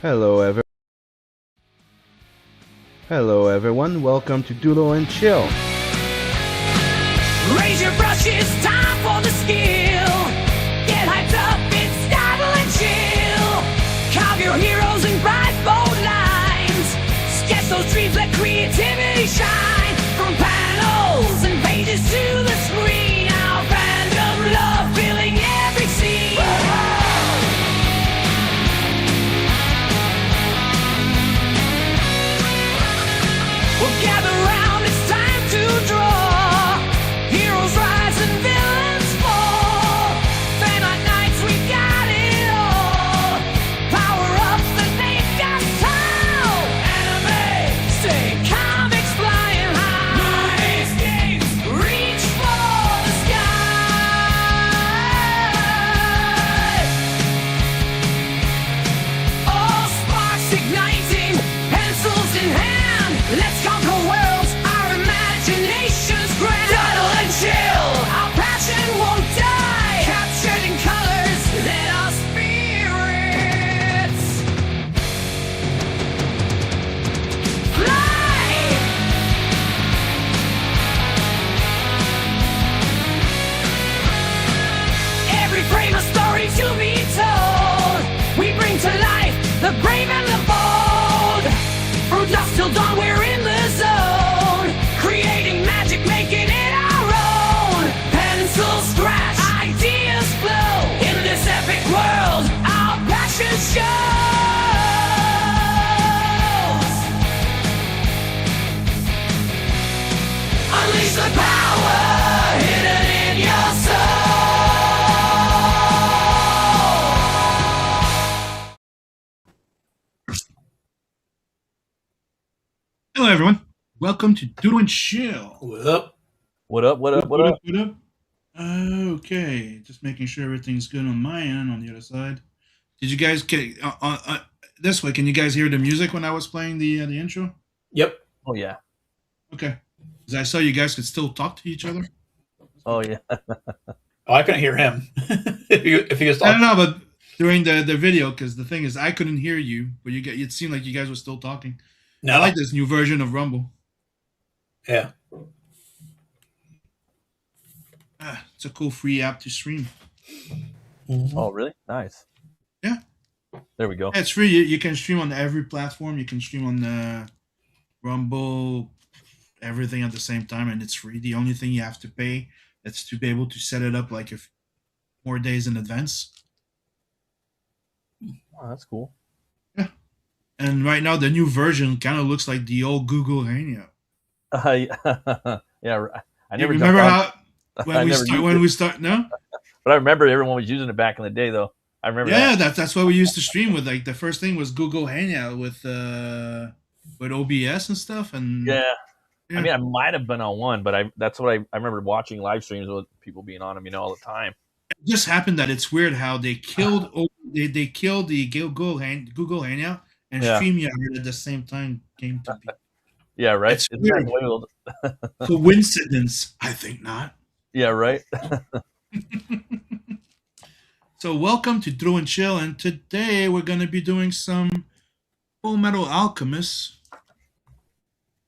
Hello, Hello, everyone. Welcome to Doodle and Chill. Raise your brushes, time for the skill. Get hyped up, it's Doodle and Chill. Carve your heroes in bright, bold lines. Sketch those dreams, let creativity shine. From panels and pages to the screen, our random love filling every scene. We'll gather round, it's time to draw. Heroes rise and villains fall. Fan art nights, we got it all. Power up the naked towel. Anime, stay comics flying high. Movies, games, reach for the sky. All sparks igniting, pencils in hand. Let's conquer worlds, our imagination's grand. Doodle and Chill, our passion won't die. Captured in colors, let our spirits fly. Every frame a story to be told. We bring to life the brave and the bold. From dusk till dawn, we're in the zone. Creating magic, making it our own. Pencils scratch, ideas flow. In this epic world, our passion shows. Unleash the power hidden in your soul. Hello, everyone. Welcome to Doodle and Chill. What up? What up? What up? What up? What up? Okay, just making sure everything's good on my end. On the other side, did you guys get this way? Can you guys hear the music when I was playing the intro? Yep. Oh yeah. Okay, because I saw you guys could still talk to each other. Oh yeah. Oh, I couldn't hear him. if he was I don't talking. know, but during the video, because the thing is, I couldn't hear you, but it seemed like you guys were still talking. No. I like this new version of Rumble. Yeah. It's a cool free app to stream. Oh really? Nice. Yeah. There we go. Yeah, it's free. You can stream on every platform. You can stream on Rumble, everything at the same time, and it's free. The only thing you have to pay is to be able to set it up like if more days in advance. Oh, that's cool. And right now, the new version kind of looks like the old Google Hangout. Yeah. I You never remember jumped how on- when I we never start? used When it. we start? No. But I remember everyone was using it back in the day, though. I remember. Yeah, that. that's what we used to stream with. Like the first thing was Google Hangout with OBS and stuff. And Yeah. Yeah. I mean, I might have been on one, but that's what I remember watching live streams with people being on them, all the time. it just happened that it's weird how they killed they killed the Google Hangout and Yeah. StreamYard at the same time came to be. Yeah. Right. It's Isn't that weird. the way we'll- Coincidence? I think not. Yeah. Right. So welcome to Doodle and Chill, and today we're going to be doing some Full Metal Alchemist.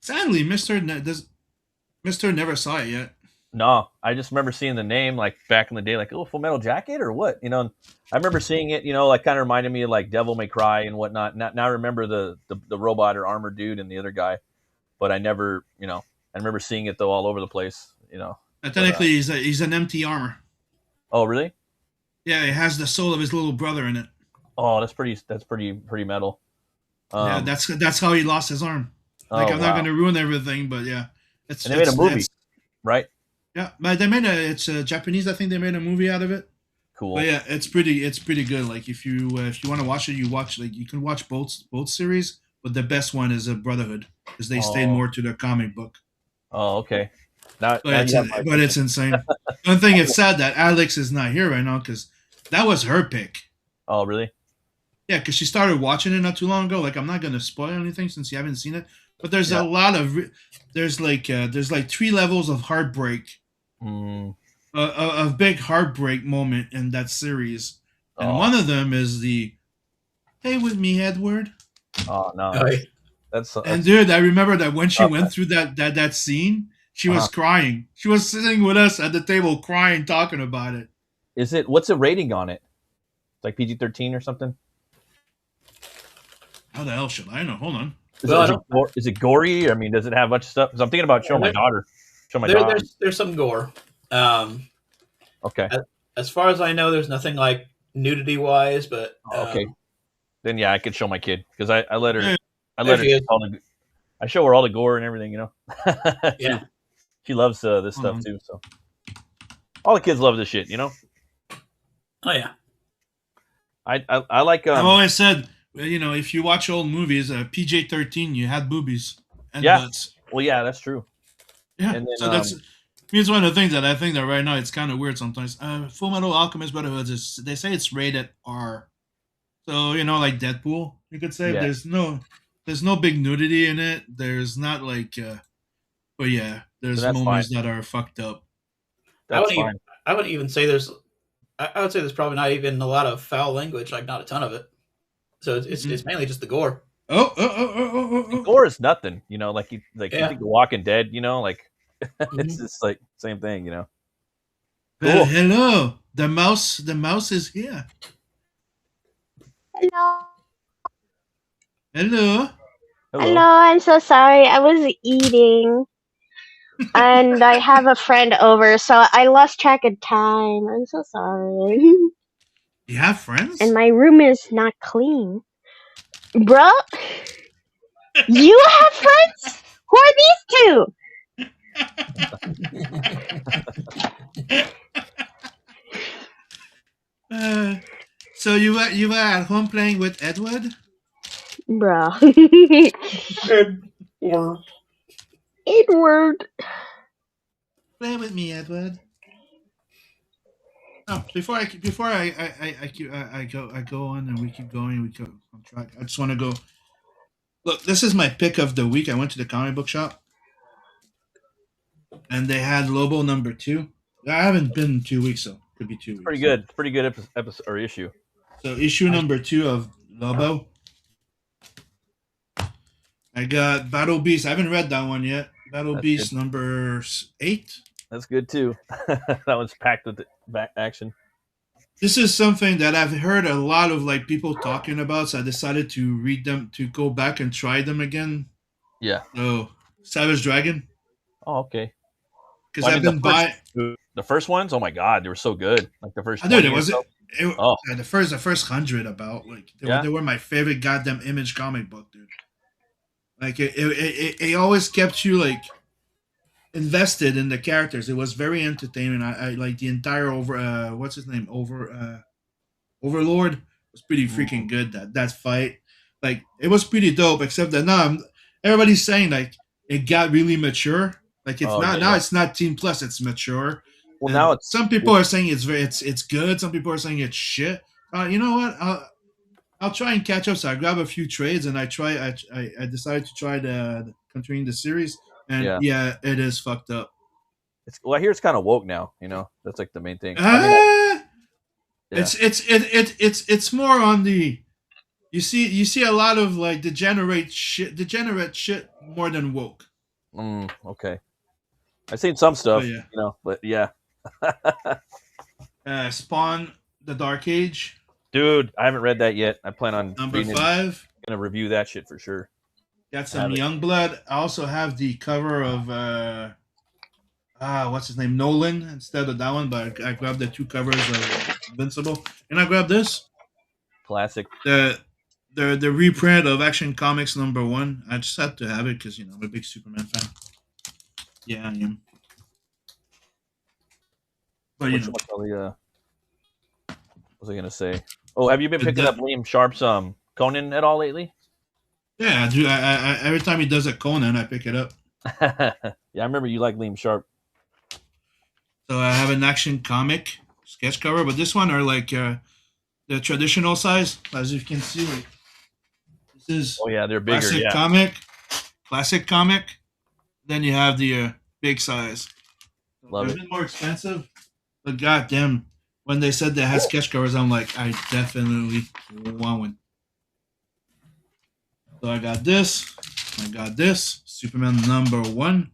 Sadly, Mister never saw it yet. No, I just remember seeing the name like back in the day, like, oh, Full Metal Jacket or what? And I remember seeing it, like kind of reminded me of like Devil May Cry and whatnot. Now I remember the robot or armored dude and the other guy, but I never, I remember seeing it though all over the place, Technically, he's an empty armor. Oh, really? Yeah, it has the soul of his little brother in it. Oh, that's pretty metal. Yeah, that's how he lost his arm. Like, oh, I'm wow. not going to ruin everything, but yeah, it's. And they made a movie, it's- right? Yeah, but they made it's Japanese. I think they made a movie out of it. Cool. But yeah, it's pretty good. Like if you want to watch it, you can watch both series, but the best one is a Brotherhood because they stayed Oh. more to the comic book. Oh, okay. Now But you have my- it's insane. One thing, it's sad that Alex is not here right now because that was her pick. Oh, really? Yeah, because she started watching it not too long ago. Like, I'm not going to spoil anything since you haven't seen it, but there's Yeah. a lot of there's like 3 levels of heartbreak, a big heartbreak moment in that series, and Oh. one of them is the Play with me, Edward. Oh no, Oh, yeah. that's And dude, I remember that when she went through that scene, she was crying. She was sitting with us at the table crying, talking about it. Is it? What's the rating on it? Like PG-13 or something? How the hell should I know? Hold on. Is it gory? I mean, does it have a bunch of stuff? Because I'm thinking about showing my daughter. Show my daughter. There's some gore. Okay. As far as I know, there's nothing like nudity wise, but Okay. Then yeah, I could show my kid because I let her. Yeah. I let her. There she is. I show her all the gore and everything. Yeah. She loves this stuff too. So all the kids love this shit. Oh yeah. I like. I've always said, if you watch old movies, PG-13, you had boobies and butts. Well, yeah, that's true. Yeah. And then, so it's one of the things that I think that right now it's kind of weird sometimes. Full Metal Alchemist Brotherhood they say it's rated R. So like Deadpool, you could say there's no big nudity in it. There's not like, but yeah, there's moments that are fucked up. That's fine. I wouldn't even say there's. I would say there's probably not even a lot of foul language, like not a ton of it. So it's mainly just the gore. Oh. Gore is nothing, like you think The Walking Dead, like it's just like same thing, Cool. Hello, the mouse is here. Hello. Hello, I'm so sorry. I was eating. And I have a friend over, so I lost track of time. I'm so sorry. You have friends? And my room is not clean. Bro? You have friends? Who are these two? So you were at home playing with Edward? Bro. Edward. Play with me, Edward. Oh, before I go on and we keep going, we go on track. I just want to go. Look, this is my pick of the week. I went to the comic book shop, and they had Lobo #2. I haven't been in 2 weeks, so it could be 2 weeks. Pretty good. Pretty good episode or issue. So issue #2 of Lobo. I got Battle Beast. I haven't read that one yet. Battle Beast good. #8. That's good too. That one's packed with action. This is something that I've heard a lot of people talking about, so I decided to read them, to go back and try them again. Yeah. So Savage Dragon. Oh, okay. Because I've been buying the first ones. Oh my god, they were so good. Like the first. I know there was the first 100 about they were my favorite goddamn Image comic book, dude. Like it always kept you invested in the characters. It was very entertaining. I like the entire what's his name Overlord was pretty freaking good. That fight, it was pretty dope. Except that now everybody's saying it got really mature. It's not Teen Plus. It's mature. Well, and now some people are saying it's good. Some people are saying it's shit. You know what? I'll try and catch up. So I grab a few trades and I decided to try continuing the series. And it is fucked up. I hear it's kind of woke now. That's the main thing. It's more on the. You see a lot of degenerate shit more than woke. Okay. I've seen some stuff, but yeah. Spawn: The Dark Age. Dude, I haven't read that yet. I plan on #5. Gonna review that shit for sure. Got some Youngblood. I also have the cover of what's his name, Nolan, instead of that one, but I grabbed the 2 covers of Invincible, and I grabbed this classic, the reprint of Action Comics #1. I just had to have it because I'm a big Superman fan. Yeah, I am. But what was I gonna say? Oh, have you been picking up Liam Sharp's Conan at all lately? Yeah, I do. I every time he does a Conan, I pick it up. Yeah, I remember you like Liam Sharp. So I have an Action Comic sketch cover, but this one are the traditional size, as you can see. This is they're bigger. Classic comic. Then you have the big size. Love They're a bit more expensive, but goddamn, when they said they had sketch covers, I'm like, I definitely want one. So I got this. I got this. Superman #1.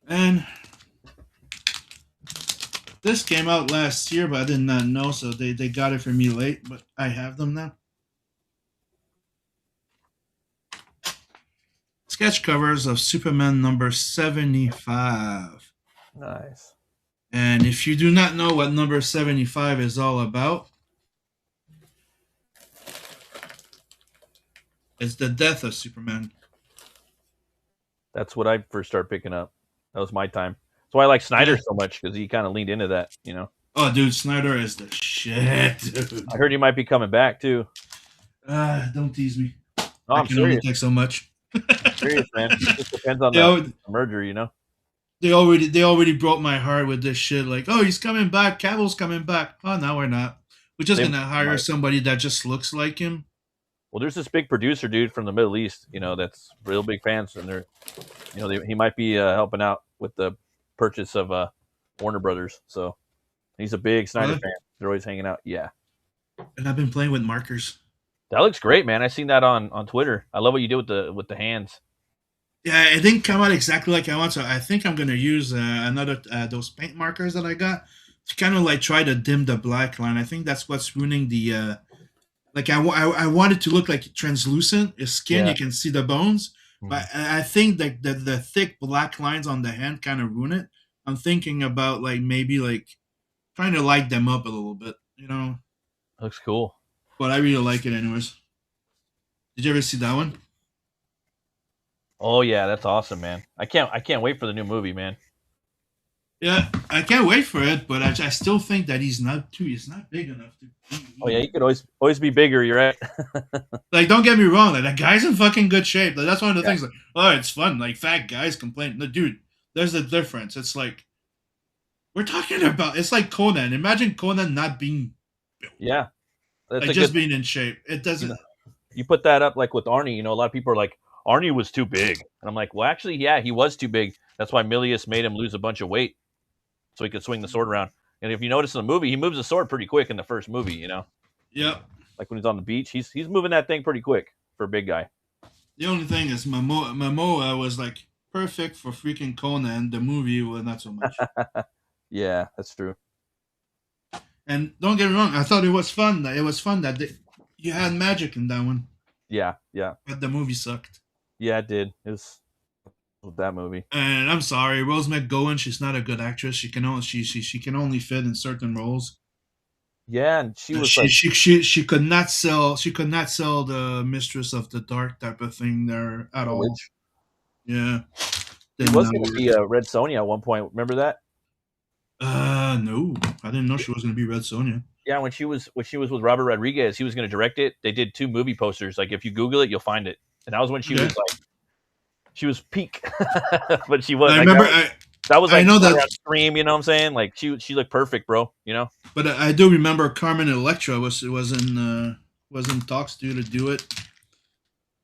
And this came out last year, but I did not know, so they got it for me late, but I have them now. Sketch covers of Superman #75. Nice. And if you do not know what #75 is all about, it's the death of Superman. That's what I first started picking up. That was my time. That's why I like Snyder so much, because he kind of leaned into that, you know. Oh, dude, Snyder is the shit, dude. I heard he might be coming back too. Don't tease me. No, I I'm can only serious. take so much. Serious, man. It just depends on They al- the merger, you know. They already broke my heart with this shit. Like, oh, he's coming back. Cavill's coming back. Oh, no, we're not. We're just They gonna hire might. somebody that just looks like him. Well, there's this big producer dude from the Middle East, you know, that's real big fans, and they're, you know, he might be helping out with the purchase of Warner Brothers. So he's a big Snyder Really? fan. They're always hanging out. Yeah, And I've been playing with markers. that looks great, man. I seen that on Twitter. I love what you do with the hands. Yeah, it didn't come out exactly like I want, so I think I'm gonna use another those paint markers that I got to kind of like try to dim the black line. I think that's what's ruining the. Like I want it to look like translucent. His skin, Yeah. you can see the bones, Mhm. but I think that the thick black lines on the hand kind of ruin it. I'm thinking about like maybe like trying to light them up a little bit, you know. Looks cool. But I really like it anyways. Did you ever see that one? Oh yeah, that's awesome, man. I can't wait for the new movie, man. Yeah, I can't wait for it, but I still think that he's not big enough to. Oh yeah, he could always be bigger. You're right. Like, don't get me wrong, like that guy's in fucking good shape. Like, that's one of the Yeah. things. Like, oh, it's fun. Like fat guys complain. No, dude, there's a difference. It's like we're talking about. It's like Conan. Imagine Conan not being Yeah, that's like a just good. being in shape. It doesn't. You put that up like with Arnie. You know, a lot of people are like, Arnie was too big, and I'm like, well, actually, yeah, he was too big. That's why Milius made him lose a bunch of weight, so he could swing the sword around. And if you notice in the movie, he moves the sword pretty quick in the first movie. You know, Yep. like when he's on the beach, he's moving that thing pretty quick for a big guy. The only thing is Momoa was like perfect for freaking Conan. The movie was not so much. Yeah, that's true. And don't get me wrong, I thought it was fun. It was fun that you had magic in that one, Yeah, but the movie sucked. it did. It was with that movie. And I'm sorry, Rose McGowan. She's not a good actress. She can only she can only fit in certain roles. Yeah, and she was She, like, she could not sell the Mistress of the Dark type of thing there at all. witch. Yeah. He Did was not going to work. be Red Sonja at one point. Remember that? No, I didn't know she was going to be Red Sonja. Yeah, when she was with Robert Rodriguez, he was going to direct it. They did 2 movie posters. Like if you Google it, you'll find it. And that was when she Okay. was like, she was peak, but she was. I Like, remember, that was I like know that- around Scream. You know what I'm saying? Like she looked perfect, bro. You know? but I do remember Carmen Electra was in talks to do it.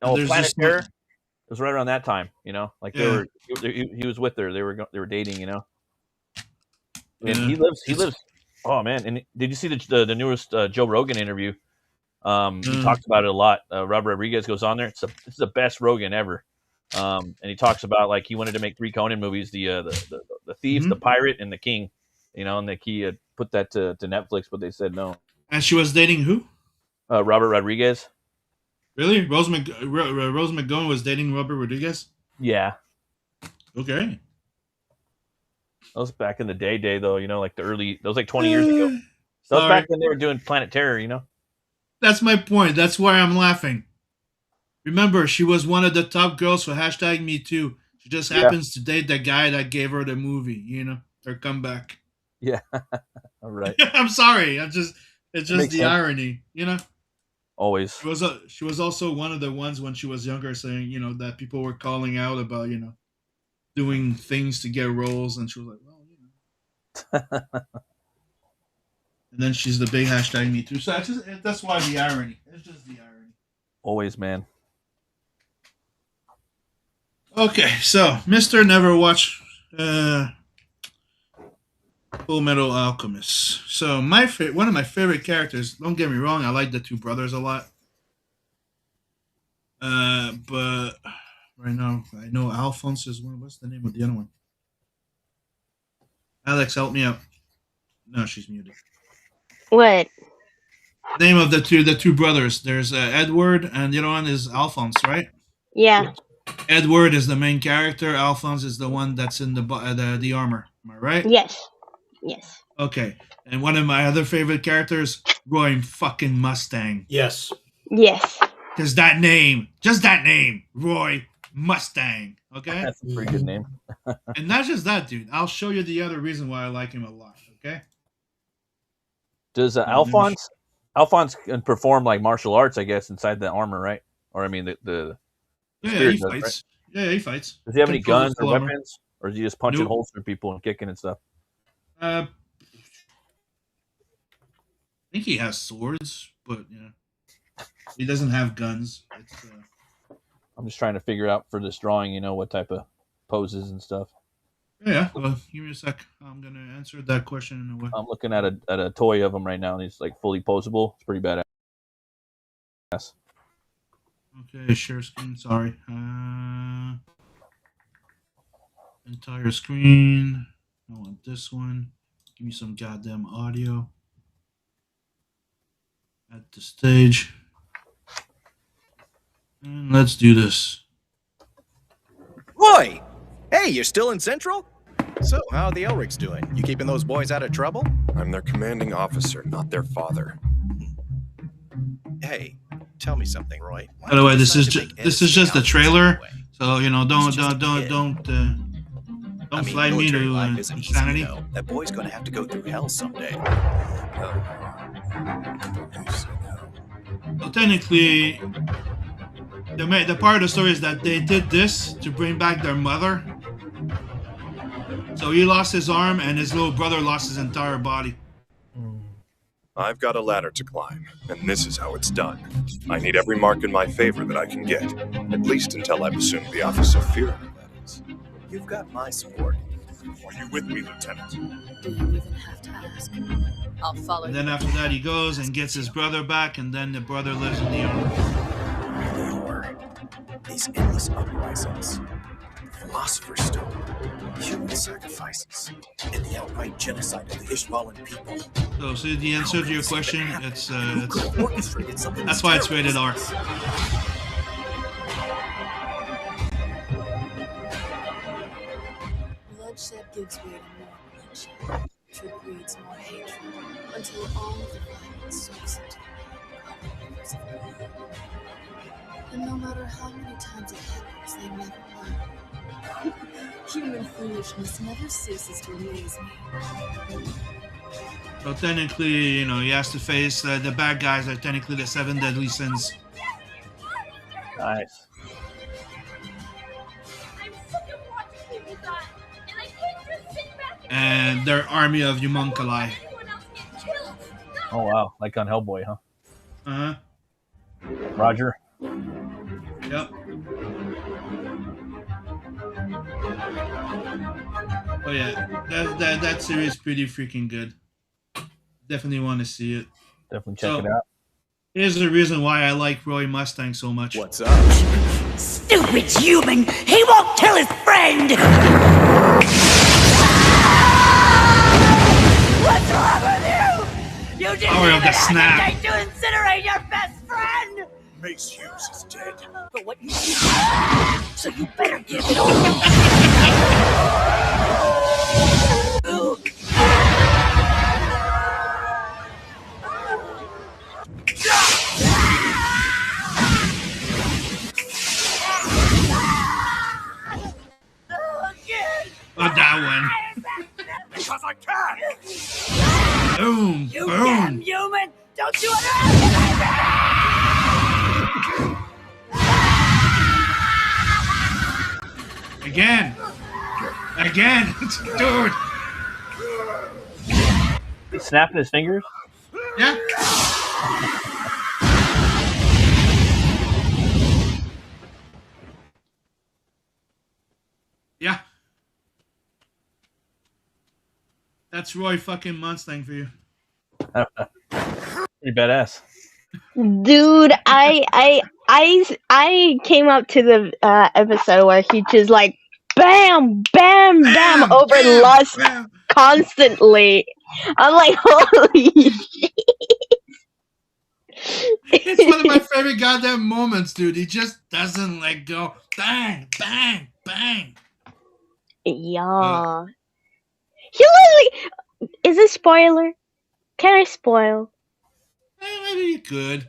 Oh, There's Planet this Terror. one- It was right around that time. You know, like Yeah. he was with her. They were dating. You know, and Yeah. he lives. Oh man! And did you see the newest Joe Rogan interview? He talks about it a lot. Robert Rodriguez goes on there. It's the best Rogan ever. And he talks about like he wanted to make 3 Conan movies: the thief, Mhm. the pirate, and the king. You know, and like he had put that to Netflix, but they said no. And she was dating who? Robert Rodriguez. Really? Rose McGowan was dating Robert Rodriguez? Yeah, Okay. that was back in the day though. You know, like that was like 20 years ago. That was Sorry. back when they were doing Planet Terror. You know. That's my point. That's why I'm laughing. Remember, she was one of the top girls for #MeToo. She just Yeah. happens to date the guy that gave her the movie, you know, her comeback. Yeah. All right. I'm sorry. It's just Makes the sense. irony, you know. Always. She was also one of the ones when she was younger saying, you know, that people were calling out about, you know, doing things to get roles, and she was like, well, you know. And then she's the big #MeToo. So that's why the irony. It's just the irony. Always, man. Okay, so Mr. Never Watch. Full Metal Alchemist. So one of my favorite characters. Don't get me wrong, I like the two brothers a lot. But right now I know Alphonse is one. What's the name of the other one? Alex, help me out. No, she's muted. What? Name of the two brothers. There's Edward, and the other one is Alphonse, right? Yeah. Edward is the main character. Alphonse is the one that's in the armor. Am I right? Yes. Yes. Okay. And one of my other favorite characters, Roy fucking Mustang. Yes. Yes. Because that name, just that name, Roy Mustang. Okay? That's a pretty good name. And not just that, dude. I'll show you the other reason why I like him a lot. Okay? Does Alphonse can perform like martial arts, I guess, inside the armor, right? Or I mean, the Yeah, spirit he does, fights. right? Yeah, he fights. Does he have any Controls guns or full armor. weapons, or is he just punching Nope. holes through people and kicking and stuff? I think he has swords, but he doesn't have guns. It's, I'm just trying to figure out for this drawing, what type of poses and stuff. yeah. Well, give me a sec. I'm gonna answer that question in a way. I'm looking at a toy of him right now, and he's like fully posable. It's pretty badass. Okay, share screen. Sorry. Entire screen. I want this one. Give me some goddamn audio. At the stage. And let's do this. Roy! Hey, you're still in Central? So, how are the Elrics doing? You keeping those boys out of trouble? I'm their commanding officer, not their father. Hey, tell me something, Roy. Why By the did way, you this decide is to make this is just the Edison trailer. anyway? So don't He's just a kid. don't fly me military to life isn't easy, insanity. you know. That boy's gonna have to go through hell someday. So technically, the part of the story is that they did this to bring back their mother. So he lost his arm, and his little brother lost his entire body. I've got a ladder to climb, and this is how it's done. I need every mark in my favor that I can get, at least until I've assumed the office of fear. That is. You've got my support. Are you with me, Lieutenant? Do you even have to ask? I'll follow And you. then after that, he goes and gets his brother back, and then the brother lives in the army. War. These endless uprisings. The Philosopher's Stone. Human sacrifices. And the outright genocide of the Ishmaelan people. So, see the answer to your question. It's Who could have orchestrated something that's as why it's terrible rated R. as this? Bloodshed gives way to more bloodshed. Hatred breeds more hatred, until all of the violence soaks into the mind. And no matter how many times it happens, they never learn. Human foolishness never ceases to amaze me. So technically, he has to face the bad guys are technically the 7 deadly sins. Nice. I'm sick of watching people die, and I can't just sit back And their army of homunculi. anyone else get killed. No. Oh wow, like on Hellboy, huh? Uh-huh. Roger. Yep. Oh yeah, that series is pretty freaking good. Definitely want to see it. Definitely check So- it out. Here's the reason why I like Roy Mustang so much. What's up? Stupid human! He won't kill his friend! What's wrong with you? You didn't Power of even the snap. hesitate to incinerate your best friend! Mace Hughes is dead. But what you did, so you better give it all. Oh, that one. Because I can! Boom. You Boom. damn human! Don't you underestimate Again. Again. Dude. He's snapping his fingers. Yeah. Yeah. That's Roy fucking Mustang for you. Pretty badass. Dude, I came up to the episode where he just like bam, bam, bam over bam, lust bam. constantly. I'm like, holy It's one of my favorite goddamn moments, dude. He just doesn't let go. Bang, bang, bang. yeah. He literally is a spoiler. Can I spoil? Maybe you could.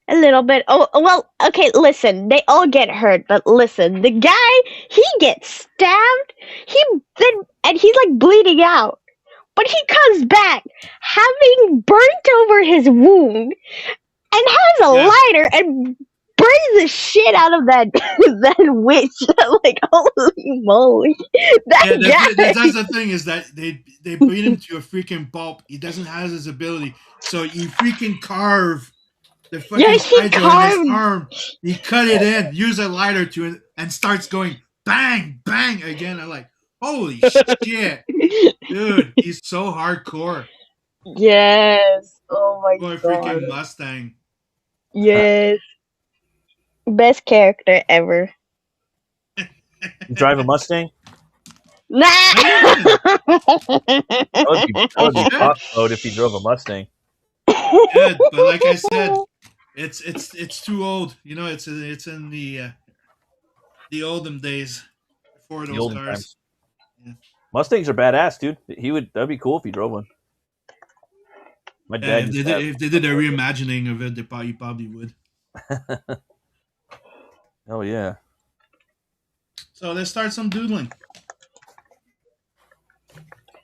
A little bit. Oh, well, okay, listen. They all get hurt, but listen. The guy, he gets stabbed. And he's like bleeding out. But he comes back having burnt over his wound and has a lighter and burns the shit out of that that witch. I'm like, holy moly. That guy. That's the thing, is that they beat him to a freaking pulp. He doesn't have his ability. So you freaking carve the fucking Hydra in his arm. He cut it in, use a lighter to it, and starts going bang, bang again. I'm like, holy shit. Dude, he's so hardcore. Yes. Oh my Boy, god. freaking Mustang. Yes. Best character ever. You drive a Mustang? Nah. That would be pop mode if he drove a Mustang. Good, but like I said, it's too old. You know, it's in the olden days before The those olden cars. times. Yeah. Mustangs are badass, dude. That'd be cool if he drove one. My dad. If they did a reimagining of it, you probably would. Oh yeah. So let's start some doodling.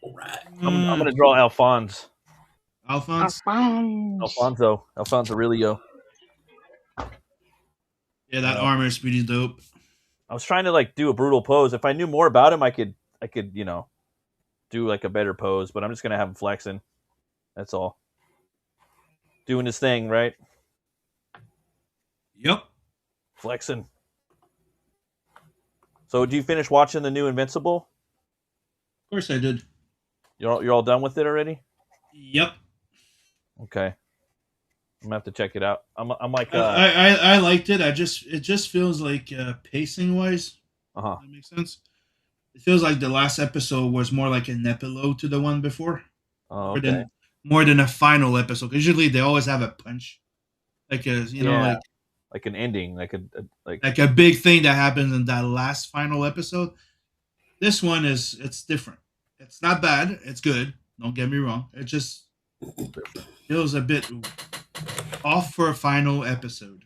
All right. I'm gonna draw Alphonse. Alfonso Aurelio. Yeah, that armor is pretty dope. I was trying to like do a brutal pose. If I knew more about him, I could do like a better pose. But I'm just gonna have him flexing. That's all. Doing his thing, right? Yep. Flexing. So, did you finish watching the new Invincible? Of course I did. You're all done with it already? Yep. Okay. I'm gonna have to check it out. I'm like I liked it. It just feels like pacing wise. Uh-huh. That makes sense. It feels like the last episode was more like an epilogue to the one before. Oh, okay. More than a final episode. 'Cause usually they always have a punch, like like an ending, like a big thing that happens in that last final episode. This one it's different. It's not bad. It's good. Don't get me wrong. It just feels a bit off for a final episode.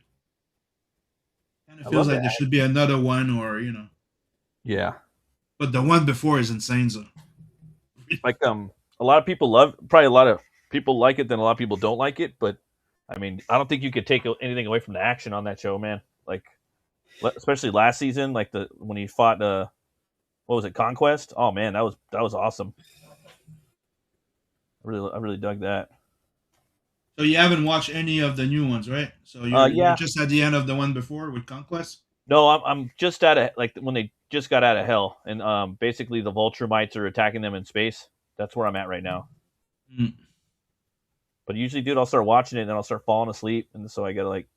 Kind of feels like there should be another one, or Yeah. But the one before is insane. So. Like a lot of people probably a lot of people like it, then a lot of people don't like it. But I mean, I don't think you could take anything away from the action on that show, man. Like, especially last season, like when he fought what was it, Conquest? Oh man, that was awesome. I really dug that. So you haven't watched any of the new ones, right? So you're just at the end of the one before with Conquest. No, I'm just out of when they just got out of hell, and basically the Vultrumites are attacking them in space. That's where I'm at right now. Mm. But usually, dude, I'll start watching it and then I'll start falling asleep, and so I gotta like.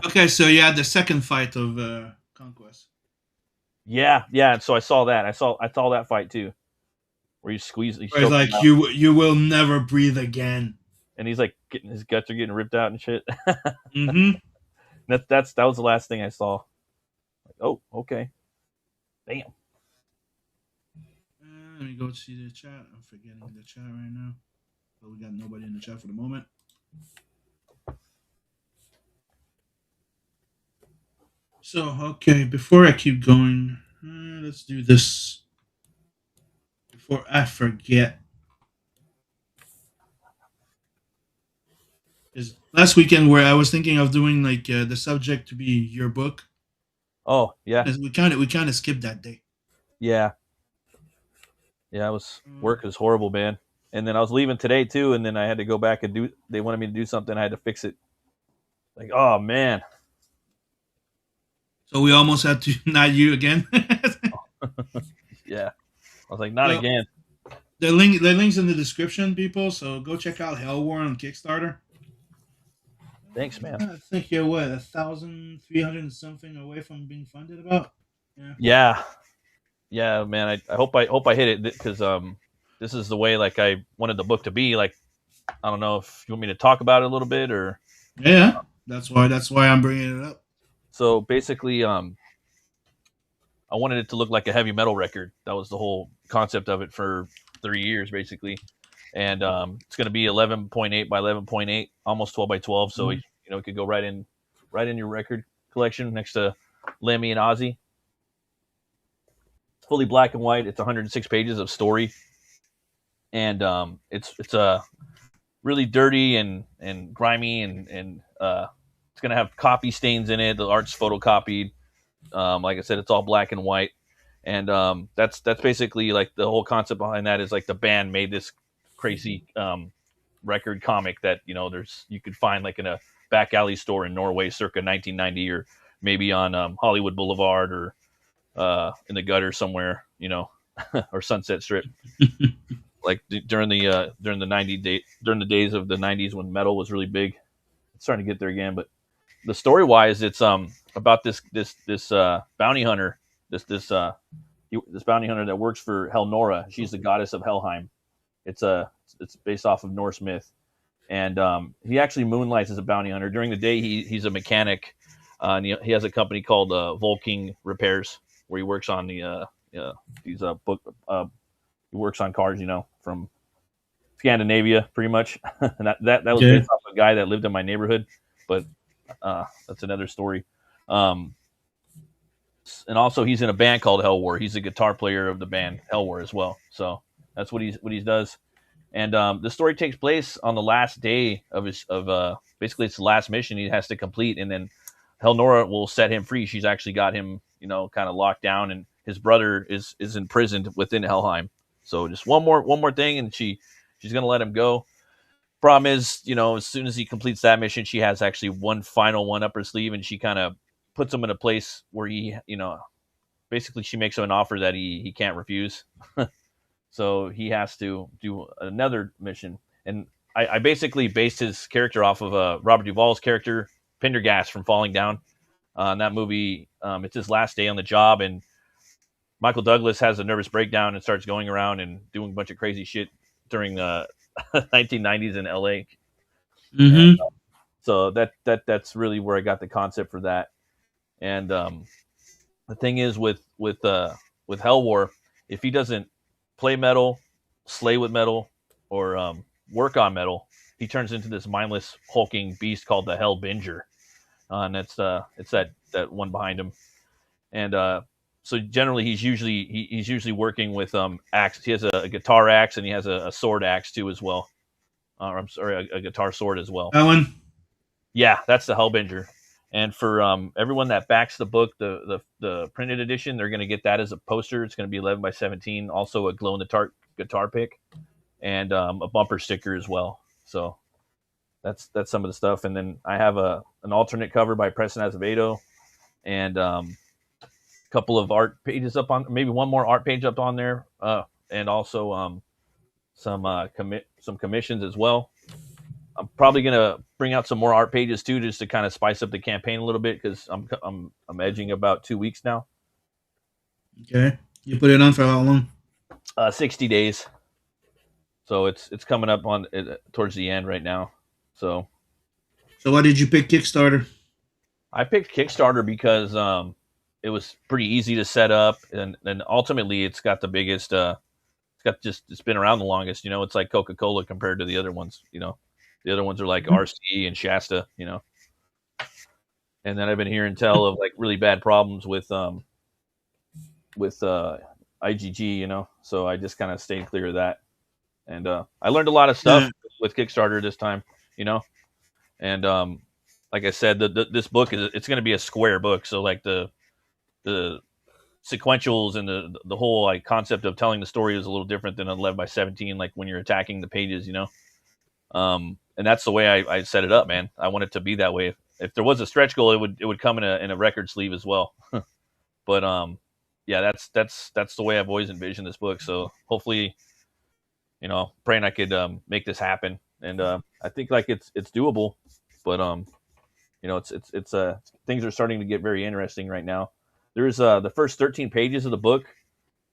Okay, so you had the second fight of Conquest. Yeah. And so I saw that. I saw that fight too, where you squeeze. He's like, you will never breathe again. And he's like his guts are getting ripped out and shit. Mm-hmm. That was the last thing I saw. Like, oh, okay. Damn. Let me go see the chat. I'm forgetting the chat right now. But we got nobody in the chat for the moment. So, okay, before I keep going, let's do this. Before I forget. Is last weekend where I was thinking of doing like the subject to be your book. Oh yeah. We kind of skipped that day. Yeah. Yeah, work was horrible, man. And then I was leaving today too, and then I had to go back and they wanted me to do something, I had to fix it. Like, oh man. So we almost had to not you again. Yeah. I was like, not again. The link's in the description, people. So go check out Hell War on Kickstarter. Thanks, man. I think you're what 1,300 and something away from being funded. About. Yeah, man. I hope I hit it because this is the way like I wanted the book to be. Like I don't know if you want me to talk about it a little bit or. Yeah, that's why I'm bringing it up. So basically, I wanted it to look like a heavy metal record. That was the whole concept of it for 3 years, basically. And it's going to be 11.8 by 11.8, almost 12 by 12. So you know, it could go right in your record collection next to Lemmy and Ozzy. It's fully black and white. It's 106 pages of story, and it's really dirty and grimy and it's going to have copy stains in it. The art's photocopied. Like I said, it's all black and white, and that's basically like the whole concept behind that is like the band made this crazy record comic that you could find like in a back alley store in Norway circa 1990 or maybe on Hollywood Boulevard or in the gutter somewhere, or Sunset Strip. Like during the during the days of the 90s when metal was really big. It's starting to get there again, but the story wise, it's about this bounty hunter, this bounty hunter that works for Helnora. She's the goddess of Helheim. It's based off of Norse myth, and he actually moonlights as a bounty hunter. During the day, he's a mechanic, and he has a company called Volking Repairs, where he works on he works on cars, from Scandinavia, pretty much. And that was based off a guy that lived in my neighborhood, but that's another story. And also, he's in a band called Hell War. He's a guitar player of the band Hell War as well. So that's what he does. And the story takes place on the last day of basically it's the last mission he has to complete, and then Helnora will set him free. She's actually got him, kind of locked down, and his brother is imprisoned within Helheim. So just one more thing, and she's gonna let him go. Problem is, as soon as he completes that mission, she has actually one final one up her sleeve, and she kind of puts him in a place where he, basically she makes him an offer that he can't refuse. So he has to do another mission. And I basically based his character off of Robert Duvall's character, Pendergast from Falling Down. In that movie, it's his last day on the job, and Michael Douglas has a nervous breakdown and starts going around and doing a bunch of crazy shit during the 1990s in LA. Mm-hmm. And, so that's really where I got the concept for that. And the thing is with Hell War, if he doesn't play metal, slay with metal, or work on metal, he turns into this mindless hulking beast called the Hellbinger. And it's that one behind him. And so generally he's usually working with axe. He has a guitar axe, and he has a sword axe too as well. I'm sorry, a guitar sword as well. That one? Yeah, that's the Hellbinger. And for everyone that backs the book, the printed edition, they're going to get that as a poster. It's going to be 11 by 17. Also a glow in the dark guitar pick, and a bumper sticker as well. So that's some of the stuff. And then I have an alternate cover by Preston Azevedo, and a couple of art pages up on, maybe one more art page up on there, and also some commissions as well. I'm probably gonna bring out some more art pages too, just to kind of spice up the campaign a little bit, because I'm edging about 2 weeks now. Okay, you put it on for how long? 60 days. So it's coming up on towards the end right now. So why did you pick Kickstarter? I picked Kickstarter because it was pretty easy to set up, and ultimately it's got the biggest. It's been around the longest. It's like Coca-Cola compared to the other ones. The other ones are like RC and Shasta. And then I've been hearing tell of like really bad problems with IGG. So I just kind of stayed clear of that. And I learned a lot of stuff with Kickstarter this time. And like I said, this book it's going to be a square book. So like the sequentials and the whole like concept of telling the story is a little different than 11 by 17. Like when you're attacking the pages, and that's the way I set it up, man. I want it to be that way. If there was a stretch goal, it would come in a record sleeve as well. But yeah, that's the way I've always envisioned this book. So hopefully praying I could make this happen. And I think like it's doable, but it's things are starting to get very interesting right now. There's the first 13 pages of the book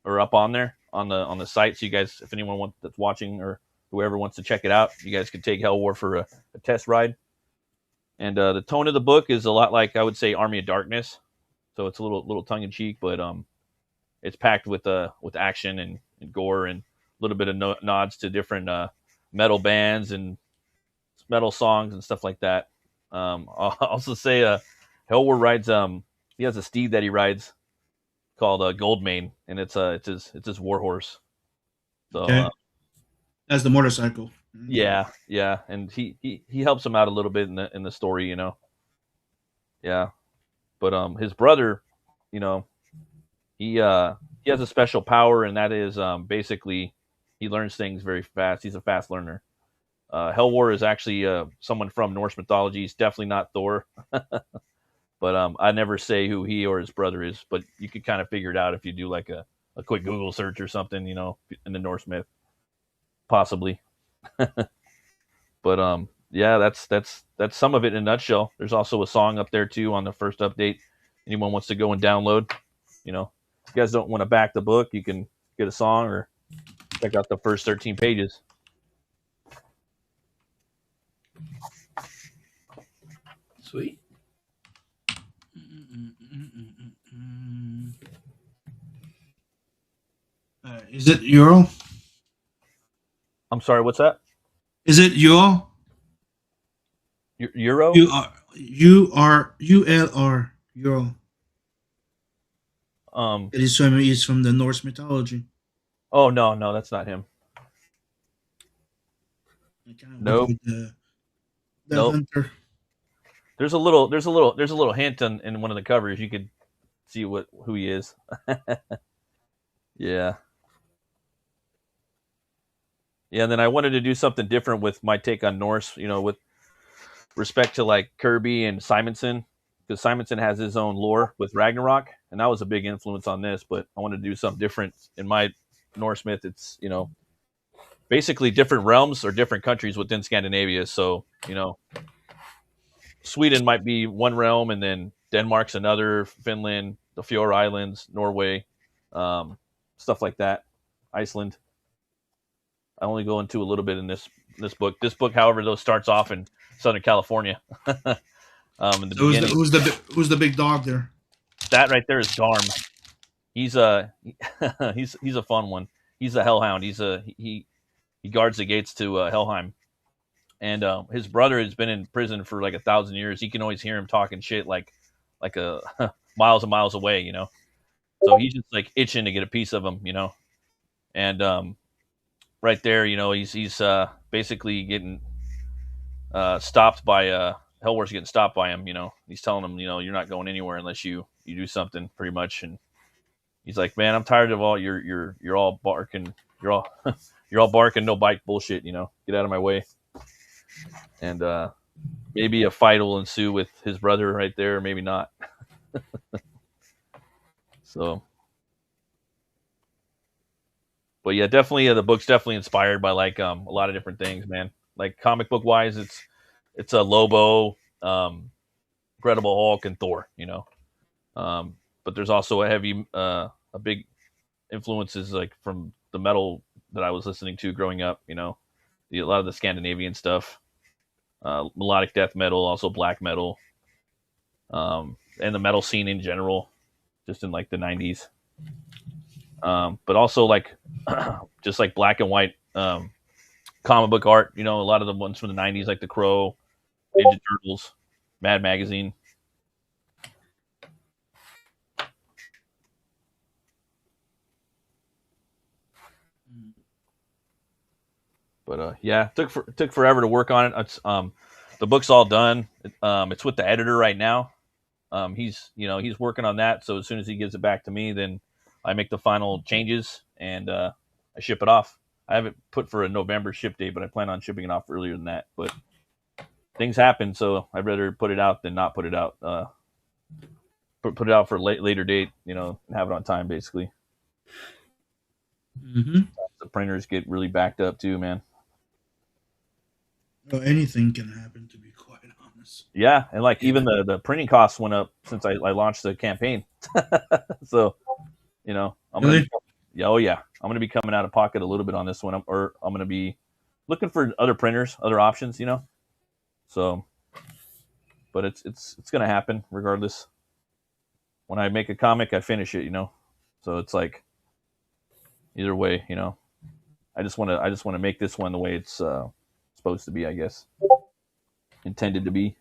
are up on there on the site. So you guys, if anyone that's watching or whoever wants to check it out, you guys can take Hell War for a test ride. And the tone of the book is a lot like I would say Army of Darkness, so it's a little tongue in cheek, but it's packed with action and gore and a little bit of nods to different metal bands and metal songs and stuff like that. I'll also say Hell War rides. He has a steed that he rides called Goldmane, and it's his war horse. So Okay. That's the motorcycle. yeah, and he helps him out a little bit in the story, Yeah, but his brother, he has a special power, and that is basically he learns things very fast. He's a fast learner. Hell War is actually someone from Norse mythology. He's definitely not Thor, but I never say who he or his brother is. But you could kind of figure it out if you do like a quick Google search or something, in the Norse myth, possibly. But yeah, that's some of it in a nutshell. There's also a song up there too on the first update. Anyone wants to go and download, if you guys don't want to back the book, you can get a song or check out the first 13 pages. Sweet. Is it Euro? I'm sorry, what's that? Is it Euro? Euro? ULR Euro. It is from the Norse mythology. Oh no, that's not him. Nope. The Nope. hunter. There's a little hint in one of the covers. You could see who he is. Yeah. Yeah, and then I wanted to do something different with my take on Norse, with respect to like Kirby and Simonson, because Simonson has his own lore with Ragnarok, and that was a big influence on this, but I wanted to do something different. In my Norse myth, it's, basically different realms or different countries within Scandinavia. So, Sweden might be one realm, and then Denmark's another, Finland, the Faroe Islands, Norway, stuff like that, Iceland. I only go into a little bit in this book. This book, however, though, starts off in Southern California. In the beginning, Who's the big dog there? that right there is Garm. He's a he's a fun one. He's a hellhound. He guards the gates to Helheim, and his brother has been in prison for like 1,000 years. He can always hear him talking shit like miles and miles away, So he's just like itching to get a piece of him, And right there, he's basically getting stopped by Hell War's getting stopped by him. He's telling him, you're not going anywhere unless you do something, pretty much. And he's like, man, I'm tired of all you're all barking, you're all barking, no bite bullshit. Get out of my way. And maybe a fight will ensue with his brother right there, or maybe not. So. But yeah, definitely the book's definitely inspired by like a lot of different things, man. Like comic book wise, it's a Lobo, Incredible Hulk, and Thor, But there's also a big influences like from the metal that I was listening to growing up, a lot of the Scandinavian stuff, melodic death metal, also black metal, and the metal scene in general, just in like the 90s. But also like just like black and white comic book art, a lot of the ones from the 90s, like The Crow, Ninja Turtles, Mad Magazine. But yeah, it took forever to work on it. It's the book's all done. It's with the editor right now. He's working on that. So as soon as he gives it back to me, then I make the final changes and I ship it off. I haven't put for a November ship date, but I plan on shipping it off earlier than that. But things happen, so I'd rather put it out than not put it out. Put it out for later date, and have it on time, basically. Mm-hmm. The printers get really backed up too, man. Well, anything can happen, to be quite honest. Yeah, and like even the printing costs went up since I launched the campaign. So, I'm Really? I'm gonna be coming out of pocket a little bit on this one, or I'm gonna be looking for other printers, other options, So, but it's gonna happen regardless. When I make a comic, I finish it, So it's like either way, I just want to make this one the way it's supposed to be, I guess, intended to be.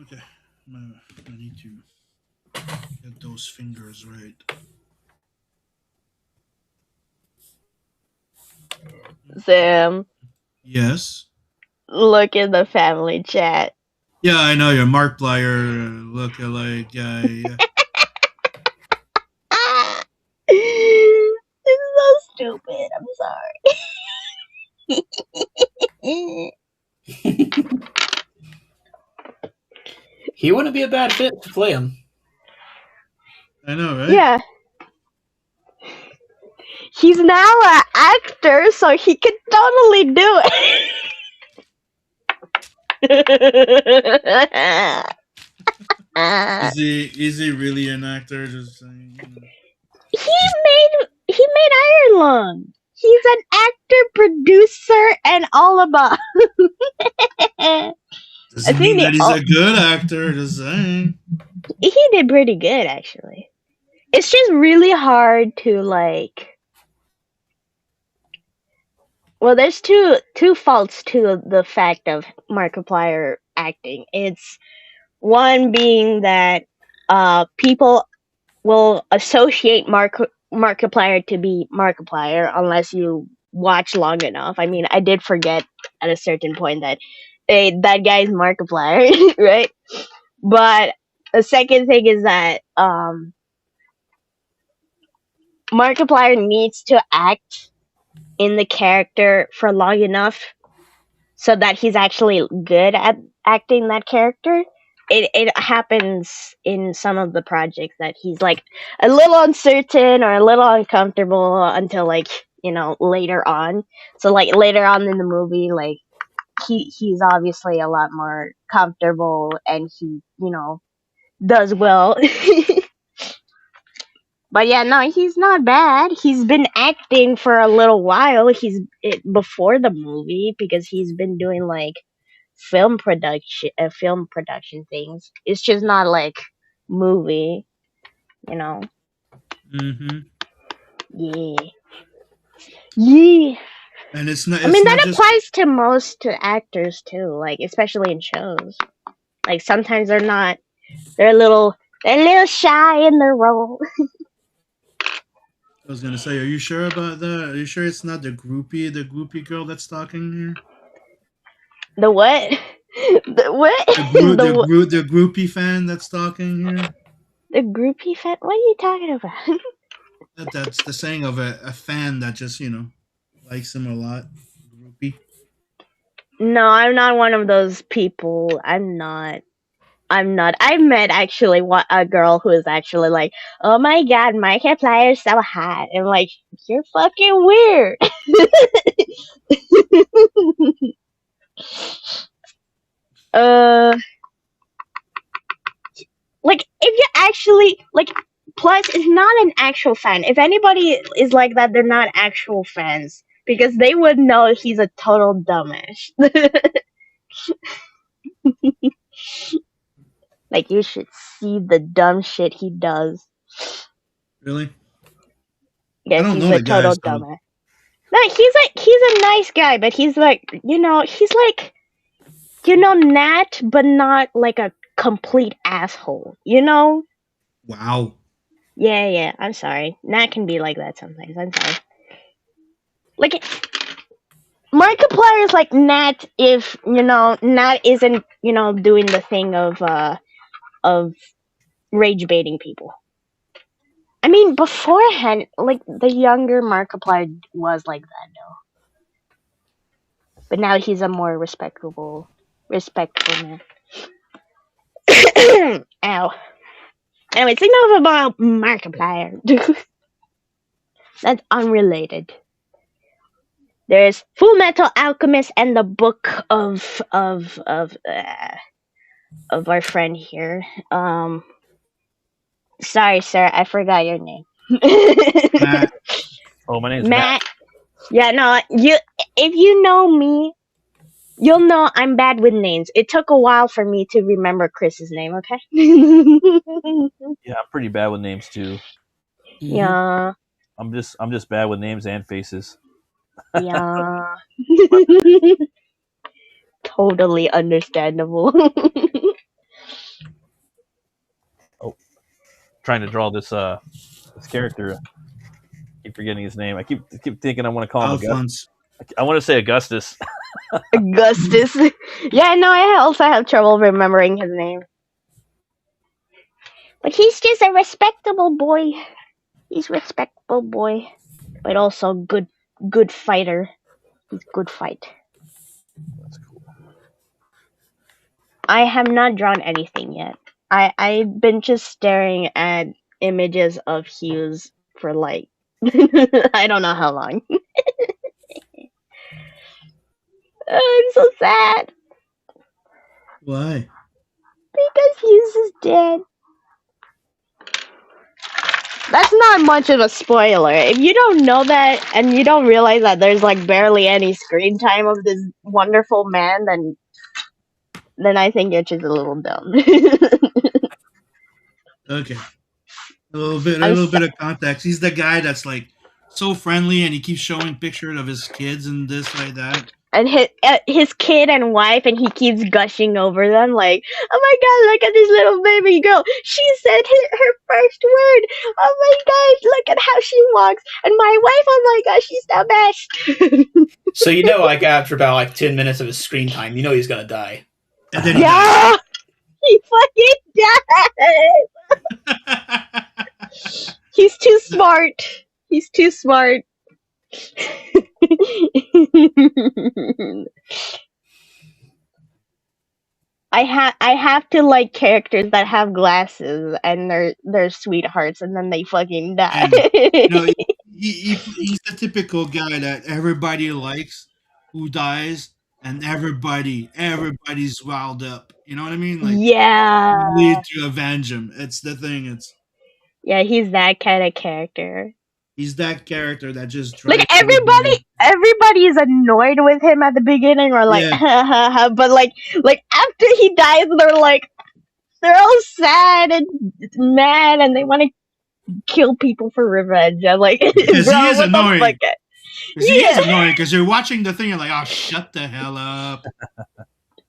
Okay, I need to get those fingers right. Sam, Yes. look in the family chat. Yeah, I know you're Markiplier lookalike guy. Yeah. It's so stupid. I'm sorry. He wouldn't be a bad fit to play him. I know, right? Yeah. He's now an actor, so he can totally do it. Is he really an actor? Just saying. He made Iron Lung. He's an actor, producer, and all about. Doesn't mean that he's a good actor. Just saying. He did pretty good, actually. It's just really hard to Well, there's two faults to the fact of Markiplier acting. It's one being that people will associate Markiplier to be Markiplier unless you watch long enough. I mean, I did forget at a certain point that that guy's Markiplier, right? But the second thing is that Markiplier needs to act in the character for long enough so that he's actually good at acting that character. It happens in some of the projects that he's like a little uncertain or a little uncomfortable until later on. So like later on in the movie, like he's obviously a lot more comfortable and he does well. But yeah, no, he's not bad. He's been acting for a little while. Before the movie because he's been doing like film production things. It's just not like movie, Mm-hmm. Yeah. And it's not. I mean that applies to most actors too, like especially in shows. Like sometimes they're a little shy in their role. I was gonna say, are you sure about that? Are you sure it's not the groupie girl that's talking here? The what? The what? The groupie fan that's talking here? The groupie fan? What are you talking about? That's the saying of a fan that just, likes him a lot. Groupie. No, I'm not one of those people. I'm not. I met actually a girl who is actually like, oh my god, Markiplier is so hot. And like, you're fucking weird. Like if you actually like, plus it's not an actual fan. If anybody is like that, they're not actual fans because they would know he's a total dumbass. Like you should see the dumb shit he does. Really? Yeah, he's a total dumbass. No, he's a nice guy, but he's like, he's like, Nat, but not like a complete asshole, Wow. Yeah, I'm sorry. Nat can be like that sometimes. I'm sorry. Like, Markiplier is like Nat if, Nat isn't, doing the thing of rage baiting people. I mean, beforehand, like, the younger Markiplier was like that, though. But now he's a more respectful man. Ow. Anyways, enough about Markiplier. That's unrelated. There's Full Metal Alchemist and the book of our friend here. Sorry, sir, I forgot your name. Matt. Oh, my name's Matt. Yeah, no, if you know me, you'll know I'm bad with names. It took a while for me to remember Chris's name. Okay. Yeah, I'm pretty bad with names too. Yeah. I'm just bad with names and faces. Yeah. Totally understandable. Trying to draw this character. Keep forgetting his name. I keep thinking I want to call him Augustus. Alphonse. I want to say Augustus. Augustus. Yeah, no, I also have trouble remembering his name. But he's just a respectable boy. He's a respectable boy. But also good fighter. He's good fight. That's cool. I have not drawn anything yet. I've been just staring at images of Hughes for like I don't know how long. I'm so sad Why? because Hughes is dead. That's not much of a spoiler. If you don't know that and you don't realize that there's like barely any screen time of this wonderful man, then I think you're just a little dumb. Okay. A little bit of context. He's the guy that's like so friendly, and he keeps showing pictures of his kids and this like that. And his kid and wife, and he keeps gushing over them like, oh my god, look at this little baby girl. She said her first word. Oh my god, look at how she walks. And my wife, oh my gosh, she's the best. So you know, like after about like 10 minutes of his screen time, you know he's gonna die. And then he Yeah, he fucking dies. He's too smart. He's too smart. I have to like characters that have glasses and they're sweethearts and then they fucking die. And, you know, he's the typical guy that everybody likes, who dies, and everybody's riled up. You know what I mean? Like, Yeah. you need to avenge him. It's the thing. Yeah, he's that kind of character. He's that character that just tries Like to everybody is annoyed with him at the beginning or like Yeah. but like after he dies they're all sad and mad and they want to kill people for revenge. I'm like, Because bro, he is what annoying. the fuck? Because he is annoying. Because you're watching the thing, you're like, oh, shut the hell up.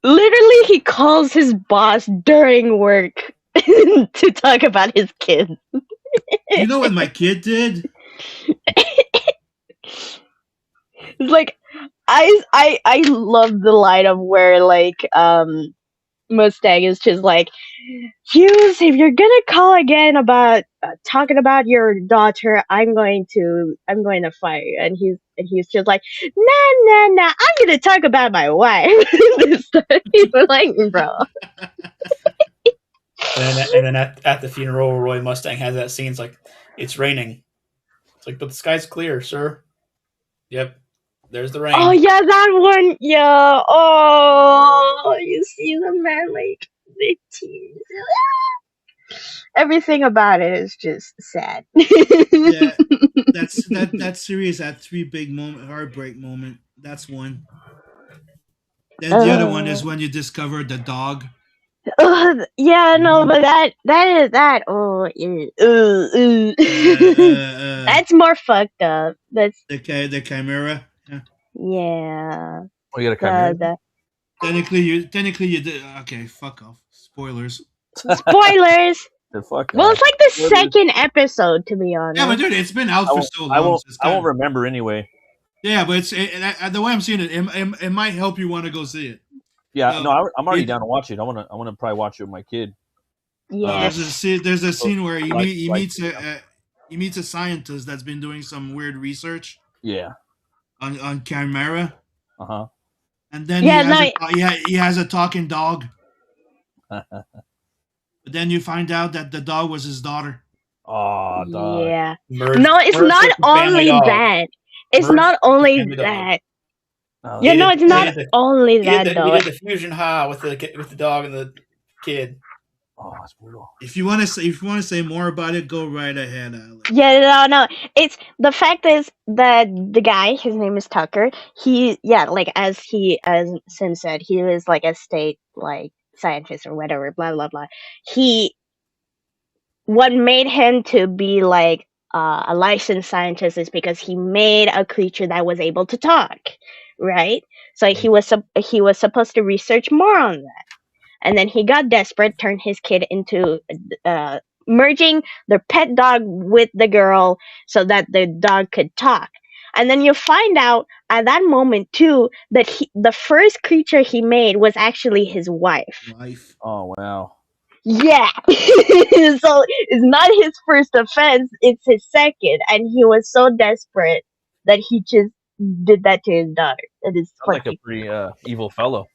Literally, he calls his boss during work to talk about his kids. You know what my kid did? It's like I love the line of where like Mustang is just like, Hughes, if you're gonna call again about talking about your daughter, I'm going to fire you. And he's just like, nah, I'm gonna talk about my wife. This time. He's like, bro. And then at the funeral, Roy Mustang has that scene. It's like, it's raining. It's like, but the sky's clear, sir. Yep, there's the rain. Oh yeah, that one. Yeah. Oh, you see the man like the tears. Everything about it is just sad. Yeah, that series had three big heartbreak moment. That's one. Then the other one is when you discover the dog. Yeah, no, but that is that. Oh, that's more fucked up. That's the chimera. yeah. Oh, you got a chimera? Technically, you did. Okay, fuck off. Spoilers. Spoilers. Fuck Well, it's like the second episode, to be honest. Yeah, but dude, it's been out for so long. I won't remember anyway. Yeah, but the way I'm seeing it, it might help you want to go see it. Yeah, no, I'm already down to watch it. I want to probably watch it with my kid. Yeah. There's a scene where he meets a scientist that's been doing some weird research. Yeah. On chimera. Uh-huh. And then Yeah, he has a talking dog. But then you find out that the dog was his daughter. Oh, dog. Yeah. Merged, No, it's merged not with the family only dog. that. It's Merged not with the only family dog. that. Oh, Yeah, He no, did- it's he not did the- only He that did though. the fusion ha with the dog and the kid. oh, it's brutal. If you want to say more about it, go right ahead, Alex. Yeah, no. It's the fact is that the guy, his name is Tucker. Like as Sim said, he was like a state like scientist or whatever. Blah blah blah. He what made him to be like a licensed scientist is because he made a creature that was able to talk, right? So he was supposed to research more on that, and then he got desperate, turned his kid into merging the pet dog with the girl so that the dog could talk. And then you find out at that moment too that the first creature he made was actually his wife. Wife. Oh, wow. Yeah. So it's not his first offense, it's his second. And he was so desperate that he just did that to his daughter. It is Sounds like a funny. pretty evil fellow.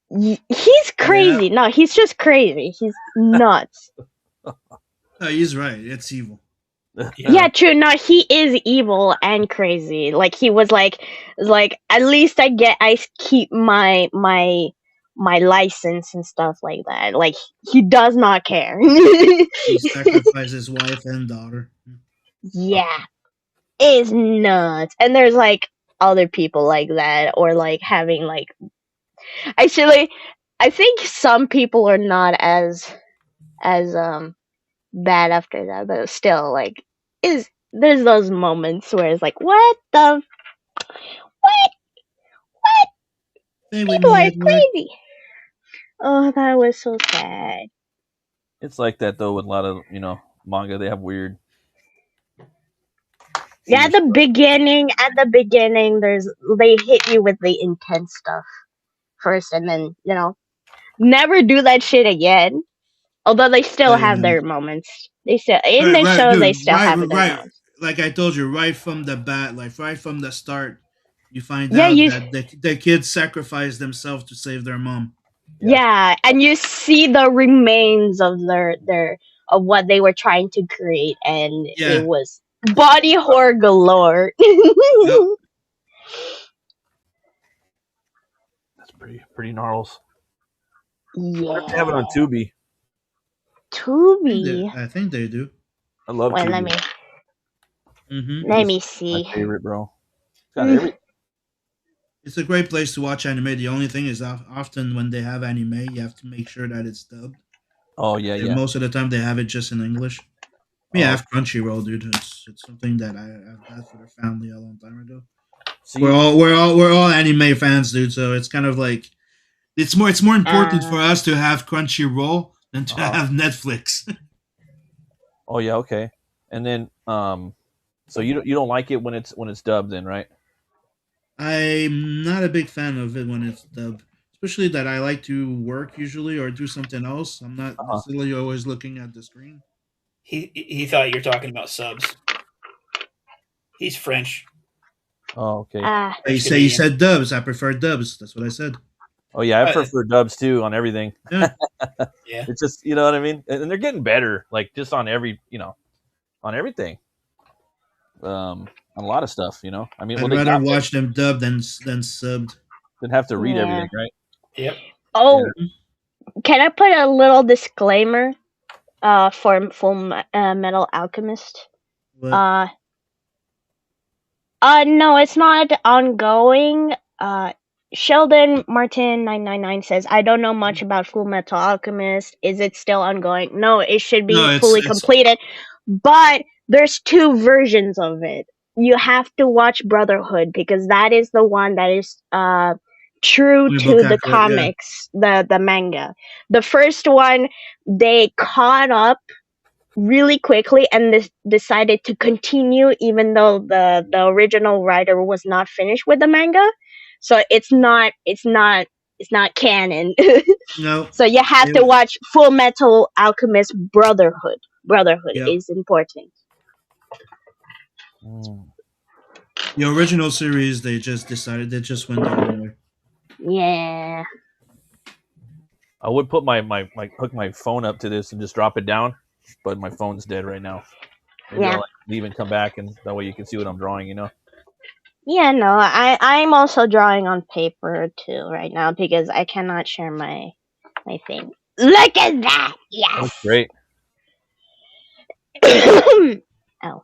He's crazy. No, he's just crazy. He's nuts. No, he's right. It's evil. Yeah, true. No, he is evil and crazy. Like he was like at least I keep my license and stuff like that. Like he does not care. He sacrificed his wife and daughter. Yeah, it's nuts. And there's like other people like that, or like having like actually, I think some people are not as bad after that, but still like is there's those moments where it's like what what Stay with people me, are Edward. crazy. Oh, that was so sad. It's like that though with a lot of manga. They have weird. Yeah, at the beginning, they hit you with the intense stuff first, and then never do that shit again. Although they still have their moments. They still in the Right, show they dude. still have their Right. moments. Like I told you, right from the bat, like right from the start, you find Yeah, out that the kids sacrificed themselves to save their mom. Yeah, and you see the remains of their of what they were trying to create, and Yeah. it was body horror galore. Yep. That's pretty gnarls. Yeah. They have it on Tubi. Tubi. I think they do. I love Wait, Tubi. let me Mm-hmm. let me My see. favorite, bro. It's got every. It's a great place to watch anime. The only thing is, often when they have anime, you have to make sure that it's dubbed. Oh yeah, And yeah. most of the time, they have it just in English. We Oh. have Crunchyroll, dude. It's something that I've had for the family a long time ago. See, We're all anime fans, dude. So it's kind of like it's more important for us to have Crunchyroll than to have Netflix. Oh yeah, okay. And then so you don't like it when it's dubbed, then, right? I'm not a big fan of it when it's dubbed, especially that I like to work usually or do something else. I'm not necessarily always looking at the screen. He thought you were talking about subs. He's French. Oh, okay. You said dubs. I prefer dubs. That's what I said. Oh yeah, I prefer dubs too on everything. Yeah. Yeah. It's just you know what I mean, and they're getting better, like just on every on everything. On a lot of stuff, I mean, I'd rather watch them dubbed than subbed. Than have to read Yeah. everything, right? Yep. Oh, can I put a little disclaimer for Full Metal Alchemist? What? No, it's not ongoing. Sheldon Martin 999 says, "I don't know much about Full Metal Alchemist. Is it still ongoing?" No, it should be fully completed. But there's two versions of it. You have to watch Brotherhood because that is the one that is true to the comics, the manga. The first one they caught up really quickly and decided to continue even though the original writer was not finished with the manga. So it's not canon. No. So you have to watch Full Metal Alchemist Brotherhood. Brotherhood is important. The original series, they just went their own way. Yeah. I would put my hook my phone up to this and just drop it down, but my phone's dead right now. Maybe Yeah. I'll leave and come back, and that way you can see what I'm drawing. Yeah, no, I'm also drawing on paper too right now because I cannot share my thing. Look at that! That's Yes. great. Oh.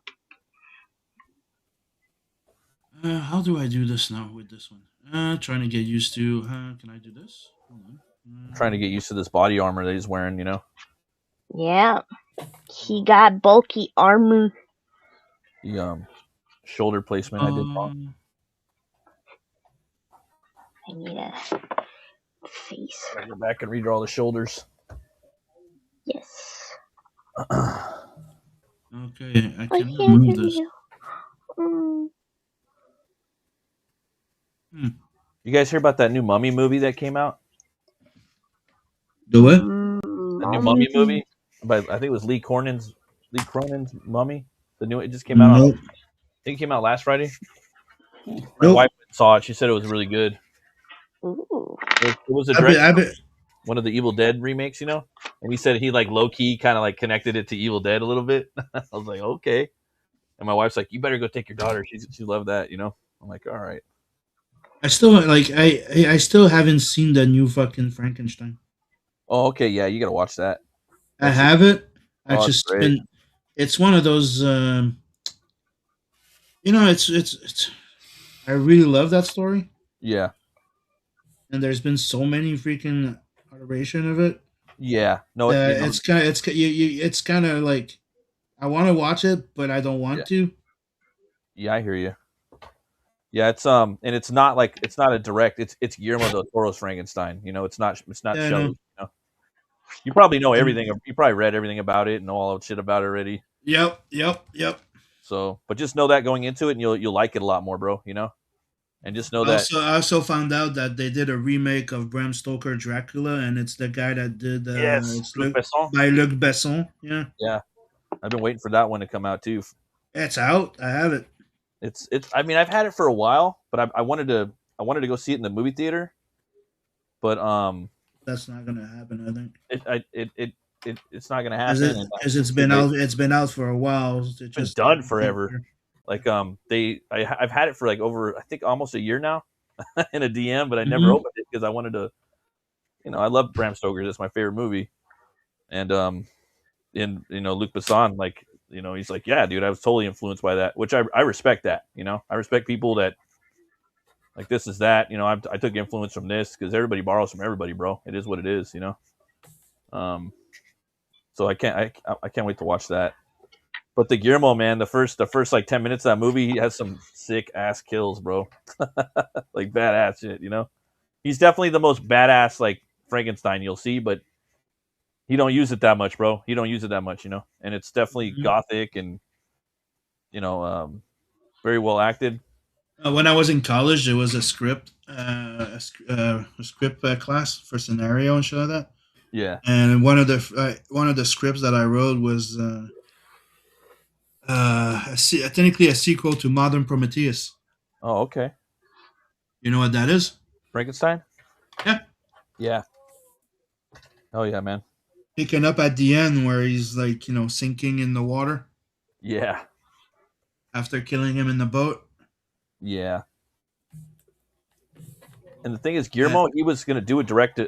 How do I do this now with this one? Trying to get used to. Can I do this? Hold on. I'm trying to get used to this body armor that he's wearing. Yeah. He got bulky armor. The shoulder placement I did wrong. I need a face. I go back and redraw the shoulders. Yes. Okay, I I can can't remove do this. you. You guys hear about that new Mummy movie that came out? Do it. The new Mummy movie, but I think it was Lee Cronin's Mummy. The new it just came out. Nope. I think it came out last Friday. My Nope. wife saw it. She said it was really good. Ooh. It was a I direct bet. one of the Evil Dead remakes, and he said he like low key kind of like connected it to Evil Dead a little bit. I was like, okay. And my wife's like, you better go take your daughter. She loved that, I'm like, all right. I still like. I still haven't seen the new fucking Frankenstein. Oh, okay, yeah, you gotta watch that. I have it. I Oh, just great. been. It's one of those. It's. I really love that story, Yeah, and there's been so many freaking iteration of it. yeah. No, It's kind of like I want to watch it, but I don't want to. yeah, I hear you. Yeah, it's and it's not a direct. It's Guillermo del Toro's Frankenstein. It's not Yeah, I Shelley. know. You probably know everything. You probably read everything about it and know all the shit about it already. Yep. So, but just know that going into it, and you'll like it a lot more, bro. And just know that. I also found out that they did a remake of Bram Stoker Dracula, and it's the guy that did it's Luc Besson. by Luc Besson. Yeah, I've been waiting for that one to come out too. it's out. I have it. It's. I mean, I've had it for a while, but I wanted to go see it in the movie theater, but That's not gonna happen. I think it's not gonna happen. It's been out. It's been out for a while. It's It's been done forever. Like I've had it for like over I think almost a year now in a DM, but I never opened it because I wanted to. I love Bram Stoker. That's my favorite movie, and Luc Besson, like he's like, yeah, dude, I was totally influenced by that, which I respect that. I respect people that like this is that. I took influence from this because everybody borrows from everybody, bro. It is what it is. So I can't wait to watch that. But the Guillermo, man, the first like 10 minutes of that movie, he has some sick ass kills, bro. Like badass shit, He's definitely the most badass like Frankenstein you'll see, but he don't use it that much, bro. He don't use it that much, And it's definitely gothic and very well acted. When I was in college, there was a script, class for scenario and shit like that. Yeah. And one of the scripts that I wrote was technically a sequel to Modern Prometheus. Oh, okay. You know what that is? Frankenstein? Yeah. Yeah. Oh yeah, man. Picking up at the end where he's like, sinking in the water. Yeah. After killing him in the boat. Yeah. And the thing is, Guillermo, he was gonna do a direct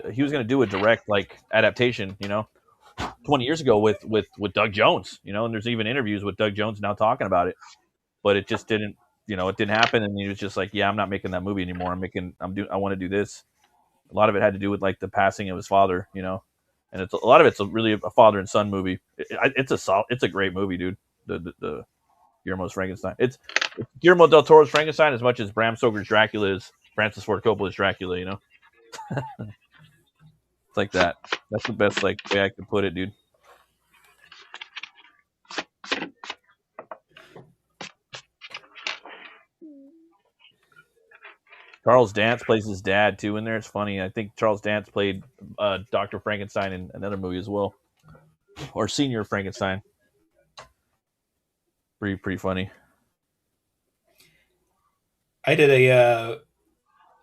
like adaptation, 20 years ago with Doug Jones, and there's even interviews with Doug Jones now talking about it, but it just didn't, it didn't happen, and he was just like, yeah, I'm not making that movie anymore. I want to do this. A lot of it had to do with like the passing of his father, and a lot of it's really a father and son movie. It's a great movie, dude. The Guillermo's Frankenstein. It's Guillermo del Toro's Frankenstein as much as Bram Stoker's Dracula is Francis Ford Coppola's Dracula, It's like that. That's the best like way I can put it, dude. Charles Dance plays his dad too in there. It's funny. I think Charles Dance played Dr. Frankenstein in another movie as well, or Senior Frankenstein. Pretty funny. I did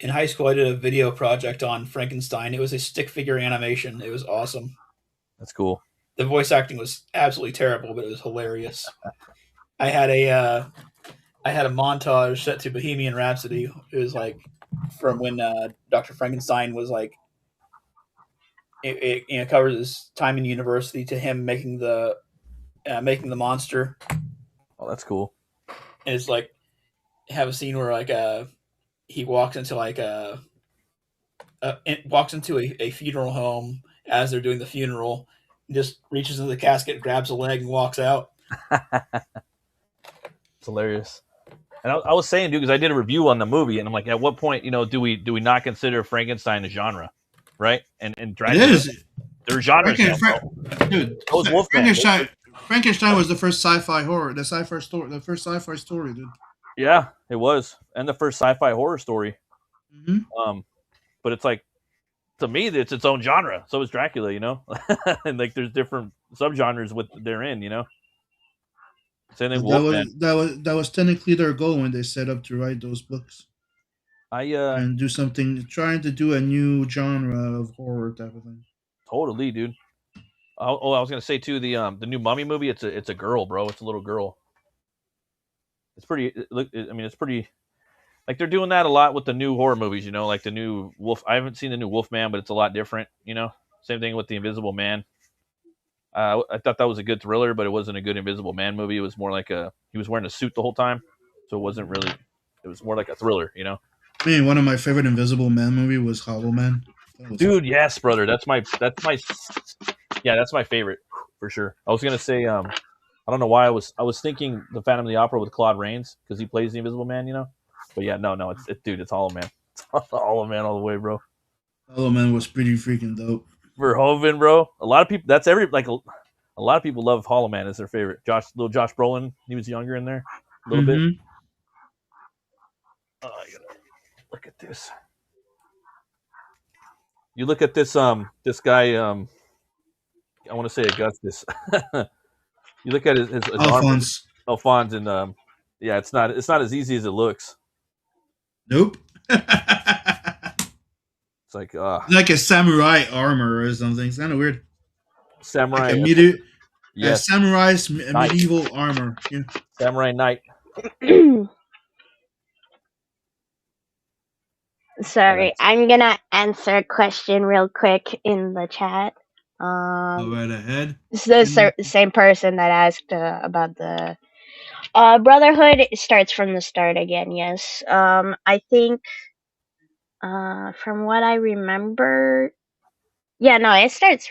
in high school, I did a video project on Frankenstein. It was a stick figure animation. It was awesome. That's cool. The voice acting was absolutely terrible, but it was hilarious. I had a montage set to Bohemian Rhapsody. It was like from when Dr. Frankenstein was like, it covers his time in university to him making the monster. Oh, that's cool. And it's like have a scene where like he walks into like walks into a funeral home as they're doing the funeral, just reaches into the casket, grabs a leg, and walks out. It's hilarious. And I was saying, dude, because I did a review on the movie, and I'm like, at what point, do we not consider Frankenstein a genre, right? And Dracula, It is. They're genres now, Dude, Wolfman. Frankenstein was the first sci-fi horror, the first sci-fi story, dude. Yeah, it was, and the first sci-fi horror story. Mm-hmm. But it's like, to me, it's its own genre. So is Dracula, and like there's different subgenres with therein, Same thing. That was technically their goal when they set up to write those books. And do something, trying to do a new genre of horror type of thing. Totally, dude. I was gonna say too, the new Mummy movie. It's a girl, bro. It's a little girl. It's pretty. It's pretty. Like they're doing that a lot with the new horror movies, like the new Wolf. I haven't seen the new Wolfman, but it's a lot different, Same thing with the Invisible Man. I thought that was a good thriller, but it wasn't a good Invisible Man movie. It was more like he was wearing a suit the whole time, so it wasn't really. It was more like a thriller, I mean, one of my favorite Invisible Man movie was Hollow Man. Dude, yes, brother. That's my favorite for sure. I was gonna say, I don't know why I was thinking the Phantom of the Opera with Claude Rains because he plays the Invisible Man, But yeah, no, it's Hollow Man. It's Hollow Man all the way, bro. Hollow Man was pretty freaking dope. Verhoeven, bro. A lot of people. A lot of people love Hollow Man as their favorite. Little Josh Brolin. He was younger in there a little bit. Oh, I gotta look at this. You look at this this guy, I want to say Augustus. You look at his Alphonse, and yeah, it's not as easy as it looks. Nope. It's like like a samurai armor or something. It's kind of weird. Samurai. Like yes. Samurai's medieval armor. Yeah. Samurai Knight. Sorry, I'm gonna answer a question real quick in the chat. Go right ahead. It's the same person that asked about the Brotherhood. It starts from the start again. Yes. I think from what I remember, yeah, no, it starts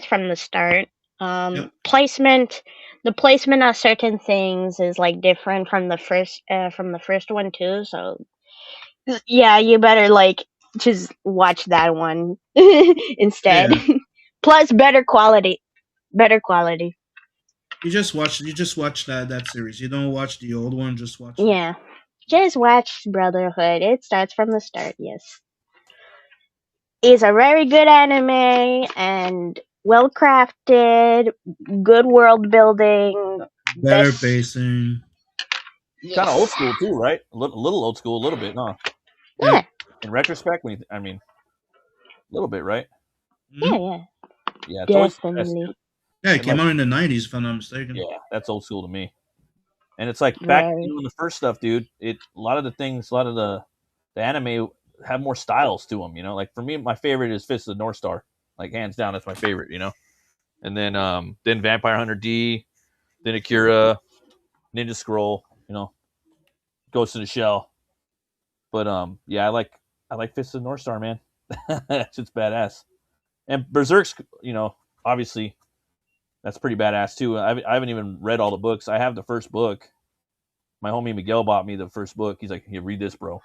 from the start. Yep. The placement of certain things is like different from the first one too. So yeah, you better like just watch that one instead. Yeah. Plus better quality. You just watch that series. You don't watch the old one. Just watch. Yeah, just watch Brotherhood. It starts from the start. Yes, it's a very good anime and well crafted, good world building, better pacing. Yes. Kind of old school too, right? A little old school, a little bit, huh? Yeah. In retrospect, a little bit, right? Yeah. Yeah, it's definitely. Yeah, it came out in the 90s, if I'm not mistaken. Yeah, that's old school to me. And it's like back in the first stuff, dude. A lot of the anime have more styles to them, Like for me, my favorite is Fist of the North Star, like hands down. That's my favorite, And then Vampire Hunter D, then Akira, Ninja Scroll, Ghost in the Shell. But yeah, I like Fist of the North Star, man. That's just badass. And Berserk's, obviously, that's pretty badass too. I haven't even read all the books. I have the first book. My homie Miguel bought me the first book. He's like, "Here, read this, bro."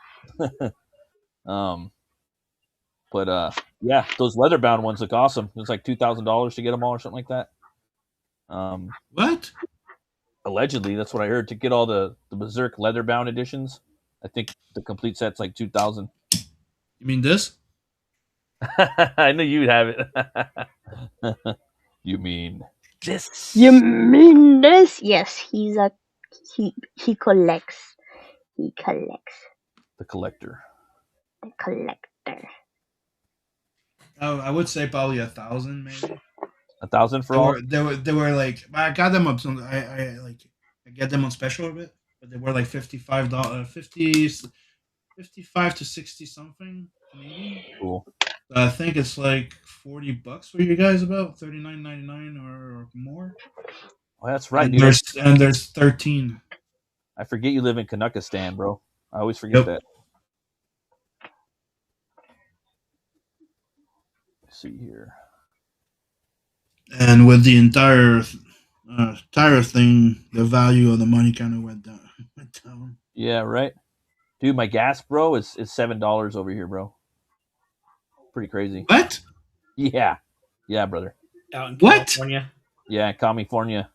But yeah, those leather bound ones look awesome. It's like $2,000 to get them all or something like that. What? Allegedly, that's what I heard. To get all the Berserk leather bound editions, I think the complete set's like $2,000. You mean this? I knew you'd have it. You mean this? You mean this? Yes, he collects. He collects. The collector. The collector. Oh, I would say probably 1,000 maybe. 1,000 for They all. were they were like I got them up. I get them on special a bit, but they were like $55, 55 to 60 something Canadian. Cool. I think it's like $40 for you guys, about $39.99 or more. Well, that's right, And dude. there's 13. I forget you live in Canuckistan, bro. I always forget Yep. that. Let's see here. And with the entire thing, the value of the money kind of went down. Yeah, right. Dude, my gas, bro, is $7 over here, bro. Pretty crazy. What? Yeah, yeah, brother. Out in What? California. Yeah, California.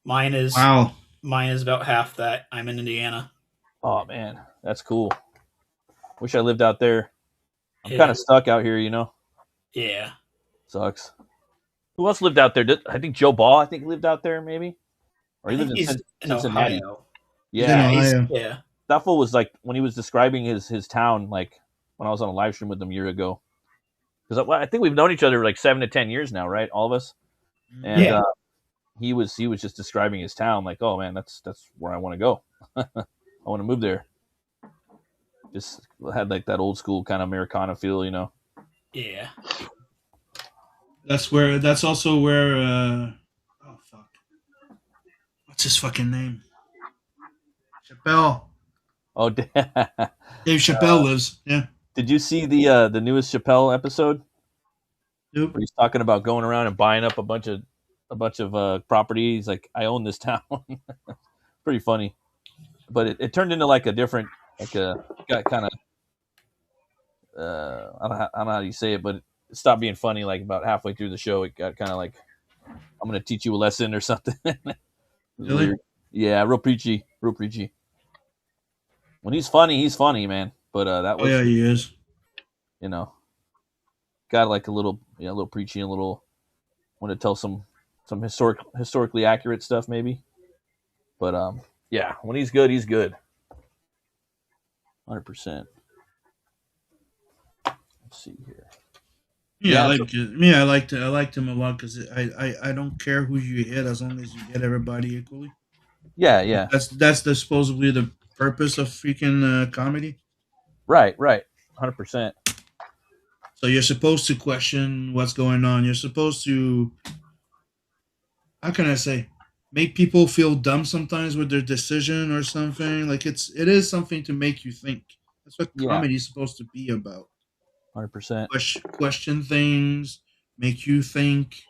Mine is Wow. about half that. I'm in Indiana. Oh man, that's cool. Wish I lived out there. I'm Yeah. kind of stuck out here, you know. Yeah. Sucks. Who else lived out there? I think Joe Ball. I think lived out there, maybe, or he I lived think in he's in Cincinnati. Ohio. Yeah, In Ohio. Yeah. that fool was like when he was describing his town, like when I was on a live stream with him a year ago. Because I think we've known each other like 7 to 10 years now, right? All of us. And Yeah. he was just describing his town, like, oh man, that's where I want to go. I want to move there. Just had like that old school kind of Americana feel, you know. Yeah. That's also where oh fuck. What's his fucking name? Chappelle. Oh, Dave Chappelle lives. Yeah. did you see the newest Chappelle episode? Nope. Where he's talking about going around and buying up a bunch of properties. Like, I own this town. Pretty funny, but it turned into like a different, like a got kind of I don't know how you say it, but it stopped being funny. Like about halfway through the show, it got kind of like, I'm gonna teach you a lesson or something. It was Really? weird. Yeah, real preachy. When he's funny, man. But that Oh was, yeah, he is. you know, got like a little preachy, a little want to tell some historically accurate stuff maybe. But yeah, when he's good, 100%. Let's see here. Yeah, Yeah, I liked him a lot because I don't care who you hit as long as you get everybody equally. Yeah. That's supposedly the purpose of freaking comedy. Right. 100%. So you're supposed to question what's going on. You're supposed to, how can I say, make people feel dumb sometimes with their decision or something. Like it is something to make you think. That's what Yeah. comedy is supposed to be about. 100%. Question things, make you think.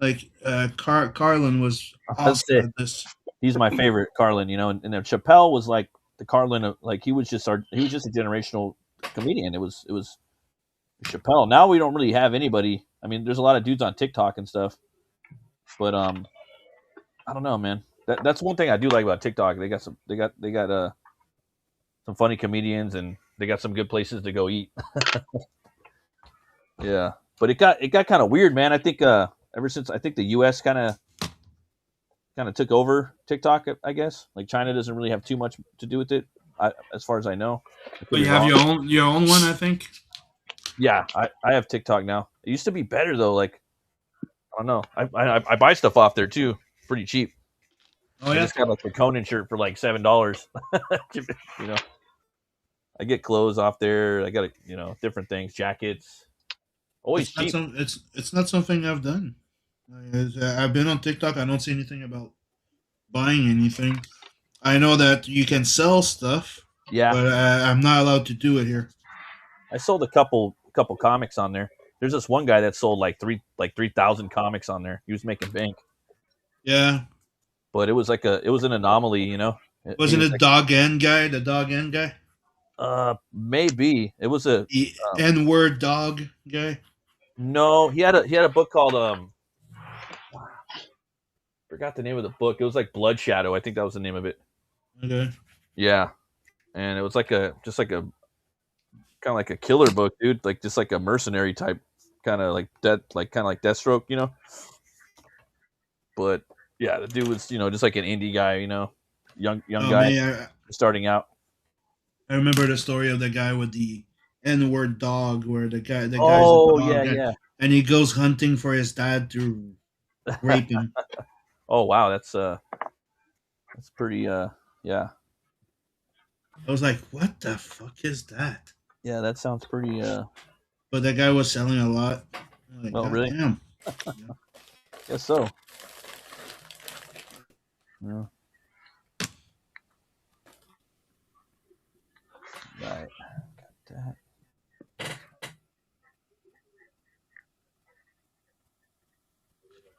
Like Carlin was awesome at this. He's my favorite, Carlin. You know, and then Chappelle was like the Carlin of, like, he was just a generational comedian. It was Chappelle. Now we don't really have anybody. I mean, there's a lot of dudes on TikTok and stuff, but I don't know, man. That's one thing I do like about TikTok. They got some funny comedians, and they got some good places to go eat. Yeah, but it got kind of weird, man. I think ever since I think the U.S. kind of took over TikTok, I guess. Like, China doesn't really have too much to do with it, as far as I know. But you have your own one, I think. Yeah, I have TikTok now. It used to be better though. Like, I don't know. I buy stuff off there too, pretty cheap. Oh I yeah. just got like a Conan shirt for like $7. You know, I get clothes off there. I got different things, jackets. Always cheap. It's not something I've done. I've been on TikTok. I don't see anything about buying anything. I know that you can sell stuff. Yeah, but I'm not allowed to do it here. I sold a couple comics on there. There's this one guy that sold like 3,000 comics on there. He was making bank. Yeah, but it was an anomaly, you know. Wasn't it Dog N guy? The Dog N guy? Maybe it was a N-word dog guy. No, he had a book called forgot the name of the book. It was like Blood Shadow. I think that was the name of it. Okay. Yeah, and it was like a kind of like a killer book, dude. Like just like a mercenary type, kind of like Deathstroke, you know. But yeah, the dude was just like an indie guy, you know, young guy starting out. I remember the story of the guy with the N-word dog, where the guy's a Oh dog, yeah, yeah. and he goes hunting for his dad to rape him. Oh wow, that's pretty yeah. I was like, what the fuck is that? Yeah, that sounds pretty But that guy was selling a lot. I'm like, well, God really? damn. Guess so. Yeah. Right. Got that.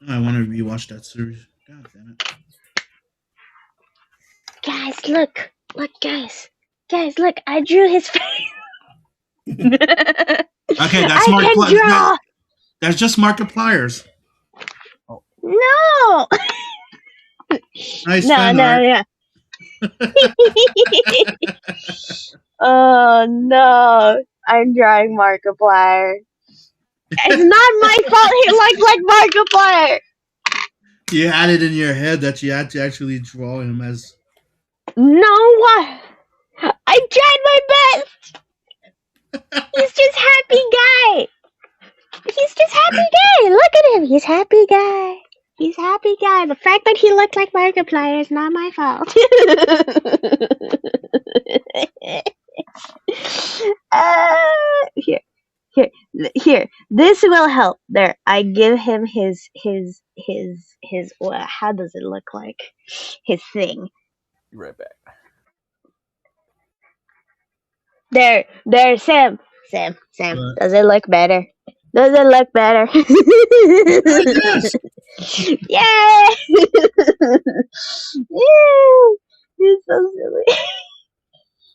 I want to rewatch that series. God damn it. Guys, look, guys, look. I drew his face. Okay, that's I can draw. That's just Markiplier's. No. Nice No, fan no, art. yeah. Oh no, I'm drawing Markiplier. It's not my fault he looks like Markiplier. You had it in your head that you had to actually draw him as. No, I tried my best. He's just happy guy. He's just happy guy. Look at him. He's happy guy. He's happy guy. The fact that he looked like Markiplier is not my fault. Here. This will help. There, I give him his. How does it look like? His thing. Be right back. There, Sam. What? Does it look better? Does it look better? Yes. Yay! Yeah. He's so silly.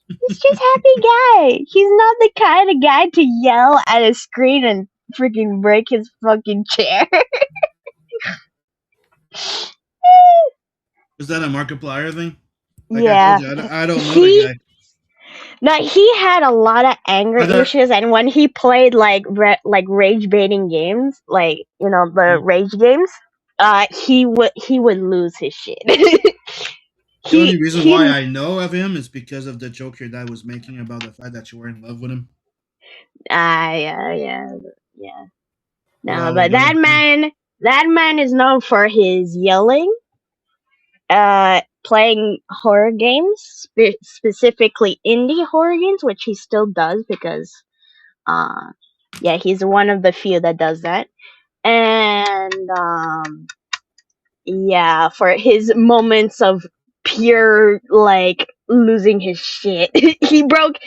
He's just happy guy. He's not the kind of guy to yell at a screen and freaking break his fucking chair. Is that a Markiplier thing? Yeah. I don't know the guy. No, he had a lot of anger issues, and when he played like rage baiting games, like the rage games, he would lose his shit. The only reason why I know of him is because of the joke your dad was making about the fact that you were in love with him. Yeah. No, Well, but that man is known for his yelling, playing horror games, specifically indie horror games, which he still does because, yeah, he's one of the few that does that. And yeah, for his moments of pure like losing his shit, he broke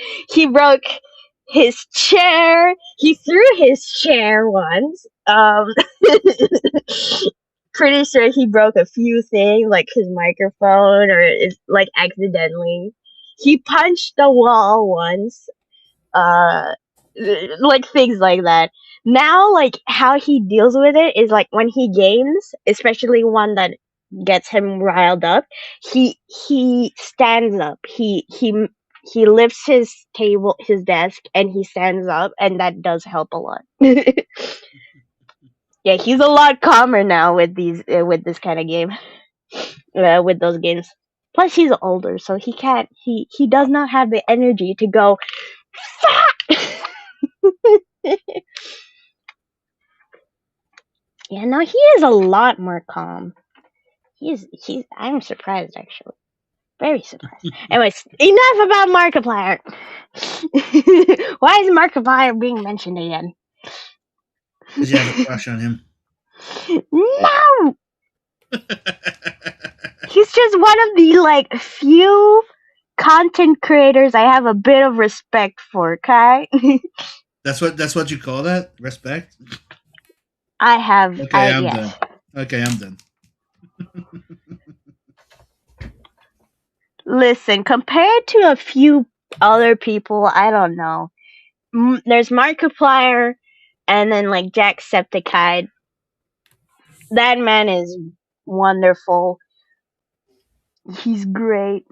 his chair. He threw his chair once. Pretty sure he broke a few things, like his microphone, or like accidentally. He punched the wall once. Like things like that. Now, like how he deals with it is like when he games, especially one that gets him riled up, he stands up. He lifts his desk, and he stands up, and that does help a lot. Yeah, he's a lot calmer now with this kind of game, with those games. Plus, he's older, so he can't. He does not have the energy to go. Fuck! Yeah, no, he is a lot more calm. He's. I'm surprised, actually. Very surprised. Anyways, enough about Markiplier. Why is Markiplier being mentioned again? Because you have a crush on him. No! He's just one of the few content creators I have a bit of respect for, okay? That's what you call that? Respect? I have. Okay, I'm yes. done. Okay, I'm done. Listen, compared to a few other people, I don't know. There's Markiplier, and then like Jacksepticeye. That man is wonderful. He's great.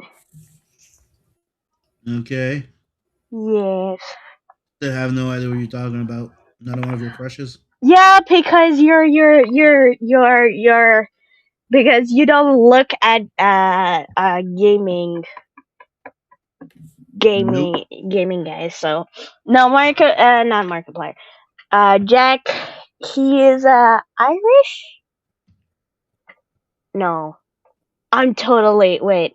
Okay. Yes. I have no idea what you're talking about. Not one of your crushes? Yeah, because you're because you don't look at gaming. gaming guys. So no, not Markiplier. Jack, he is Irish. No, I'm totally wait.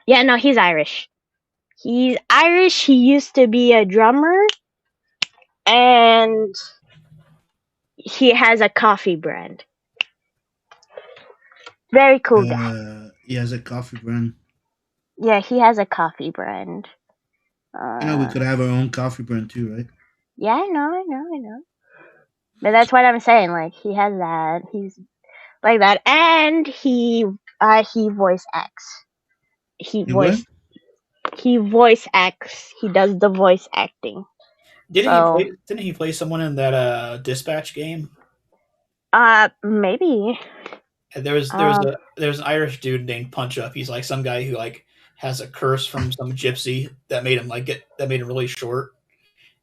Yeah, no, he's Irish. He's Irish. He used to be a drummer, and he has a coffee brand. Very cool guy. He has a coffee brand. Yeah, he has a coffee brand. We could have our own coffee brand too, right? Yeah, I know. But that's what I'm saying. Like he has that. He's like that, and he voice acts. He voice acts. He does the voice acting. Didn't he play someone in that Dispatch game? Maybe. There was an Irish dude named Punch Up. He's like some guy who like has a curse from some gypsy that made him really short,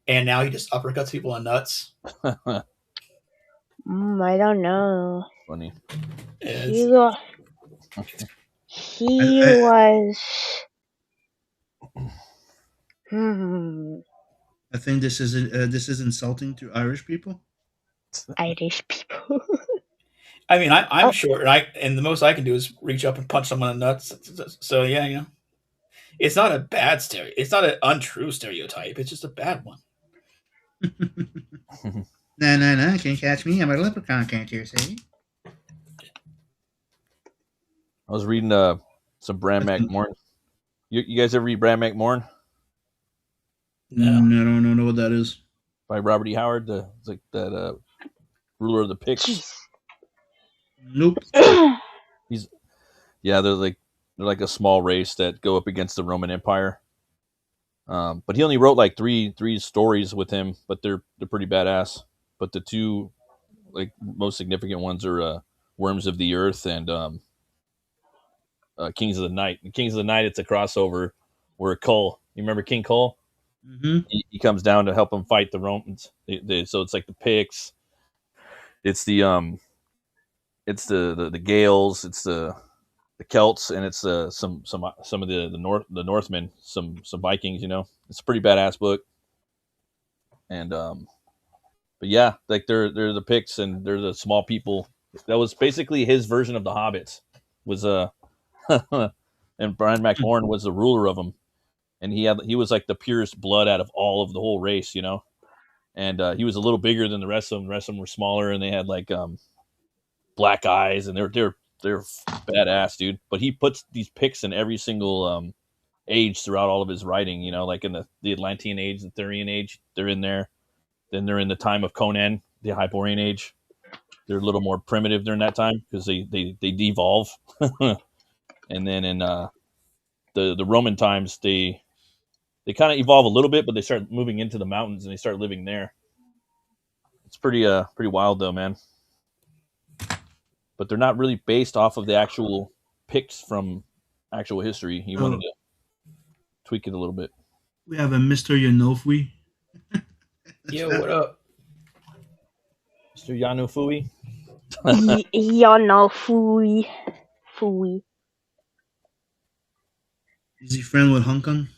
and now he just uppercuts people in nuts. I don't know. Funny. He was. I think this is insulting to Irish people. Irish people. I mean, I'm short, and the most I can do is reach up and punch someone in the nuts. So yeah, it's not a bad It's not an untrue stereotype. It's just a bad one. No, can't catch me. I'm a leprechaun, can't you see? I was reading some Bram McMorn. You guys ever read Bram McMorn? No, I don't know what that is. By Robert E. Howard, it's like that ruler of the Picts. Nope. They're like a small race that go up against the Roman Empire. But he only wrote like three stories with him, but they're pretty badass. But the two like most significant ones are Worms of the Earth and Kings of the Night. In Kings of the Night, it's a crossover where Cole, you remember King Cole? Mm-hmm. He comes down to help them fight the Romans. So it's like the Picts, it's the Gales, it's the Celts, and it's some of the Northmen, some Vikings. It's a pretty badass book. And but yeah, like they're the Picts and they're the small people. That was basically his version of the Hobbits. Was and Brian McMorn was the ruler of them, and he was like the purest blood out of all of the whole race, And he was a little bigger than the rest of them. The rest of them were smaller, and they had like black eyes, and they're badass, dude. But he puts these Picts in every single age throughout all of his writing. Like in the Atlantean age, the Thurian age, they're in there. Then they're in the time of Conan, the Hyperborean age. They're a little more primitive during that time because they devolve. And then in the Roman times, they kind of evolve a little bit, but they start moving into the mountains and they start living there. It's pretty wild though, man. But they're not really based off of the actual Picts from actual history. He wanted to tweak it a little bit. We have a Mr. Yanofui. Yo, what up? Mr. Yanofui? Yanofui. Fui. Is he friend with Hong Kong?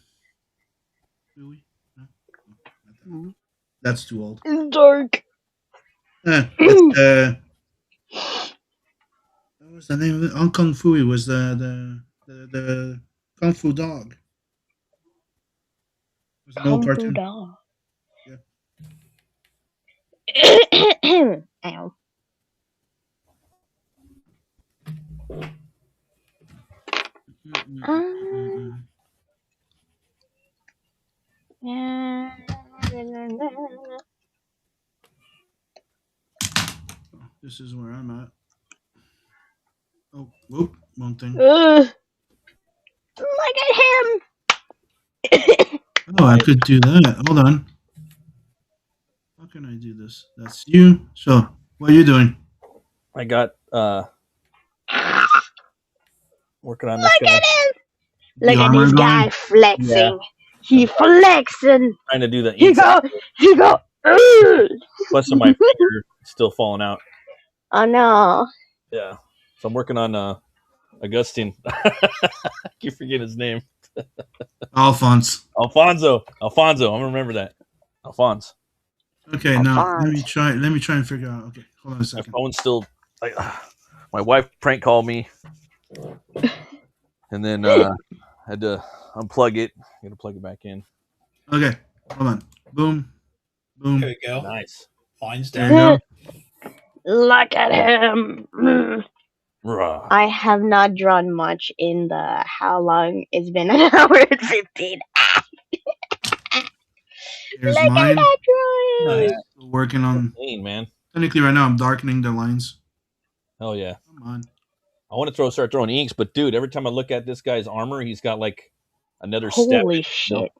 No? That's too old. It's dark. What was the name of it? Hong Kong Fui was the Kung Fu dog. It was an old cartoon. Dog. Yeah. Ow. Yeah. This is where I'm at. Oh, whoop, wrong thing. Look at him. Oh, I could do that. Hold on. How can I do this? That's you. So, what are you doing? I got working on this Look guy. at him. Look at this guy flexing. Yeah. He flexing. Trying to do the He go. Plus, my finger still falling out. Oh no. Yeah. So I'm working on Augustine. Keep forgetting his name. Alphonse. Alfonso. I'm gonna remember that. Alphonse. Okay, now let me Alphonse. try. Let me try and figure out. Okay, hold on a My second. phone's still like my wife prank called me, and then had to unplug it. Got to plug it back in. Okay, hold on. Boom, boom. There we go. Nice. Mine's There down. you go. Look at him. Rah. I have not drawn much in the how long it's been an hour and 15. Here's Look at mine. that drawing. Nice. Still working on. Clean, man. Technically, right now I'm darkening the lines. Hell yeah. Come on. I want to start throwing inks, but dude, every time I look at this guy's armor, he's got like another Holy step. You know? shit.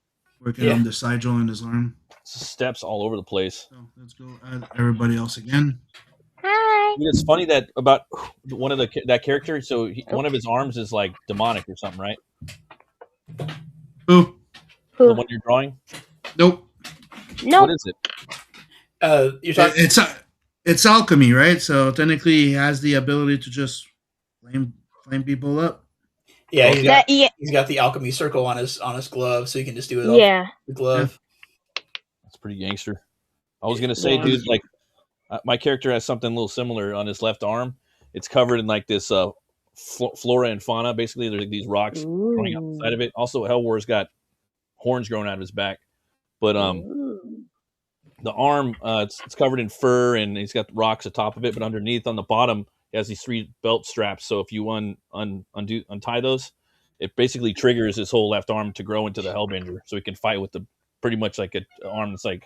Working Yeah. on the sigil in his arm. Steps all over the place. So let's go add everybody else again. Hi. Dude, it's funny that about one of that character. So one of his arms is like demonic or something, right? Oh, The one you're drawing. nope. Nope. What is it? You're talking. It's alchemy, right? So technically, he has the ability to just flame people up. Yeah, Yeah. he's got the alchemy circle on his glove, so you can just do it off Yeah. the glove. That's pretty gangster. I was gonna say, Yeah. dude, like my character has something a little similar on his left arm. It's covered in like this flora and fauna. Basically, there's like these rocks growing out the side of it. Also, Hellwar's got horns growing out of his back, but the arm it's covered in fur and he's got rocks atop of it. But underneath on the bottom, he has these 3 belt straps. So if you untie those, it basically triggers his whole left arm to grow into the Hellbinger, so he can fight with the pretty much like an arm that's like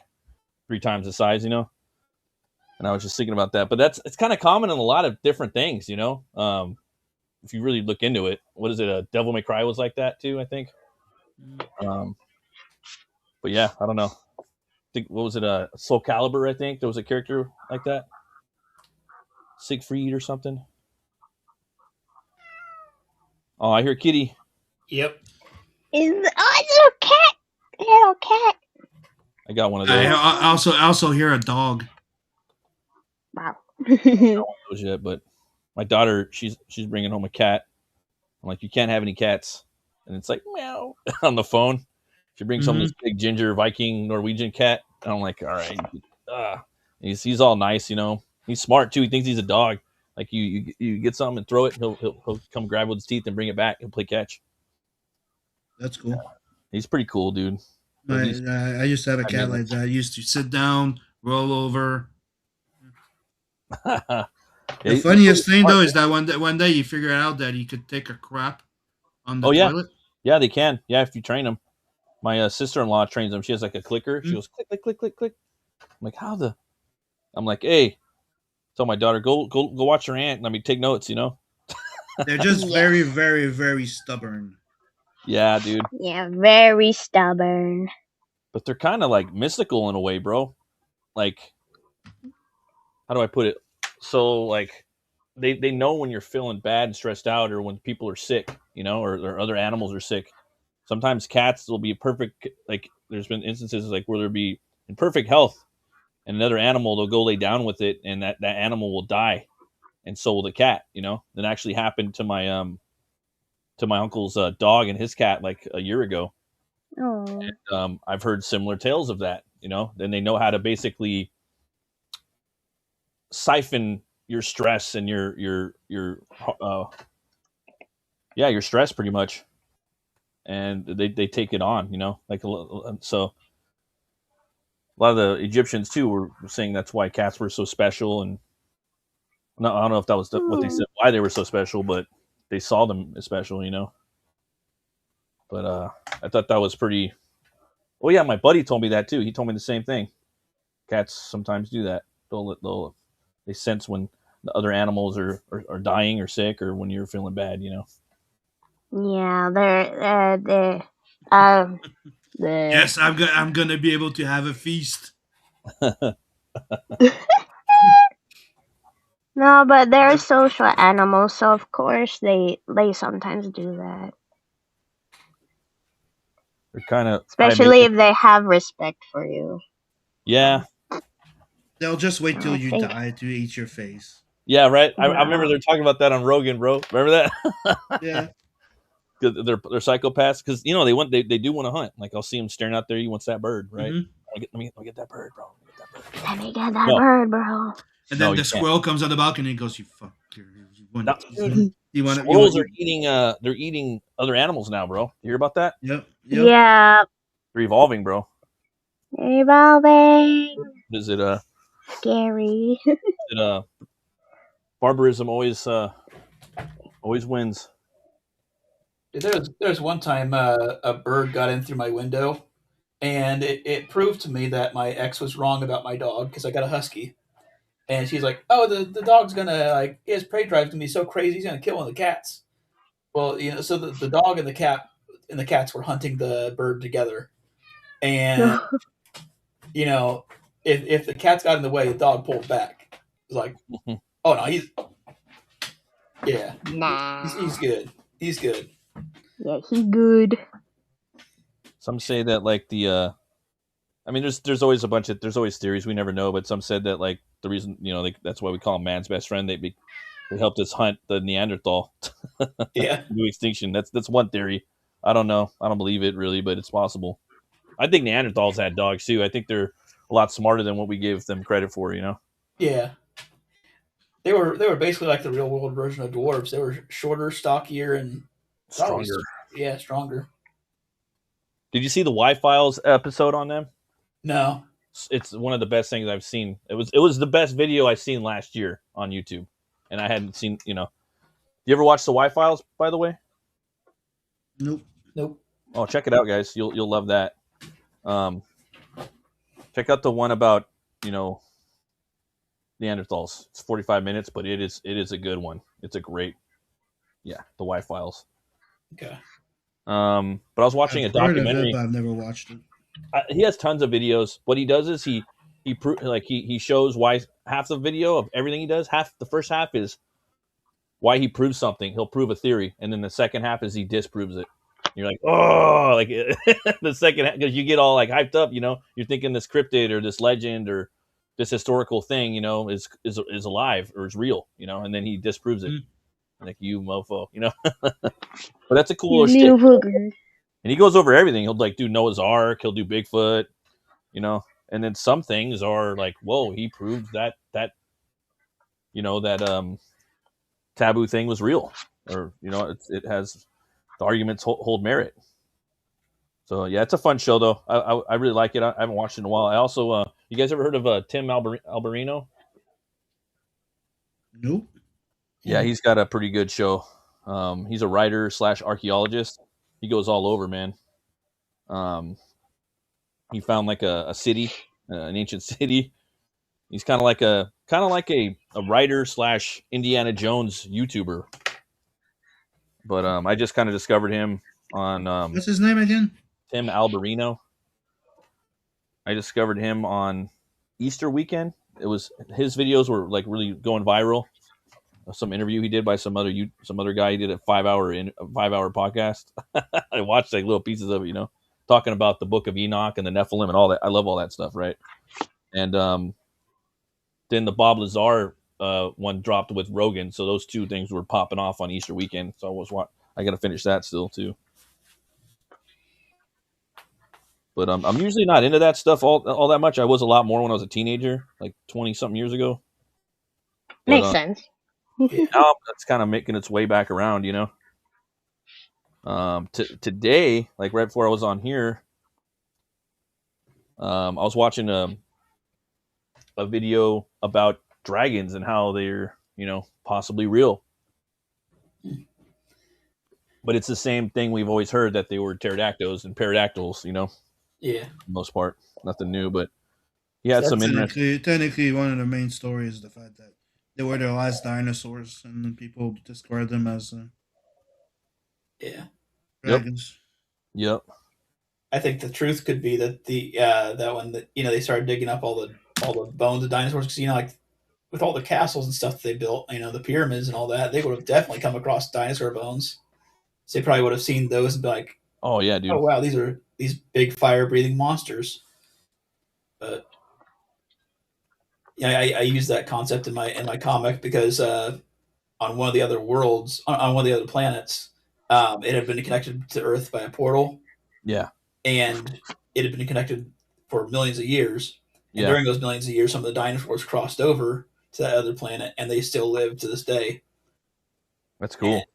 3 times the size, you know. And I was just thinking about that, but it's kind of common in a lot of different things, you know. If you really look into it, what is it? A Devil May Cry was like that too, I think. But yeah, I don't know. I think what was it? Soul Calibur, I think there was a character like that. Siegfried or something. Oh, I hear Kitty. Yep. It's a cat. Little cat. I got one of those. I also hear a dog. Wow. Those yet, but my daughter, she's bringing home a cat. I'm like, you can't have any cats, and it's like meow on the phone. She brings home this big ginger Viking Norwegian cat, and I'm like, all right. He's all nice, you know. He's smart too. He thinks he's a dog. Like you get something and throw it, he'll come grab it with his teeth and bring it back and play catch. That's cool. He's pretty cool, dude. I used to have a cat like that. I used to sit down, roll over. The funniest thing though is that one day you figure out that you could take a crap on the toilet. Yeah, they can. Yeah, if you train them. My sister-in-law trains them. She has like a clicker. She goes click, click, click, click, click. I'm like, how the? I'm like, hey. Tell my daughter, go watch your aunt. Let me take notes. You know. They're just very, very, very stubborn. Yeah, dude. Yeah, very stubborn. But they're kind of like mystical in a way, bro. Like, how do I put it? So like, they know when you're feeling bad and stressed out, or when people are sick, you know, or other animals are sick. Sometimes cats will be perfect. Like, there's been instances like where they'll be in perfect health, and another animal, they'll go lay down with it, and that animal will die, and so will the cat. You know, that actually happened to my uncle's dog and his cat like a year ago. Oh. And, I've heard similar tales of that. You know, then they know how to basically siphon your stress and your stress pretty much, and they take it on. You know, like so. A lot of the Egyptians too were saying that's why cats were so special, and I don't know if that was what they said why they were so special, but they saw them as special, you know. But I thought that was pretty. Oh yeah, my buddy told me that too. He told me the same thing. Cats sometimes do that. They sense when the other animals are dying or sick, or when you're feeling bad, you know. Yeah, they're Yes, I'm gonna be able to have a feast. No, but they're social animals, so of course they sometimes do that. They're kind of Especially if they have respect for you. Yeah. They'll just wait till I you think- die to eat your face. Yeah, right. I remember they're talking about that on Rogan, bro. Remember that? Yeah. They're psychopaths because they do want to hunt. Like I'll see them staring out there. He wants that bird, right? Let me get that bird, bro. Let me get that bird, bro. And No, then the you can't. squirrel comes on the balcony and goes, "You fuck! You want No, it? You want it? Squirrels are eating. They're eating other animals now, bro. You hear about that? Yep. Yeah. They're evolving, bro. Evolving. Is it Scary. barbarism always wins? There's one time a bird got in through my window, and it proved to me that my ex was wrong about my dog because I got a husky, and she's like, "Oh, the dog's gonna his prey drive's gonna be so crazy he's gonna kill one of the cats." Well, so the dog and the cats were hunting the bird together, and if the cats got in the way, the dog pulled back. It's like, oh no, he's good. He's good. Yeah, he good. Some say that like I mean, there's always there's always theories we never know, but some said that like the reason that's why we call him man's best friend. They helped us hunt the Neanderthal. Yeah, to extinction. That's one theory. I don't know. I don't believe it really, but it's possible. I think Neanderthals had dogs too. I think they're a lot smarter than what we gave them credit for. Yeah. They were basically like the real world version of dwarves. They were shorter, stockier, and Stronger. Yeah, stronger. Did you see the Y-Files episode on them? No. It's one of the best things I've seen. It was the best video I've seen last year on YouTube, and I hadn't seen. You ever watch the Y-Files, by the way? Nope. Oh, check it out, guys. You'll love that. Check out the one about Neanderthals. It's 45 minutes, but it is a good one. It's a great, the Y-Files. Okay. But I was watching a documentary. But I've never watched it. He has tons of videos. What he does is he shows why half the video of everything he does. The first half is why he proves something. He'll prove a theory, and then the second half is he disproves it. You're like, oh, like the second half, because you get all like hyped up. You're thinking this cryptid or this legend or this historical thing, is alive or is real, and then he disproves it. Like, you mofo, But that's a cool little shit. And he goes over everything. He'll like do Noah's Ark. He'll do Bigfoot, And then some things are like, whoa, he proved that taboo thing was real, or it has the arguments hold merit. So yeah, it's a fun show though. I really like it. I haven't watched it in a while. I also, you guys ever heard of Tim Alberino? Nope. Yeah, he's got a pretty good show. He's a writer / archaeologist. He goes all over, man. He found like a city, an ancient city. He's kind of like a writer / Indiana Jones YouTuber. But I just kind of discovered him on what's his name again? Tim Alberino. I discovered him on Easter weekend. His videos were like really going viral. Some interview he did by some other guy. He did a 5-hour podcast. I watched like little pieces of it, talking about the Book of Enoch and the Nephilim and all that. I love all that stuff, right? And then the Bob Lazar one dropped with Rogan, so those two things were popping off on Easter weekend. So I got to finish that still too. But I'm usually not into that stuff all that much. I was a lot more when I was a teenager, like 20-something years ago. Makes sense. Now it's kind of making its way back around, Today, like right before I was on here, I was watching a video about dragons and how they're, possibly real. But it's the same thing we've always heard, that they were pterodactyls and pterodactyls, Yeah. for the most part. Nothing new, but he had some interesting. Technically, one of the main stories is the fact that they were the last dinosaurs, and then people describe them as dragons. Yep. I think the truth could be that that one that they started digging up all the bones of dinosaurs, because like with all the castles and stuff that they built, the pyramids and all that, they would have definitely come across dinosaur bones. So they probably would have seen those and be like, "Oh yeah, dude! Oh wow, these are these big fire breathing monsters." But Yeah, I use that concept in my comic because on one of the other worlds, on one of the other planets, it had been connected to Earth by a portal, Yeah. and it had been connected for millions of years. And Yeah. during those millions of years, some of the dinosaurs crossed over to that other planet, and they still live to this day. That's cool. And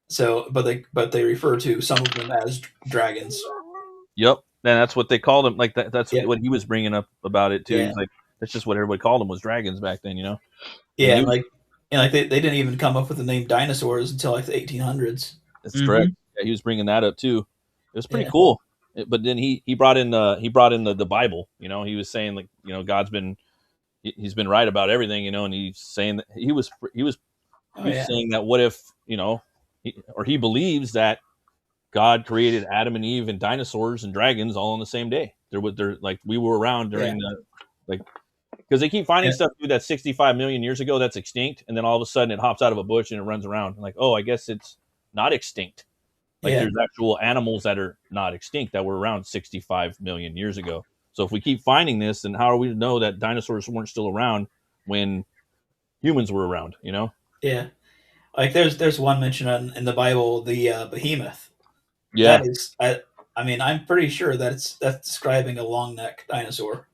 so, but they refer to some of them as dragons. Yep. And that's what they called them. Like that's Yeah. what he was bringing up about it too. Yeah. He's like, that's just what everybody called them was dragons back then, you know? Yeah, And they didn't even come up with the name dinosaurs until like the 1800s. That's correct. Yeah, he was bringing that up too. It was pretty Yeah. cool. But then he brought in the Bible. You know, he was saying like, you know, God's been he's been right about everything. You know, and he's saying that he was saying that what if, you know, he believes that God created Adam and Eve and dinosaurs and dragons all on the same day. They're like we were around during the like. Because they keep finding stuff dude, that's 65 million years ago that's extinct, and then all of a sudden it hops out of a bush and it runs around. Like, oh, I guess it's not extinct. Like there's actual animals that are not extinct that were around 65 million years ago. So if we keep finding this, then how are we to know that dinosaurs weren't still around when humans were around? You know? Yeah, like there's one mention in the Bible, the behemoth. Yeah. That is, I mean, I'm pretty sure that's describing a long neck dinosaur.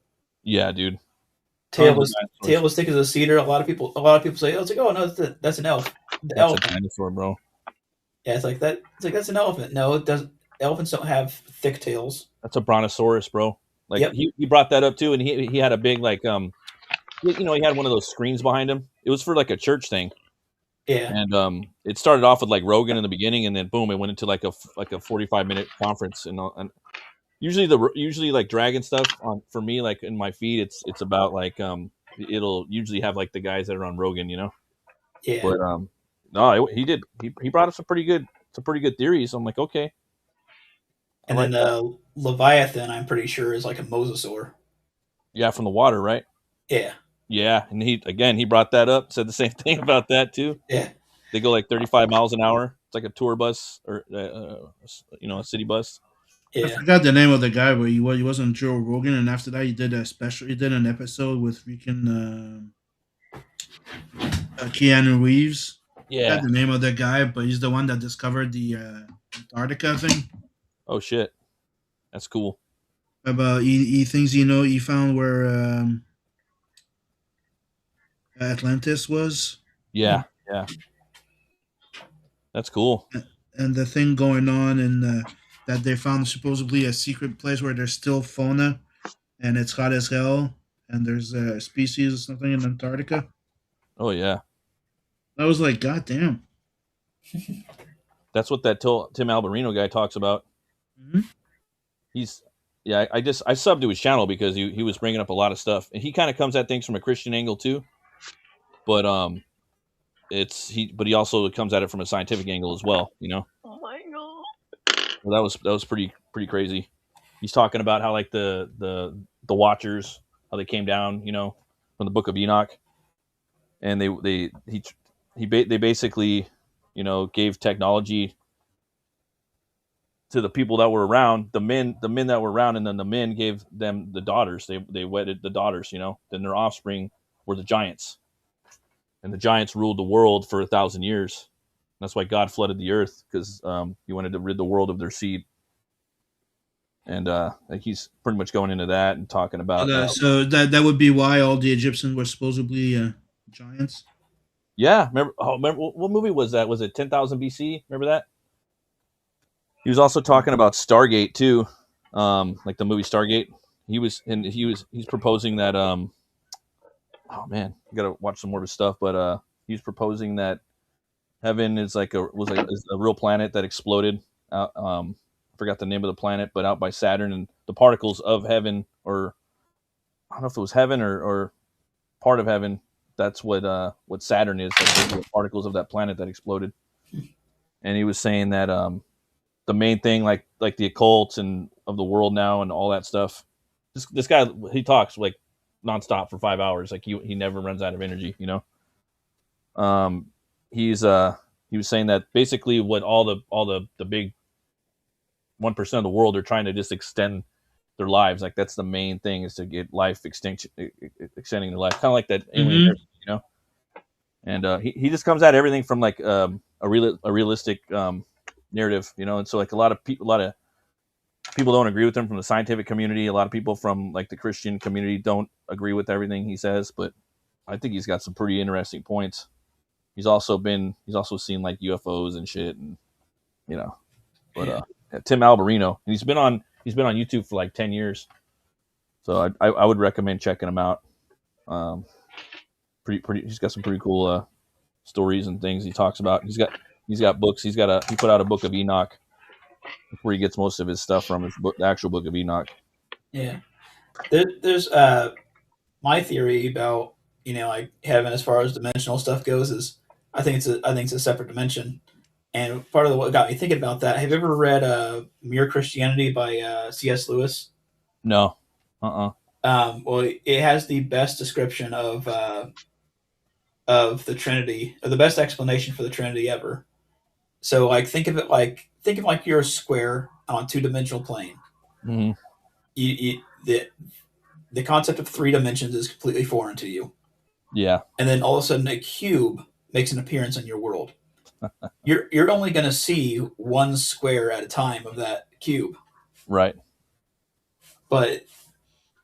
Yeah, dude. Tail was thick as a cedar. A lot of people say, "Oh, it's like, oh no, that's an elf." That's a dinosaur, bro. Yeah, it's like that. It's like that's an elephant. No, it doesn't. Elephants don't have thick tails. That's a brontosaurus, bro. Like he brought that up too, and he had a big like you know, he had one of those screens behind him. It was for like a church thing. Yeah. And it started off with like Rogan in the beginning, and then boom, it went into like a 45-minute conference. And usually like dragon stuff for me, like in my feed, it's about like it'll usually have like the guys that are on Rogan, you know. Yeah. But no, he brought up some pretty good theories. I'm like, okay. And then Leviathan, I'm pretty sure, is like a mosasaur. Yeah, from the water, right? Yeah. Yeah, and he brought that up, said the same thing about that too. Yeah. They go like 35 miles an hour. It's like a tour bus or you know, a city bus. Yeah. I forgot the name of the guy, but he wasn't Joe Rogan, and after that he did an episode with freaking Keanu Reeves. Yeah. I forgot the name of the guy, but he's the one that discovered the Antarctica thing. Oh shit, that's cool. About he thinks he found where Atlantis was. Yeah, yeah. That's cool. And the thing going on in that they found supposedly a secret place where there's still fauna, and it's hot as hell, and there's a species or something in Antarctica. Oh yeah. I was like, God damn. That's what that Tim Alberino guy talks about. Mm-hmm. I subbed to his channel because he was bringing up a lot of stuff, and he kind of comes at things from a Christian angle too. But he also comes at it from a scientific angle as well, you know. Oh my god. Well, that was pretty crazy. He's talking about how like the Watchers, how they came down, you know, from the Book of Enoch, and they basically, you know, gave technology to the people that were around, the men that were around, and then the men gave them the daughters. They wedded the daughters, you know. Then their offspring were the giants. And the giants ruled the world for 1,000 years. That's why God flooded the earth, because he wanted to rid the world of their seed. And like he's pretty much going into that and talking about. So that would be why all the Egyptians were supposedly giants. Yeah, remember what movie was that? Was it 10,000 BC? Remember that? He was also talking about Stargate too, like the movie Stargate. He's proposing that. Oh man, I gotta watch some more of his stuff. But he's proposing that heaven is is a real planet that exploded. I forgot the name of the planet, but out by Saturn, and the particles of heaven, or I don't know if it was heaven or part of heaven. That's what Saturn is. Like the particles of that planet that exploded. And he was saying that the main thing, like the occult and of the world now and all that stuff. This guy, he talks like nonstop for 5 hours. Like he never runs out of energy, you know. He was saying that basically what all the big 1% of the world are trying to just extend their lives. Like that's the main thing, is to get life extension, extending their life, kind of like that alien nurse, you know. And he just comes at everything from like a realistic narrative, you know. And so like a lot of people don't agree with him from the scientific community. A lot of people from like the Christian community don't agree with everything he says, but I think he's got some pretty interesting points. He's also seen like UFOs and shit, and you know. But Tim Alberino, and he's been on YouTube for like 10 years, so I would recommend checking him out. Pretty. He's got some pretty cool stories and things he talks about. He's got books. He put out a book of Enoch, where he gets most of his stuff from, his book, the actual book of Enoch. Yeah, there's my theory about, you know, like heaven as far as dimensional stuff goes is I think it's a separate dimension. And part of what got me thinking about that, have you ever read Mere Christianity by C.S. Lewis? No. Well, it has the best description of the Trinity, or the best explanation for the Trinity ever. So, like, think of like you're a square on a two-dimensional plane. Mm-hmm. The concept of 3 dimensions is completely foreign to you. Yeah. And then all of a sudden, a cube makes an appearance in your world. You're only going to see one square at a time of that cube, right? But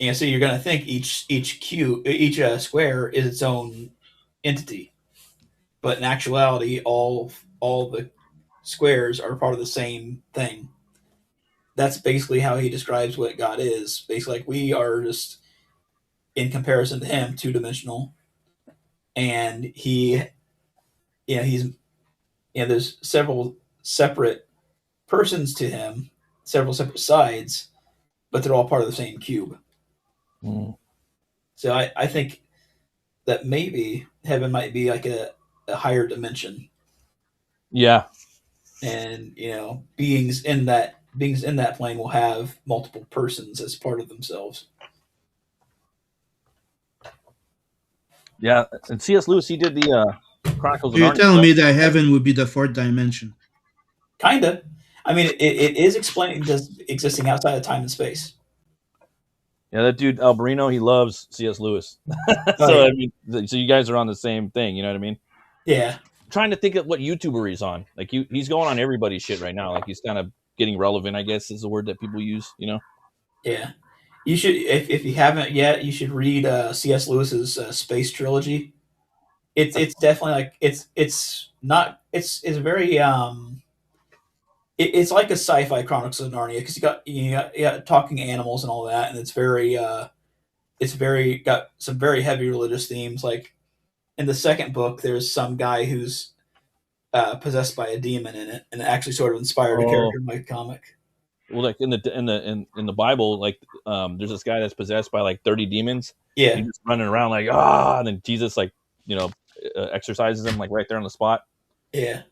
you know, so you're going to think each square is its own entity, but in actuality, all the squares are part of the same thing. That's basically how he describes what God is. Basically, like we are just, in comparison to him, 2-dimensional, and he's. There's several separate persons to him, several separate sides, but they're all part of the same cube. Mm. So I think that maybe heaven might be like a higher dimension. Yeah. And, you know, beings in that plane will have multiple persons as part of themselves. Yeah, and C.S. Lewis, he did the Chronicles of Narnia. You're telling me that heaven would be the 4th dimension? Kind of. I mean, it is explained as existing outside of time and space. Yeah, that dude Alberino, he loves C.S. Lewis. I mean, so you guys are on the same thing. You know what I mean? Yeah. I'm trying to think of what YouTuber he's on. Like he's going on everybody's shit right now. Like he's kind of getting relevant, I guess, is the word that people use. You know? Yeah. You should, if you haven't yet, you should read C.S. Lewis's Space Trilogy. It's definitely like it's very it's like a sci-fi Chronicles of Narnia, because you got talking animals and all that, and it's got some very heavy religious themes. Like in the second book, there's some guy who's possessed by a demon in it, and it actually sort of inspired a character in my comic. Well, like in the Bible, like there's this guy that's possessed by like 30 demons. Yeah, he's just running around like and then Jesus like exercises him like right there on the spot. Yeah,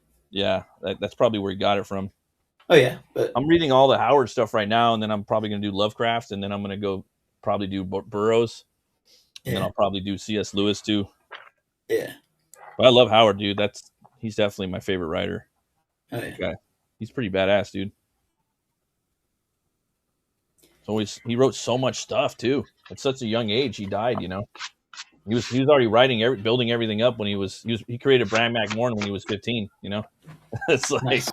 that's probably where he got it from. Oh yeah, but I'm reading all the Howard stuff right now, and then I'm probably gonna do Lovecraft, and then I'm gonna go probably do Burroughs, and then I'll probably do C.S. Lewis too. Yeah, but I love Howard, dude. He's definitely my favorite writer. Oh yeah, guy. He's pretty badass, dude. He wrote so much stuff too. At such a young age, he died. You know, he was already writing, building everything up when he created Bram McMorn when he was 15. You know, it's like nice.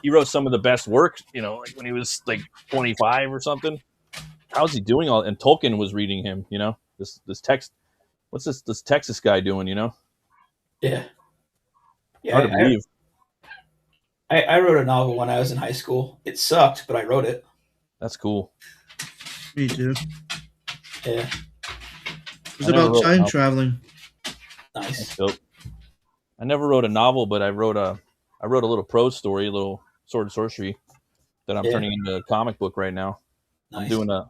He wrote some of the best work. You know, like when he was like 25 or something. How's he doing all? And Tolkien was reading him. You know, this text. What's this Texas guy doing? You know. Yeah. Hard to believe. I wrote a novel when I was in high school. It sucked, but I wrote it. That's cool. Me too. Yeah. It's about time traveling. Nice. I never wrote a novel, but I wrote a little prose story, a little sword and sorcery that I'm turning into a comic book right now. Nice. I'm doing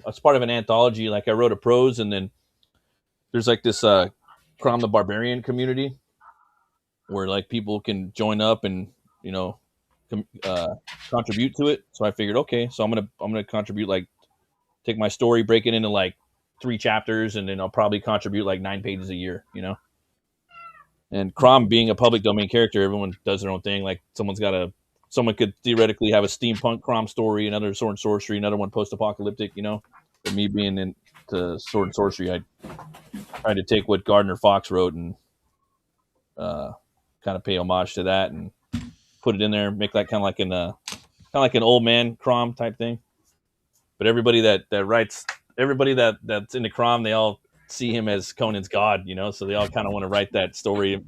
it's part of an anthology. Like I wrote a prose, and then there's like this Crom the Barbarian community where like people can join up and, you know, contribute to it. So I figured, okay, so I'm gonna contribute, like take my story, break it into like 3 chapters, and then I'll probably contribute like 9 pages a year, you know. And Crom being a public domain character, everyone does their own thing. Like someone's got a someone could theoretically have a steampunk Crom story, another sword and sorcery, another one post-apocalyptic, you know. But me being into sword and sorcery, I tried to take what Gardner Fox wrote and kind of pay homage to that and put it in there, make that kind of like an old man Crom type thing. But everybody that writes, everybody that's into Crom, they all see him as Conan's god, you know. So they all kind of want to write that story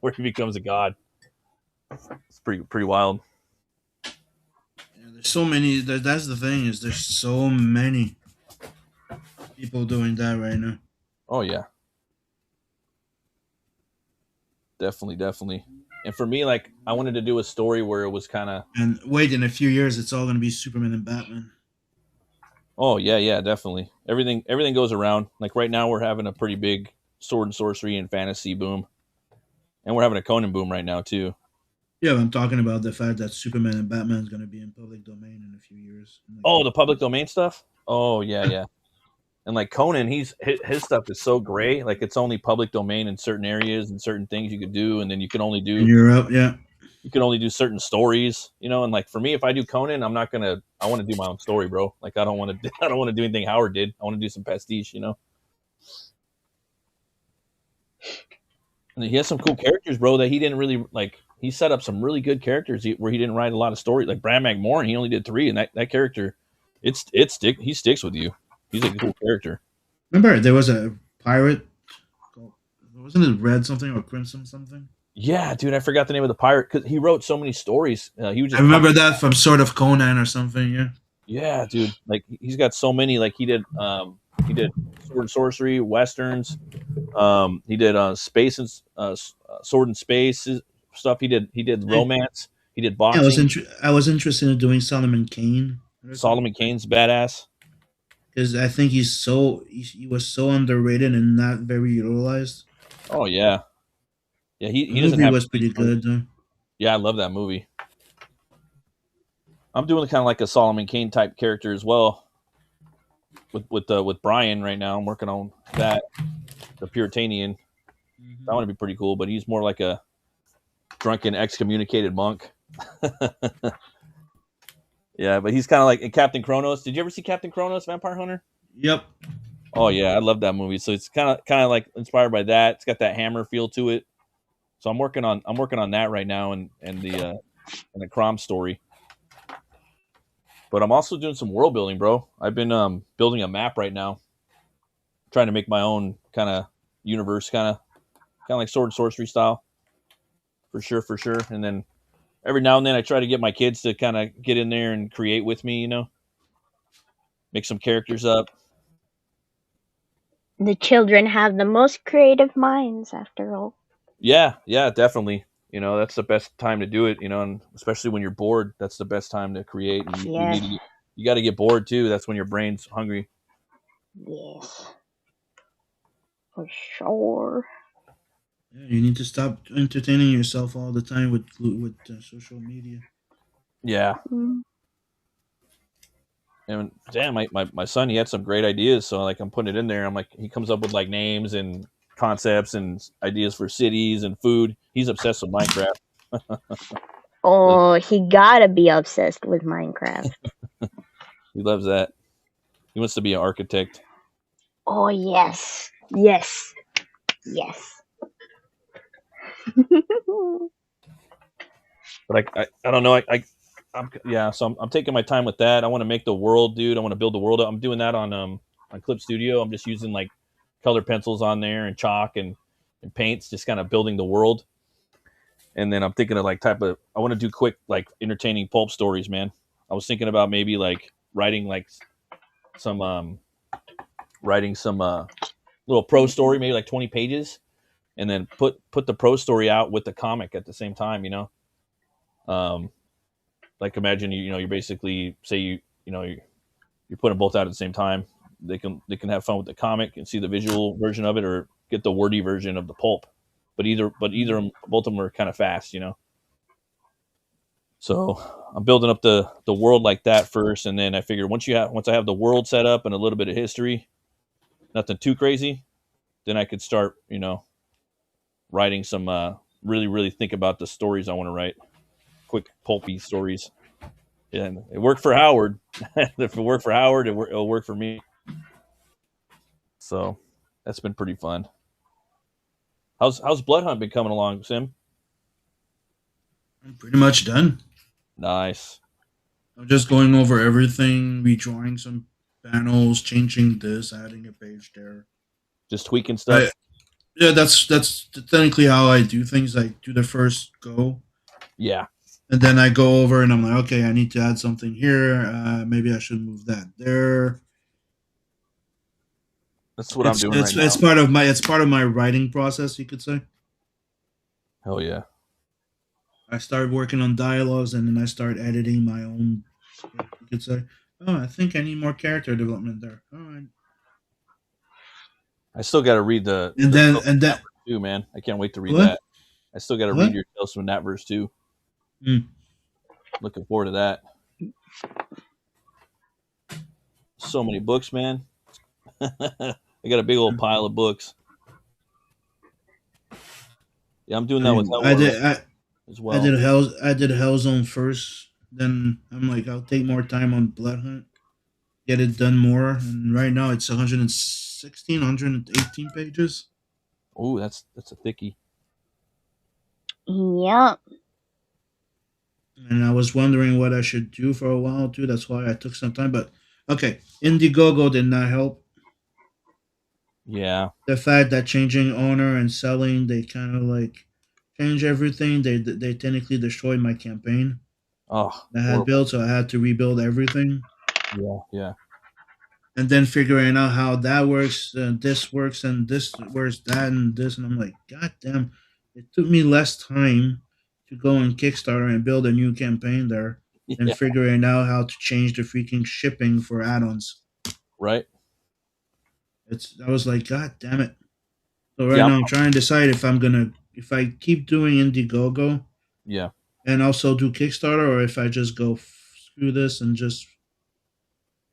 where he becomes a god. It's pretty wild. Yeah, there's so many. That's the thing is there's so many people doing that right now. Oh yeah, definitely. And for me, like I wanted to do a story where it was kind of. And wait, in a few years, it's all gonna be Superman and Batman. Oh yeah, definitely. Everything goes around. Like right now, we're having a pretty big sword and sorcery and fantasy boom, and we're having a Conan boom right now too. Yeah, but I'm talking about the fact that Superman and Batman is gonna be in public domain in a few years. Oh, the public domain stuff. Oh yeah. And like Conan, his stuff is so gray. Like it's only public domain in certain areas and certain things you could do, and then you can only do. In Europe, yeah. You can only do certain stories, you know. And like for me, if I do Conan, I'm not gonna. I want to do my own story, bro. Like I don't want to. I don't want to do anything Howard did. I want to do some pastiche, you know. And he has some cool characters, bro. That he didn't really like. He set up some really good characters where he didn't write a lot of stories. Like Bran McMorn, he only did 3, and that character, he sticks with you. He's a cool character. Remember, there was a pirate. Wasn't it Red something or Crimson something? Yeah, dude, I forgot the name of the pirate because he wrote so many stories. He was just I remember that from sort of Conan or something. Yeah. Yeah, dude. Like he's got so many. Like he did sword and sorcery, westerns. He did space and sword and space stuff. He did romance. He did boxing. I was interested in doing Solomon Kane. Solomon Kane's badass. Because I think he was so underrated and not very utilized. Oh yeah, yeah. He The doesn't movie have. was pretty good though. Yeah, I love that movie. I'm doing kind of like a Solomon Kane type character as well. With Brian right now, I'm working on that, the Puritanian. That want to be pretty cool, but he's more like a drunken excommunicated monk. Yeah, but he's kind of like in Captain Kronos. Did you ever see Captain Kronos, Vampire Hunter? Yep. Oh yeah, I love that movie. So it's kind of like inspired by that. It's got that Hammer feel to it. So I'm working on that right now and the Crom story. But I'm also doing some world building, bro. I've been building a map right now, trying to make my own kind of universe, kind of like sword and sorcery style. For sure. And then every now and then I try to get my kids to kind of get in there and create with me, you know, make some characters up. The children have the most creative minds, after all. Yeah, definitely. You know, that's the best time to do it, you know, and especially when you're bored, that's the best time to create. And you got to get bored too. That's when your brain's hungry. Yes. For sure. Yeah, you need to stop entertaining yourself all the time with social media. Yeah. Mm. And damn, my son, he had some great ideas. So like I'm putting it in there. I'm like, he comes up with like names and concepts and ideas for cities and food. He's obsessed with Minecraft. Oh, he gotta be obsessed with Minecraft. He loves that. He wants to be an architect. Oh yes. Yes. But I don't know. I'm taking my time with that. I want to make the world, dude. I want to build the world up. I'm doing that on Clip Studio. I'm just using like color pencils on there and chalk and paints, just kind of building the world. And then I'm thinking of like I want to do quick, like entertaining pulp stories, man. I was thinking about maybe like writing some little prose story, maybe like 20 pages, and then put the prose story out with the comic at the same time, you know. Like imagine you're basically say you're putting both out at the same time. They can have fun with the comic and see the visual version of it, or get the wordy version of the pulp. But both of them are kind of fast, you know. So I'm building up the world like that first, and then I figured once I have the world set up and a little bit of history, nothing too crazy, then I could start, writing some really think about the stories I want to write. quick pulpy stories. And it worked for Howard. If it worked for Howard, it'll work for me. So that's been pretty fun. How's Blood Hunt been coming along, Sim? I'm pretty much done. Nice. I'm just going over everything, redrawing some panels, changing this, adding a page there. Just tweaking stuff. Yeah, that's technically how I do things. I do the first go, Yeah. and then I go over and I'm like, okay, I need to add something here. Maybe I should move that there. That's what I'm doing right now. It's part of my writing process, you could say. Hell yeah. I start working on dialogues and then I start editing my own script, you could say. Oh, I think I need more character development there. All right. I still got to read the And then too, man. I can't wait to read What? that. I still got to What? read your Tales from that verse too. Hmm. Looking forward to that. So many books, man. I got a big old pile of books. Yeah, I'm doing that with as well. I did Hellzone first. Then I'm like, I'll take more time on Blood Hunt, get it done more. And right now it's 116, 118 pages. Oh, that's a thickie. Yep. And I was wondering what I should do for a while too. That's why I took some time. But okay, Indiegogo did not help. Yeah. The fact that changing owner and selling, they kind of like change everything. They technically destroyed my campaign Oh, I had horrible. built, so I had to rebuild everything. Yeah. And then figuring out how that works, this works, and this works, that, and this. And I'm like, God damn, it took me less time to go on Kickstarter and build a new campaign there than Yeah. figuring out how to change the freaking shipping for add-ons. Right. I was like, God damn it. So right Yeah. now I'm trying to decide if I keep doing Indiegogo Yeah. and also do Kickstarter, or if I just go screw this and just.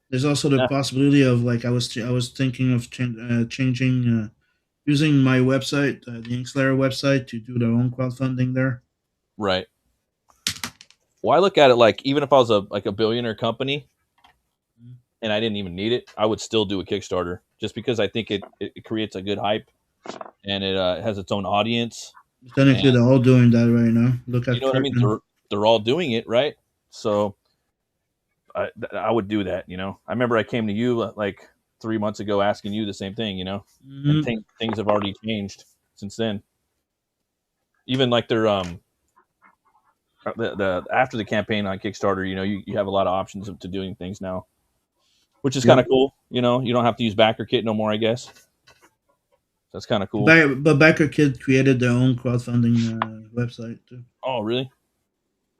There's also the Yeah. possibility of like I was thinking of changing using my website, the Inkslayer website, to do their own crowdfunding there. Right. Well, I look at it like even if I was a billionaire company and I didn't even need it, I would still do a Kickstarter just because I think it creates a good hype and it has its own audience. Technically, they're all doing that right now. Look at You know what I mean? They're all doing it, right? So I would do that. You know, I remember I came to you like 3 months ago asking you the same thing. You know, and things have already changed since then. Even like their the after the campaign on Kickstarter, you know, you have a lot of options to doing things now, which is kind of cool. You know, you don't have to use BackerKit no more, I guess. That's kind of cool. But BackerKit created their own crowdfunding website too. Oh, really?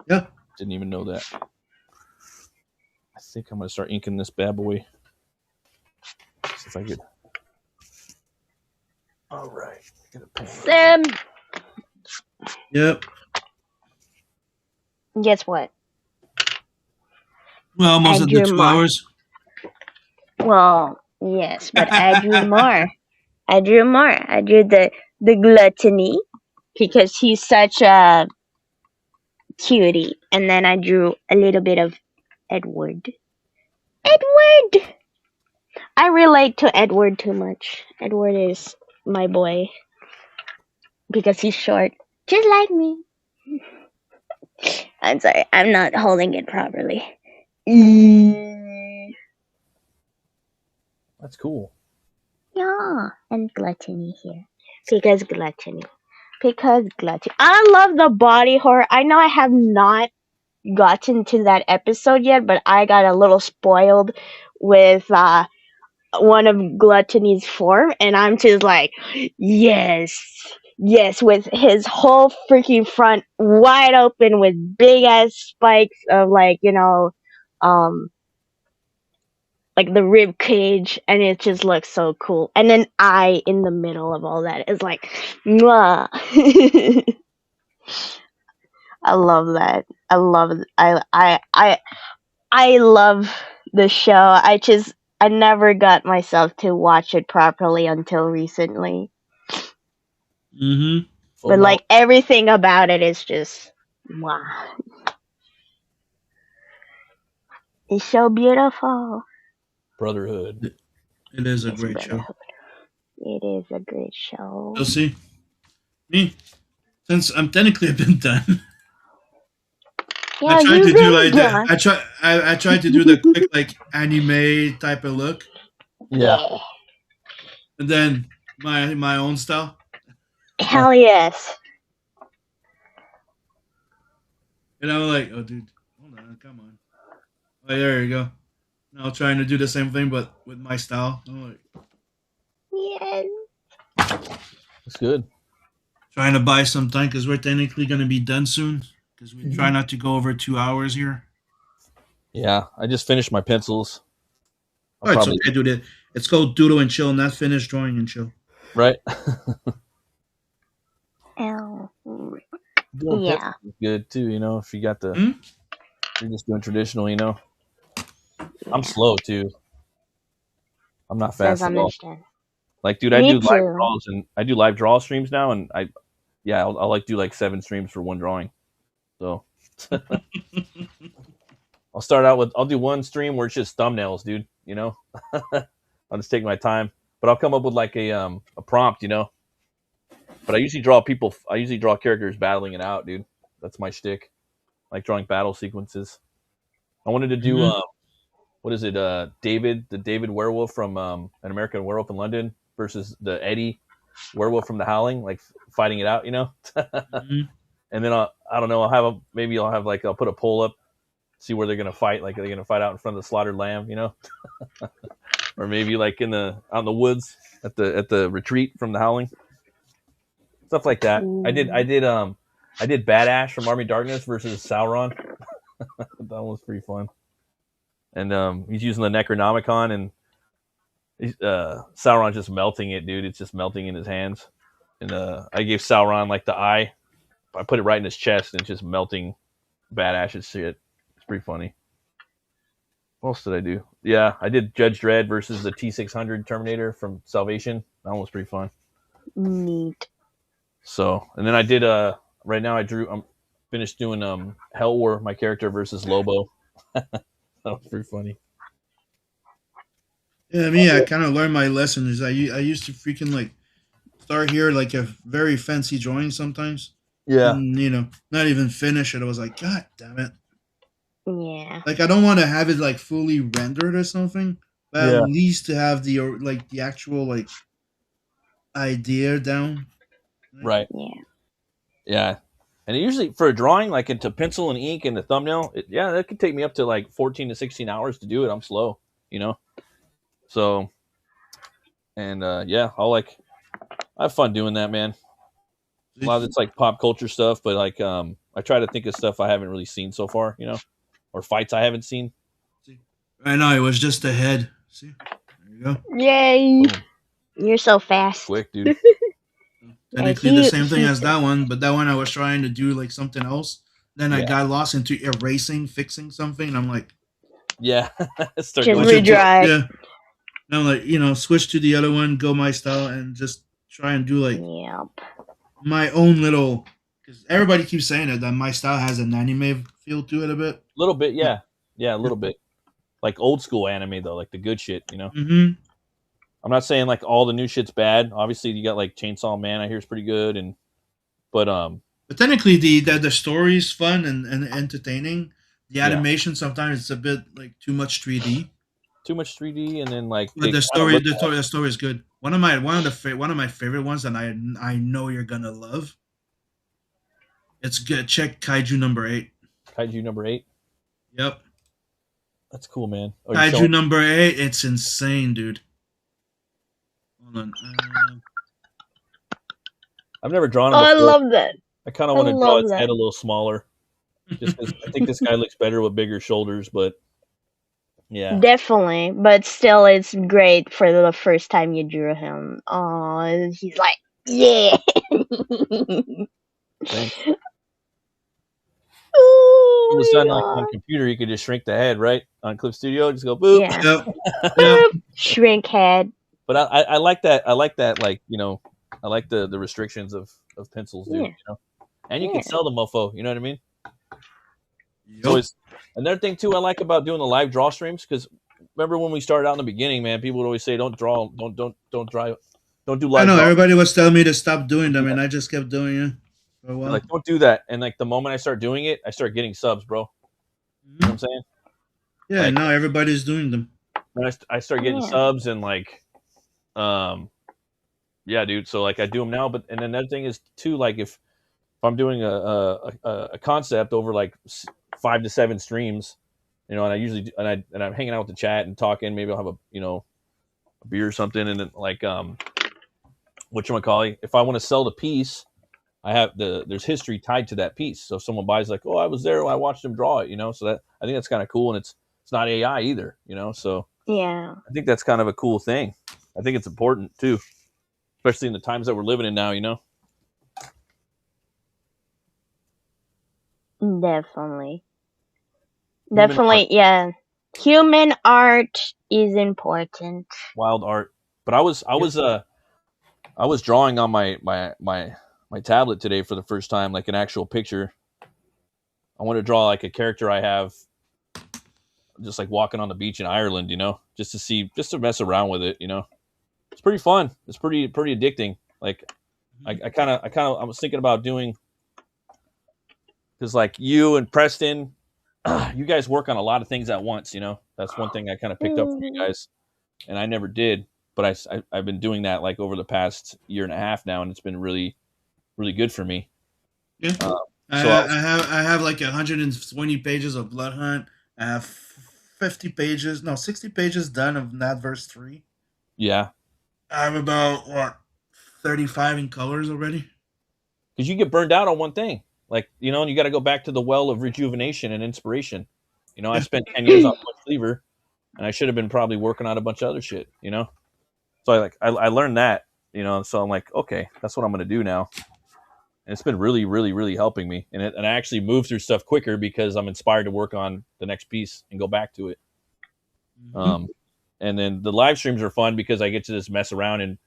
Yeah. Didn't even know that. I think I'm gonna start inking this bad boy. See if I could. All right. Get a pen. Sam, Yep. guess what? Well, almost I at drew the 2 more. hours. Well, yes, but I drew more. I drew the gluttony because he's such a cutie, and then I drew a little bit of Edward. I relate to Edward too much. Edward is my boy because he's short, just like me. I'm sorry, I'm not holding it properly. That's cool. Yeah, and gluttony here. Because gluttony. I love the body horror. I know I have not gotten to that episode yet, but I got a little spoiled with one of Gluttony's form, and I'm just like, yes, with his whole freaking front wide open with big ass spikes of like, you know, like the rib cage, and it just looks so cool. And then I in the middle of all that is like, mwah. I love that. I love the show. I never got myself to watch it properly until recently. Mm-hmm. But like everything about it is just Wow. It's so beautiful. Brotherhood. It is a It's great show. Brotherhood. It is a great show. You'll see. Me, since I'm technically a bit done. Yeah, I tried you've to do been like that. done. I tried to do the quick like anime type of look, Yeah. and then my own style. Hell yes. And I'm like, oh dude, hold on, come on. Oh, there you go. Now trying to do the same thing but with my style. I'm like Yes. That's good. trying to buy some time because we're technically gonna be done soon. Because we try not to go over 2 hours here. Yeah, I just finished my pencils. Oh, it's okay, dude. It's called Doodle and Chill, not finish drawing and chill. Right? Oh. Doing Yeah. pencils is good too, you know, if you got the you're just doing traditional, you know. I'm slow too. I'm not fast Says at all. understand. Like, dude, I Me do live too. draws and I do live draw streams now, and I'll like do like 7 streams for one drawing. So I'll do one stream where it's just thumbnails, dude. You know, I'll just take my time, but I'll come up with like a prompt, you know. But I usually draw characters battling it out, dude. That's my shtick. Like drawing battle sequences. I wanted to do what is it? The David werewolf from An American Werewolf in London versus the Eddie werewolf from The Howling, like fighting it out, you know. And then I don't know. I'll put a poll up, see where they're gonna fight. Like, are they gonna fight out in front of the slaughtered lamb, you know, or maybe like out in the woods at the retreat from The Howling, stuff like that. I did Badass from Army of Darkness versus Sauron. That one was pretty fun. And he's using the Necronomicon, and Sauron's just melting it, dude. It's just melting in his hands. And I gave Sauron like the eye. I put it right in his chest, and it's just melting Badash's shit. It's pretty funny. What else did I do? Yeah, I did Judge Dredd versus the T-600 Terminator from Salvation. That one was pretty fun. Neat. So, and then I did right now I'm finished doing Hell War, my character versus Lobo. That was pretty funny. Yeah, I kind of learned my lesson. Is I used to freaking like start here like a very fancy drawing sometimes. Yeah. And, you know, not even finish it. I was like, God damn it. Yeah. Like, I don't want to have it like fully rendered or something, but Yeah. at least to have the actual like idea down. Right. Yeah. Yeah. And usually for a drawing, like into pencil and ink and the thumbnail, that could take me up to like 14 to 16 hours to do it. I'm slow, you know? So, and I have fun doing that, man. A lot of it's like pop culture stuff, but like I try to think of stuff I haven't really seen so far, you know, or fights I haven't seen. I know, it was just a head. See, there you go. Yay! Boom. You're so fast. Quick, dude. Technically the same thing as that one, but that one I was trying to do like something else. Then I Yeah. got lost into fixing something, and I'm like, Yeah. Just redraw it. yeah. And I'm like, you know, switch to the other one, go my style, and just try and do like my own little. Because everybody keeps saying it that my style has an anime feel to it a bit. A little bit, yeah, a little bit. Like old school anime though, like the good shit, you know. Mm-hmm. I'm not saying like all the new shit's bad. Obviously, you got like Chainsaw Man. I hear is pretty good, but technically the story's fun and entertaining. The Yeah. animation sometimes it's a bit like too much 3D. too much 3D, and then like But they the kinda story, look the story is good. One of my favorite ones that I know you're gonna love. It's good. Check Kaiju number 8. Kaiju number 8. Yep. That's cool, man. Oh, you're Kaiju showing- number 8. It's insane, dude. Hold on. I've never drawn him Oh, I before. love that. I kind of I want to draw love his that. head a little smaller, just because I think this guy looks better with bigger shoulders. But yeah, Definitely, but still, it's great for the first time you drew him. Oh, he's like, yeah. thanks. Oh All of a my sudden, like God. on computer, you could just shrink the head, right? On Clip Studio, just go boop. Yeah. Yep. Shrink head. But I like that. I like that. Like, you know, I like the restrictions of pencils, dude. Yeah. You know, and you Yeah. can sell the mofo. You know what I mean? It's always another thing too I like about doing the live draw streams, because remember when we started out in the beginning, man, people would always say don't draw, don't drive, don't do I live know draw. everybody was telling me to stop doing them, and I just kept doing it for a while. Like, don't do that. And like the moment I start doing it, I start getting subs, bro. You know what I'm saying? Yeah, Like, now everybody's doing them. when I start getting subs and like, yeah, dude. So like I do them now, but and then another thing is too, like if I'm doing a concept over like 5 to 7 streams, you know, and I usually do, and I'm hanging out with the chat and talking. Maybe I'll have a beer or something, and then like whatchamacallit, if I want to sell the piece, I have there's history tied to that piece. So if someone buys like, oh, I was there when I watched them draw it, you know, so that I think that's kind of cool, and it's not AI either, you know, so Yeah. I think that's kind of a cool thing. I think it's important too, especially in the times that we're living in now, you know. Definitely. Definitely, yeah. Human art is important. Wild art. But I was drawing on my tablet today for the first time, like an actual picture. I want to draw like a character I have just like walking on the beach in Ireland, you know, just to mess around with it, you know. It's pretty fun. It's pretty addicting. Like I was thinking about doing, because like you and Preston, you guys work on a lot of things at once, you know. That's one thing I kind of picked up from you guys, and I never did, but I've been doing that like over the past year and a half now, and it's been really good for me. Yeah. So I have like 120 pages of Blood Hunt. I have 60 pages done of Nat verse 3. Yeah. I have about 35 in colors already. Because you get burned out on one thing, like, you know, and you got to go back to the well of rejuvenation and inspiration. You know, I spent 10 years on one cleaver, and I should have been probably working on a bunch of other shit, you know. So I learned that, you know. So I'm like, okay, that's what I'm going to do now. And it's been really helping me, and I actually move through stuff quicker because I'm inspired to work on the next piece and go back to it. Mm-hmm. And then the live streams are fun because I get to just mess around and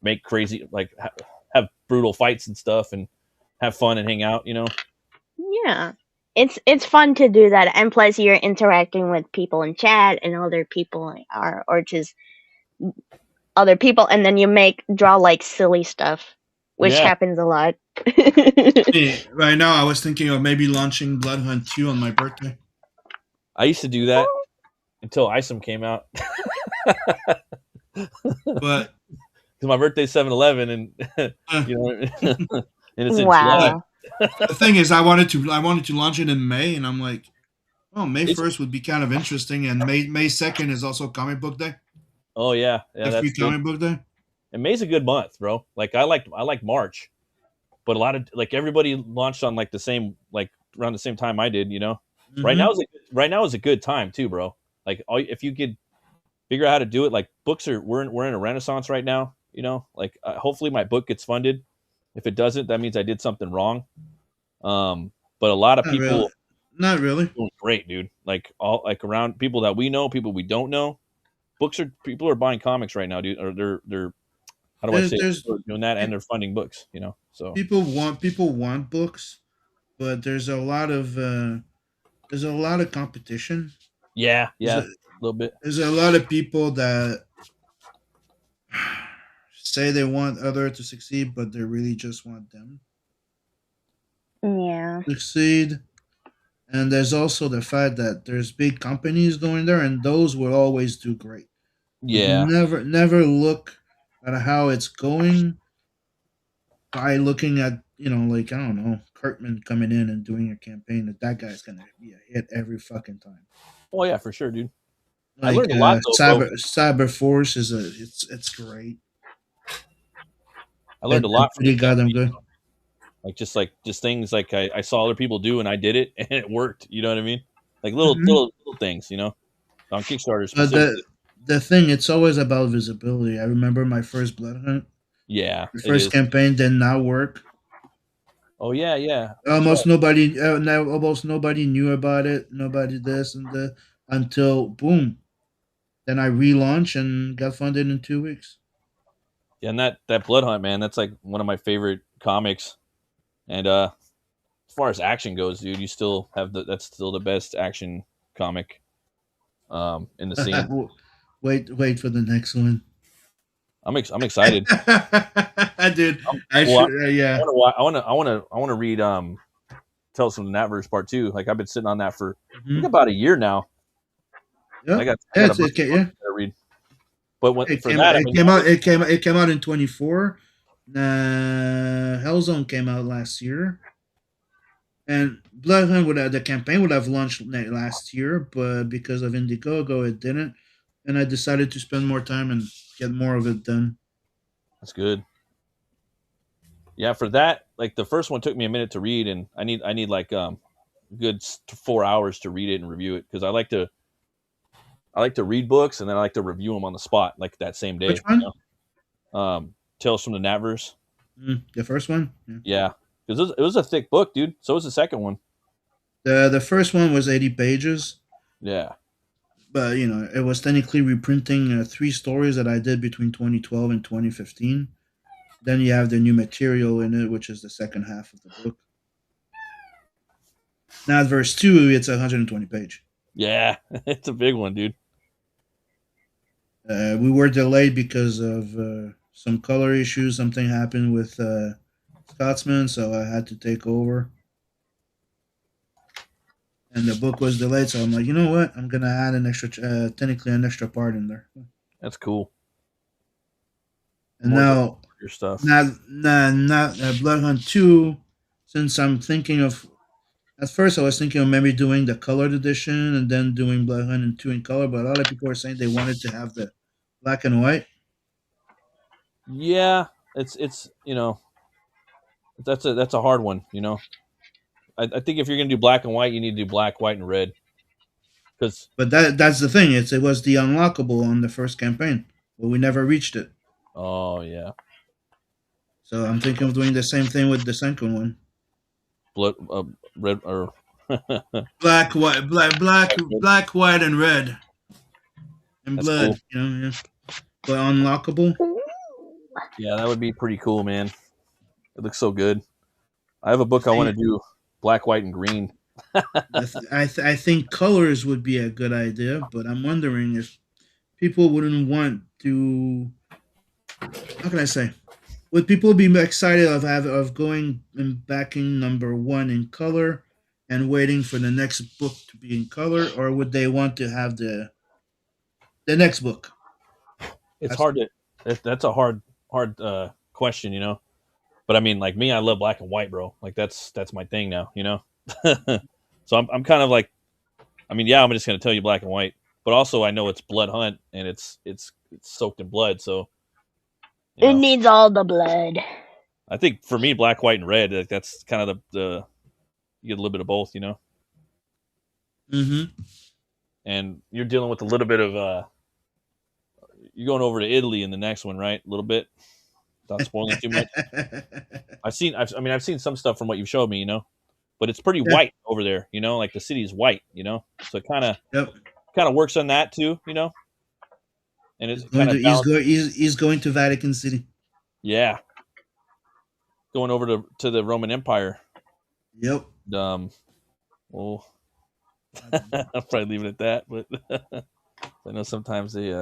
make crazy, like have brutal fights and stuff, and have fun and hang out, you know. Yeah, it's fun to do that, and plus you're interacting with people in chat and other people or just other people, and then you draw like silly stuff, which happens a lot. Right now, I was thinking of maybe launching Blood Hunt 2 on my birthday. I used to do that until Isom came out. But because my birthday's 7/11, and you know, and it's in wow. July. The thing is, I wanted to launch it in May, and I'm like, oh, May 1st would be kind of interesting, and May 2nd is also Comic Book Day. Oh yeah, that's Comic Book Day. And May's a good month, bro. Like I like March, but a lot of like everybody launched on like the same, like around the same time I did, you know. Mm-hmm. Right now is a good time too, bro. Like if you could figure out how to do it, like books we're in a renaissance right now, you know. Like hopefully my book gets funded. If it doesn't, that means I did something wrong. But a lot of people not really doing great, dude. Like all like around people that we know, people we don't know. People are buying comics right now, dude. Or they're how do I say it? They're doing that, and they're funding books, you know. So people want books, but there's a lot of competition. Yeah, a little bit. There's a lot of people that say they want other to succeed, but they really just want them. Yeah. Succeed. And there's also the fact that there's big companies going there, and those will always do great. Yeah. Never look at how it's going by looking at, you know, like, I don't know, Kirkman coming in and doing a campaign that guy's gonna be a hit every fucking time. Oh yeah, for sure, dude. Like, I learned a lot though, Cyber Force is it's great. I learned a lot from pretty goddamn good. Like just things like I saw other people do and I did it and it worked. You know what I mean? Like little things, you know, on Kickstarter specifically. The thing, it's always about visibility. I remember my first Blood Hunt. Yeah, the first campaign did not work. Oh yeah. Almost nobody knew about it. Nobody this and that until boom. Then I relaunched and got funded in 2 weeks. Yeah, and that Blood Hunt, man, that's like one of my favorite comics. And as far as action goes, dude, you still have that's still the best action comic in the scene. Wait for the next one. I'm excited. Dude, I'm, I well, should. Yeah. I want to read Tales from the Natverse Part 2. Like I've been sitting on that for I think Mhm. about a year now. Yeah. I got Yeah, a bunch of yeah. books to read. But when, It for came that, out. I It mean, came out. It came out in 24. Hellzone came out last year, and Bloodhunt would have, the campaign would have launched last year, but because of Indiegogo, it didn't. And I decided to spend more time and get more of it done. that's good. Yeah, for that, like the first one took me a minute to read, and I need like good 4 hours to read it and review it because I like to read books and then I like to review them on the spot, like that same day. Which one? You know? Tales from the Natverse. The first one. Yeah. Yeah, because it was a thick book, dude. So was the second one. The first one was 80 pages, Yeah, but it was technically reprinting 3 stories that I did between 2012 and 2015. Then you have the new material in it, which is the second half of the book. Now, verse 2, it's 120 page. yeah, it's a big one, dude. We were delayed because of some color issues. Something happened with Scotsman, so I had to take over. And the book was delayed, so I'm like, you know what? I'm gonna add an extra, technically an extra part in there. That's cool. And More now, your stuff. not Blood Hunt 2. Since I'm thinking of, at first I was thinking of maybe doing the colored edition and then doing Blood Hunt and 2 in color, but a lot of people are saying they wanted to have the black and white. Yeah, it's that's a hard one. I think if you're gonna do black and white, you need to do black, white, and red. Because But that's the thing. It was the unlockable on the first campaign, but we never reached it. oh yeah, So I'm thinking of doing the same thing with the second one. blood, red or Black, white, black, white, and red, and That's blood. cool. Yeah. But unlockable. yeah, that would be pretty cool, man. It looks so good. I have a book I want to do black, white, and green. I think colors would be a good idea, but I'm wondering if people wouldn't want to. How can I say? Would people be excited of going and backing number 1 in color and waiting for the next book to be in color, or would they want to have the next book? It's hard to. That's a hard question, But I mean, like me, I love black and white, bro. Like that's my thing now, So I'm kind of like, I mean, yeah, I'm just gonna tell you black and white, but also I know it's Blood Hunt and it's soaked in blood, so It needs all the blood. I think for me, black, white, and red, like that's kind of the you get a little bit of both, Mm-hmm. And you're dealing with a little bit of you're going over to Italy in the next one, right? A little bit, not spoiling too much. I've seen some stuff from what you've showed me, but it's pretty white over there, like the city is white, so it kind of works on that too, and it's kind of he's going to Vatican City. Yeah, going over to the Roman Empire. Yep. Well, I'll probably leave it at that, but I know sometimes they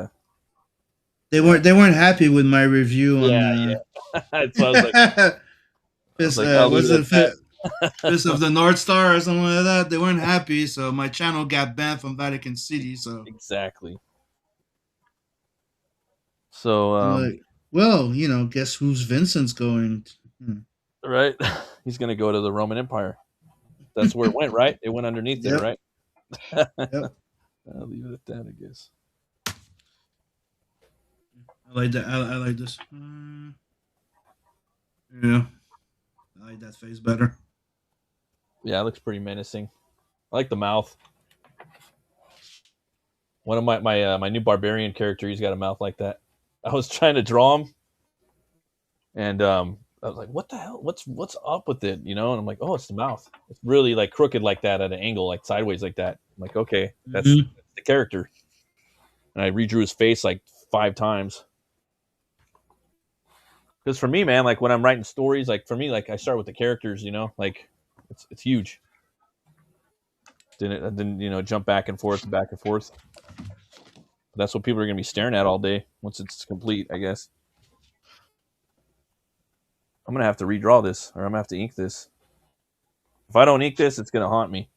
weren't happy with my review on. Yeah. That's why I was like, was it Fist of the North Star or something like that? They weren't happy, so my channel got banned from Vatican City. So exactly. So, well, guess who's Vincent's going? Right, he's going to go to the Roman Empire. That's where it went, right? It went underneath there, right? Yep. I'll leave it at that, I guess. I like that. I like this. Yeah, I like that face better. Yeah, it looks pretty menacing. I like the mouth. One of my new barbarian character, he's got a mouth like that. I was trying to draw him, and I was like, "What the hell? What's up with it?" And I'm like, "Oh, it's the mouth. It's really like crooked like that at an angle, like sideways like that." I'm like, "Okay, that's the character." And I redrew his face like 5 times. Because for me, man, like when I'm writing stories, like for me, like I start with the characters, like It's huge. Didn't jump back and forth. That's what people are going to be staring at all day once it's complete, I guess. I'm going to have to redraw this, or I'm going to have to ink this. If I don't ink this, it's going to haunt me.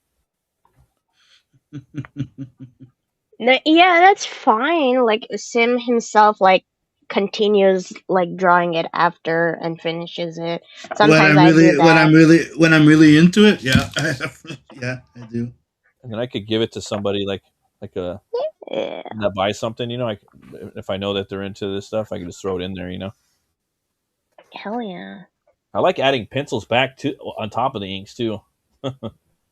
No, yeah, that's fine. Like Sim himself, like continues like drawing it after and finishes it. Sometimes I do that. when I'm really into it, yeah, yeah, I do. And then I could give it to somebody like a Yeah. that buys something, if I know that they're into this stuff, I can just throw it in there, Hell yeah. I like adding pencils back to on top of the inks too.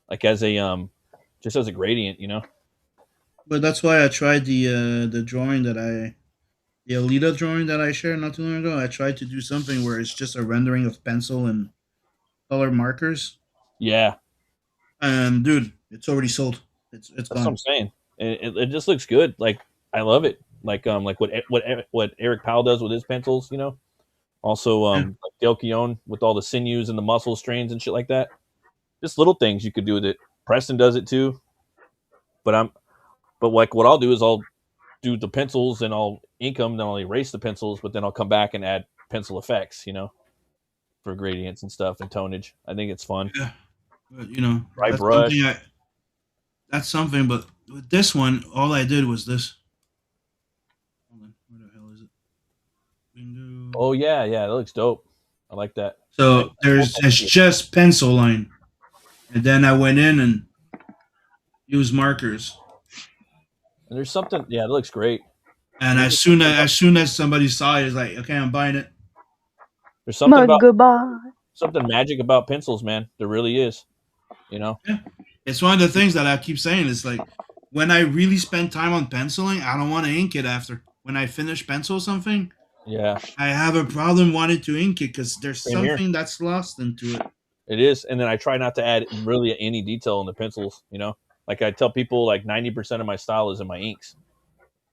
Like as a just as a gradient, But that's why I tried the drawing the Alita drawing that I shared not too long ago. I tried to do something where it's just a rendering of pencil and color markers. Yeah. And dude, it's already sold. It's That's gone. what I'm saying. It just looks good. Like I love it. Like what Eric Powell does with his pencils, Also like Dale Keown with all the sinews and the muscle strains and shit like that. Just little things you could do with it. Preston does it too. But like what I'll do is I'll do the pencils and I'll ink them, then I'll erase the pencils, but then I'll come back and add pencil effects, for gradients and stuff and tonage. I think it's fun. Yeah. But Dry that's brush. that's something. But with this one, all I did was this. Hold on, where the hell is it? Window. Oh yeah, that looks dope. I like that. So it's just pencil line, and then I went in and used markers. And there's something, yeah, it looks great. And as soon as somebody saw it, it's like, okay, I'm buying it. There's something about Goodbye. something magic about pencils, man. There really is. Yeah. It's one of the things that I keep saying. It's like when I really spend time on penciling, I don't want to ink it after. When I finish pencil something, Yeah, I have a problem wanting to ink it because there's Same here. something that's lost into it. it is. And then I try not to add really any detail in the pencils. Like I tell people, like 90% of my style is in my inks,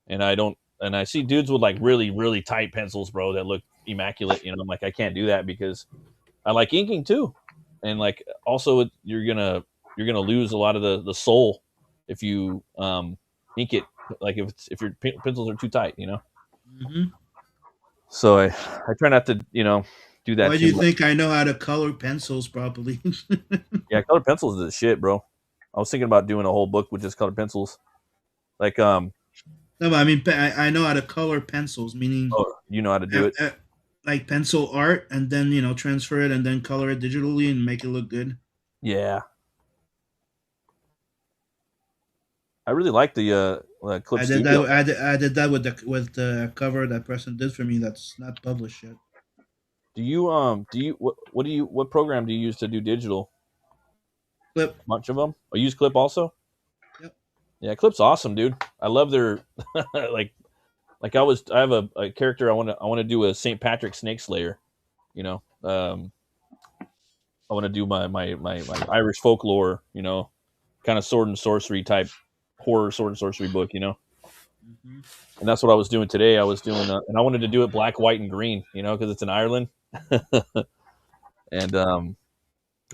and I see dudes with like really really tight pencils, bro, that look immaculate. I'm like, I can't do that because I like inking too, and like also you're gonna lose a lot of the soul if you ink it, like if your pencils are too tight. Mm-hmm. So I try not to do that. Why do too you much. think I know how to color pencils properly? Yeah, colored pencils is the shit, bro. I was thinking about doing a whole book with just colored pencils, like No, but I mean, I know how to color pencils, meaning oh, you know how to do it. like pencil art, and then transfer it and then color it digitally and make it look good. Yeah, I really like the Clip I did Studio. that. I did that with the cover that Preston did for me. That's not published yet. What program do you use to do digital? Clip. Bunch of them. I use Clip also. Yep. Yeah, Clip's awesome, dude. I love their like I have a character I want to do a St. Patrick Snake Slayer. I want to do my Irish folklore. Kind of sword and sorcery type horror sword and sorcery book. Mm-hmm. And that's what I was doing today. I was doing, and I wanted to do it black, white, and green. Because it's in Ireland. And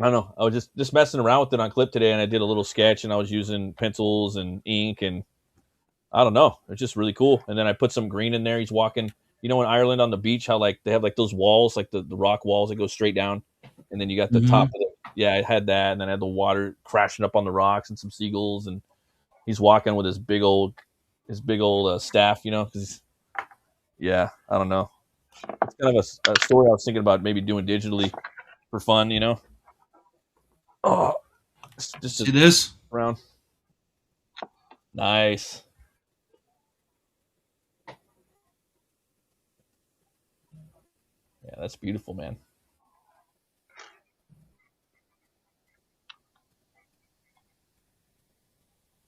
I don't know. I was just messing around with it on Clip today, and I did a little sketch, and I was using pencils and ink, and I don't know. It's just really cool. And then I put some green in there. He's walking. In Ireland on the beach, how like they have like those walls, like the rock walls that go straight down, and then you got the top of it. Yeah, I had that, and then I had the water crashing up on the rocks and some seagulls, and he's walking with his big old staff, because yeah, I don't know. It's kind of a story I was thinking about maybe doing digitally for fun, Oh, just See this? around. Nice. Yeah, that's beautiful, man.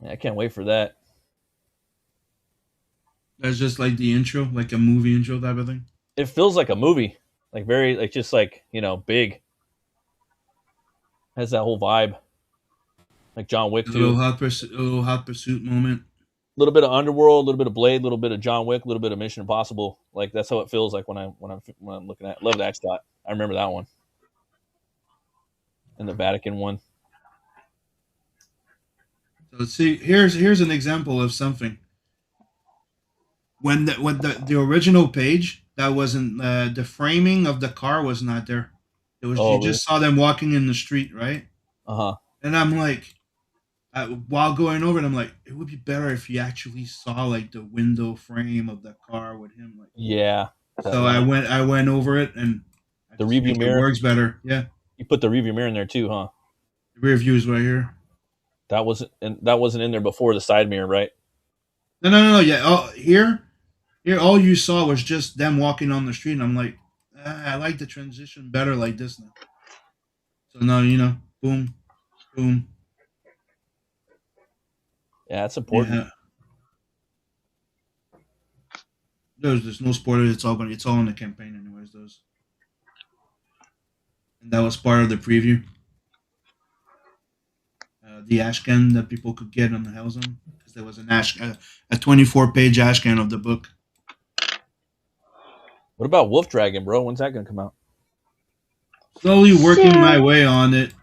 Yeah, I can't wait for that. That's just like the intro, like a movie intro type of thing. It feels like a movie, like very, like just like big. Has that whole vibe, like John Wick A too. little hot pursuit moment. A little bit of Underworld, a little bit of Blade, a little bit of John Wick, a little bit of Mission Impossible. Like that's how it feels like when I'm looking at. Love that shot. I remember that one. and the Vatican one. So see, here's an example of something. When the original page that wasn't the framing of the car was not there. It was Oh, you really? just saw them walking in the street, right? Uh huh. And I'm like, while going over it, I'm like, it would be better if you actually saw like the window frame of the car with him. Like, Yeah. so I went over it, and I The just review think it mirror. works better. Yeah, You put the review mirror in there too, huh? the rear view is right here. That wasn't in there before the side mirror, right? No. Yeah, oh, here, all you saw was just them walking on the street, and I'm like, I like the transition better like this now. So now boom, boom. Yeah, that's important. Yeah. There's no spoiler. It's all in the campaign, anyways. Those, and that was part of the preview. The ashcan that people could get on the Hellzone, because there was a 24-page ashcan of the book. What about Wolf Dragon, bro? When's that gonna come out? Slowly working my way on it.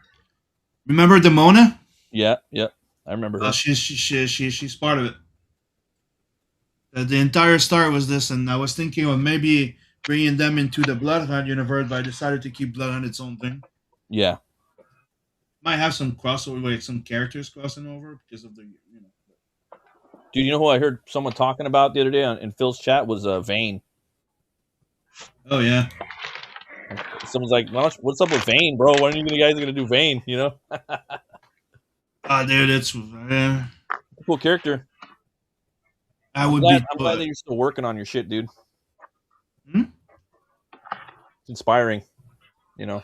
Remember Demona? Yeah. I remember her. She's part of it. The entire start was this, and I was thinking of maybe bringing them into the Bloodhound universe, but I decided to keep Bloodhound its own thing. Yeah. Might have some crossover, like some characters crossing over because of the. Dude, you know who I heard someone talking about the other day in Phil's chat was Vane. Oh yeah. Someone's like, "What's up with Vane, bro? When are you guys gonna do Vane?" You know? Dude, it's cool character. I'm glad that you're still working on your shit, dude. It's inspiring, you know.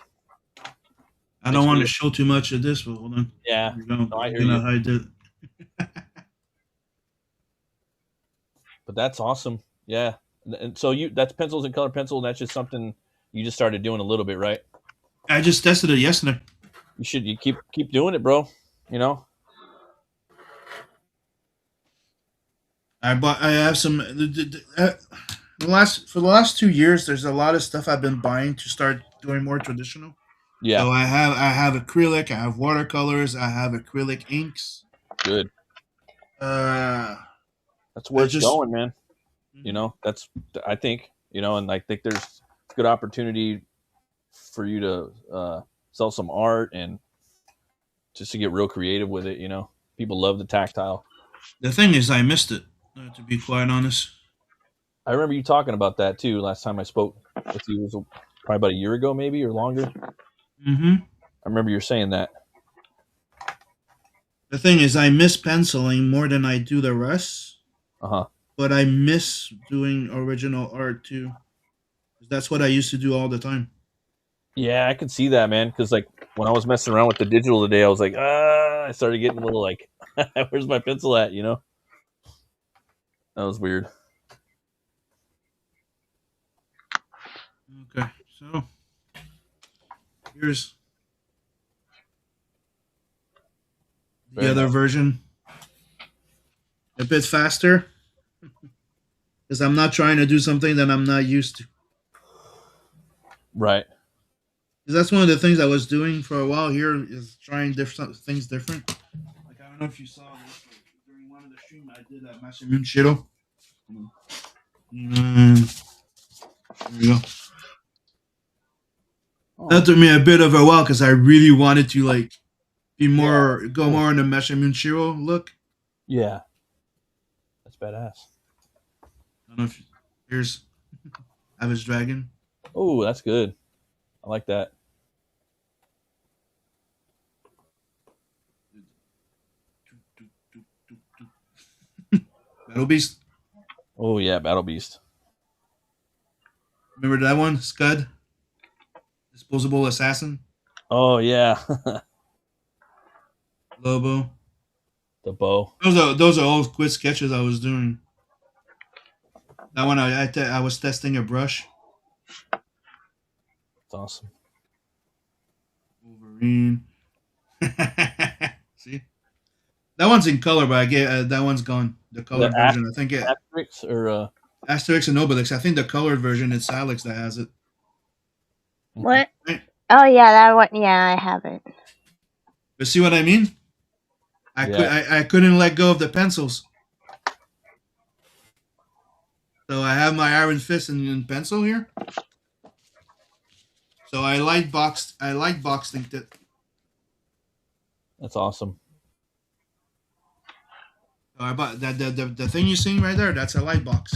I don't want to show too much of this, but hold on. Yeah, no, I hear you. Hide it. But that's awesome. Yeah, and so that's pencils and color pencil. And that's just something you just started doing a little bit, right? I just tested it yesterday. You keep doing it, bro. You know. I have some for the last 2 years. There's a lot of stuff I've been buying to start doing more traditional. Yeah. So I have acrylic, I have watercolors, I have acrylic inks. Good. That's where it's going, man. You know, I think, you know, and I think there's good opportunity for you to sell some art and just to get real creative with it. You know, people love the tactile. The thing is, I missed it. To be quite honest, I remember you talking about that too. Last time I spoke with you was probably about a year ago, maybe, or longer. Mm-hmm. I remember you saying that. The thing is, I miss penciling more than I do the rest. Uh-huh. But I miss doing original art too. That's what I used to do all the time. Yeah, I could see that, man. Because like when I was messing around with the digital today, I was like, I started getting a little like, where's my pencil at? You know, that was weird. Okay, so here's the other version. A bit faster. Because I'm not trying to do something that I'm not used to. Right. Because that's one of the things I was doing for a while here is trying different things different. Like, I don't know if you saw this, but during one of the streams I did at Metal Chill. There we go. Oh. That took me a bit of a while because I really wanted to like go more in the Metal Chill look. Yeah. That's badass. I don't know if here's Avis Dragon. Oh, that's good. I like that. Battle Beast. Oh yeah, Battle Beast. Remember that one? Scud? Disposable Assassin? Oh yeah. Lobo. The bow. Those are all quick sketches I was doing. That one I was testing a brush. That's awesome. Wolverine. See, that one's in color, but that one's gone. The colored version, I think it. Asterix or Asterix and Obelix. I think the colored version it's Alex that has it. What? Oh yeah, that one. Yeah, I have it. But see what I mean? I couldn't let go of the pencils. So I have my Iron Fist and pencil here. So I like boxed linked it. That's awesome. So I bought the thing you're seeing right there. That's a light box.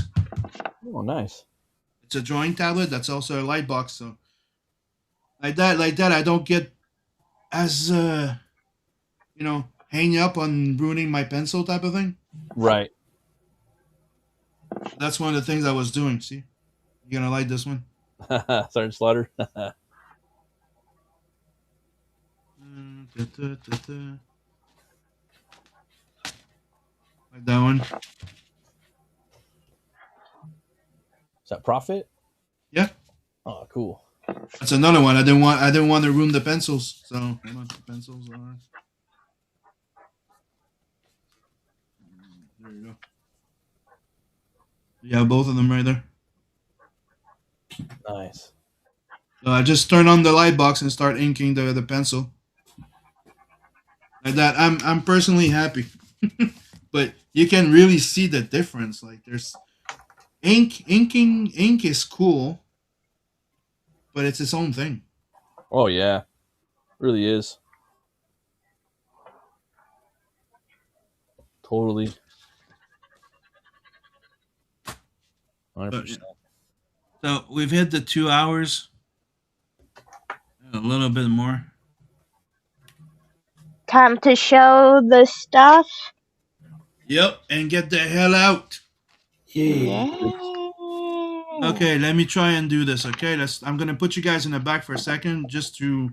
Oh, nice. It's a drawing tablet. That's also a light box. So like that, I don't get as hang up on ruining my pencil type of thing. Right. That's one of the things I was doing. See, you gonna like this one? Sergeant Slaughter. Like that one. Is that Profit? Yeah. Oh, cool. That's another one. I didn't want to ruin the pencils. So hold on, the pencils are. There you go. You have both of them right there. Nice. So I just turn on the light box and start inking the pencil. Like that, I'm personally happy. But you can really see the difference. Like there's ink is cool, but it's its own thing. Oh yeah, really is. Totally. 100%. So we've hit the 2 hours. A little bit more. Time to show the stuff. Yep, and get the hell out. Yeah. Okay, let me try and do this. Okay, I'm gonna put you guys in the back for a second just to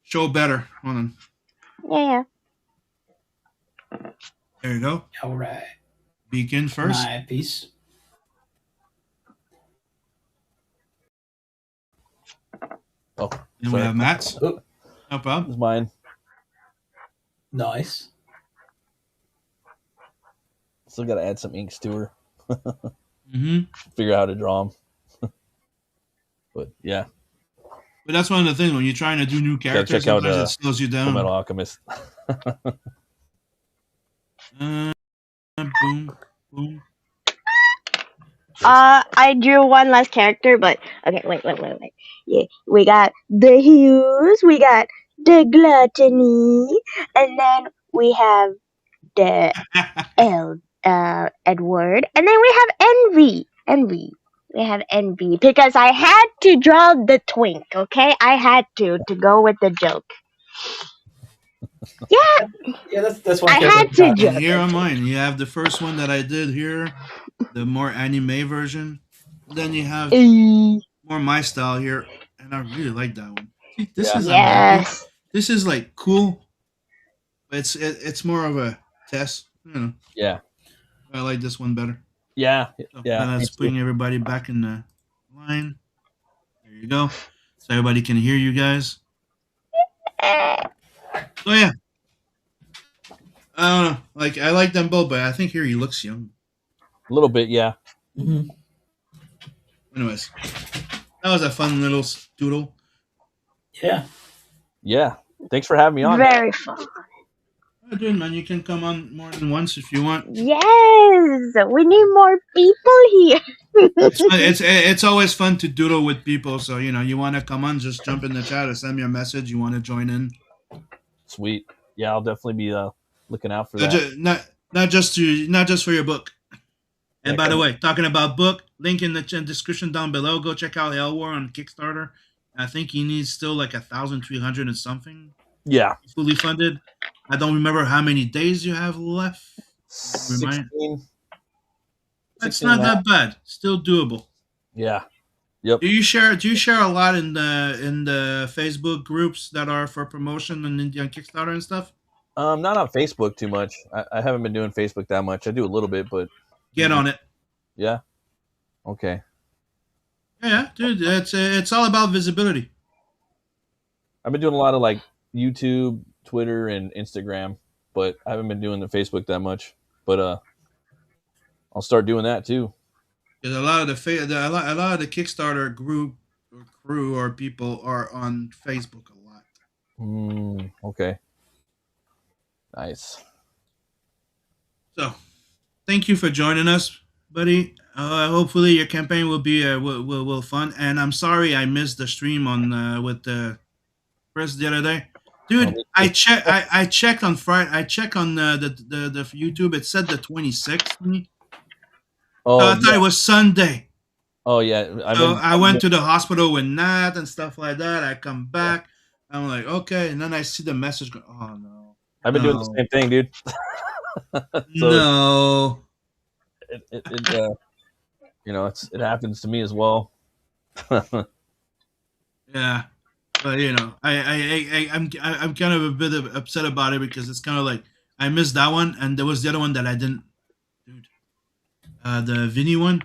show better. Hold on. Yeah. There you go. All right. Begin first. My piece. Oh, And we sorry. have Matt's. Oh, No problem. It's mine. nice. Still got to add some inks to her. Mm-hmm. Figure out how to draw them. But yeah, But that's one of the things when you're trying to do new gotta characters, check out sometimes it slows you Full down. Metal Alchemist. Boom, boom. I drew one last character, but okay, wait. Yeah, we got the Hughes, we got the Gluttony, and then we have the Edward, and then we have Envy. We have Envy because I had to draw the twink. Okay, I had to go with the joke. Yeah, Yeah, that's one I character had to got. joke. And here on mine, you have the first one that I did here, the more anime version. Then you have more my style here, and I really like that one. See, this is Yes. this is like cool. But it's more of a test. Yeah. I like this one better. Yeah. So, Yeah. now me that's too. putting everybody back in the line. There you go. So everybody can hear you guys. So yeah. I don't know. Like I like them both, but I think here he looks young. A little bit, yeah. Mm-hmm. Anyways, that was a fun little doodle. Yeah. Yeah. Thanks for having me on. Very fun. Oh, dude, man, you can come on more than once if you want. Yes, we need more people here. It's always fun to doodle with people. So you want to come on, just jump in the chat or send me a message. You want to join in? Sweet. Yeah, I'll definitely be looking out for Not, that. not just for your book. And Yeah, by the come- way, talking about book, link in the description down below. Go check out Hell War on Kickstarter. I think he needs still like 1,300 and something Yeah. fully funded. I don't remember how many days you have left. 16. That's 16 not and a half. that bad. Still doable. Yeah. Yep. Do you share a lot in the Facebook groups that are for promotion and on Kickstarter and stuff? Not on Facebook too much. I haven't been doing Facebook that much. I do a little bit, but Get on it. yeah. Okay. Yeah, dude, it's all about visibility. I've been doing a lot of like YouTube, Twitter, and Instagram, but I haven't been doing the Facebook that much. But I'll start doing that too. Because a lot of the Kickstarter group or crew or people are on Facebook a lot. Okay. Nice. So thank you for joining us, buddy. Hopefully your campaign will be will fun. And I'm sorry I missed the stream on with the Chris the other day, Oh, dude. me I too. check I checked on Friday. I check on the YouTube. It said the 26th. So Oh I thought yeah. it was Sunday. Oh yeah. So I went to the hospital with Nat and stuff like that. I come back. I'm like, okay, and then I see the message. Go, oh no, I've been doing the no, same thing, dude. So no. it happens to me as well. Yeah, but I'm kind of a bit upset about it because it's kind of like I missed that one, and there was the other one that I didn't, dude. The Vinny one,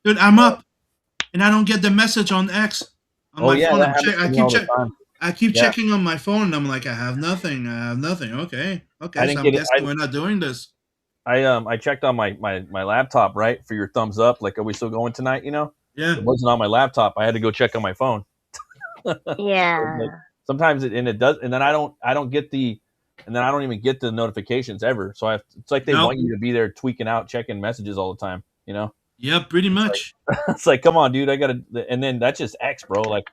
dude. I'm up, and I don't get the message on X on Oh my yeah, phone. that happens to me all the time. I keep Yeah. checking on my phone, and I'm like, I have nothing. I have nothing. Okay, I so didn't I'm get it. guessing we're not doing this. I checked on my laptop, right, for your thumbs up. Like, are we still going tonight? Yeah, It wasn't on my laptop. I had to go check on my phone. Yeah. Sometimes it does, and then I don't get and then I don't even get the notifications ever. So it's like they Nope. want you to be there tweaking out, checking messages all the time. Yeah, pretty much. It's like, come on, dude, I gotta. And then that's just X, bro. Like,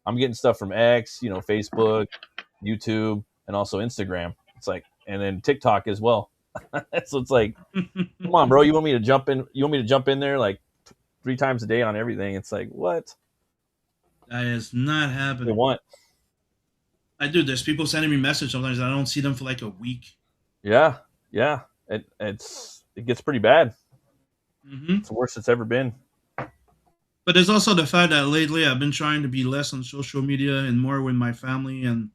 I'm getting stuff from X, Facebook, YouTube, and also Instagram. It's like, and then TikTok as well. So it's like, come on, bro, you want me to jump in? You want me to jump in there like 3 times a day on everything? It's like, what? That is not They happening. want? There's people sending me messages sometimes. I don't see them for like a week. Yeah. It gets pretty bad. Mm-hmm. It's the worst it's ever been. But there's also the fact that lately I've been trying to be less on social media and more with my family and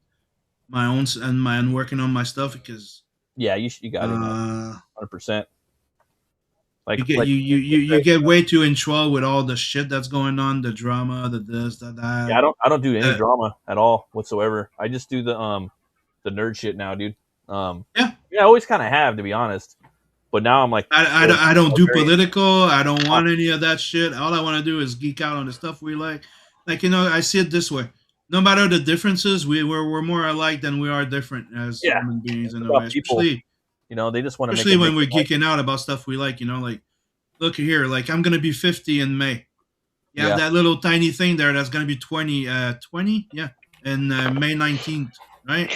my own and working on my stuff because Yeah, you got it, man. 100%. Like, you get way too enthralled with all the shit that's going on, the drama, the this, that. Yeah, I don't do any drama at all whatsoever. I just do the nerd shit now, dude. Yeah, I always kind of have, to be honest. But now I'm like, I don't do political. I don't want any of that shit. All I want to do is geek out on the stuff we like. Like, I see it this way. No matter the differences, we're more alike than we are different as human beings in a way. Especially, they just want to especially when we're geeking out about stuff we like. Like, look here, like I'm gonna be 50 in May. You have that little tiny thing there that's gonna be 20, yeah, and May 19th, right?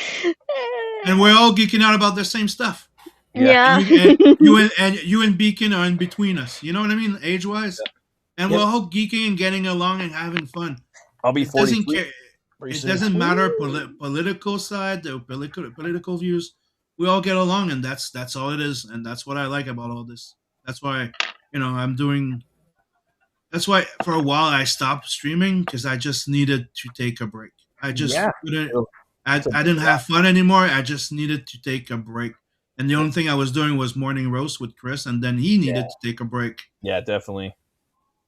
And we're all geeking out about the same stuff. Yeah. And you and Beacon are in between us. You know what I mean, age wise. Yeah. And we're all geeking and getting along and having fun. I'll be 40. It doesn't matter political side, the political views. We all get along, and that's all it is. And that's what I like about all this. That's why I'm doing. That's why for a while I stopped streaming because I just needed to take a break. I just couldn't. I didn't have fun anymore. I just needed to take a break. And the only thing I was doing was morning roast with Chris, and then he needed to take a break. Yeah, definitely.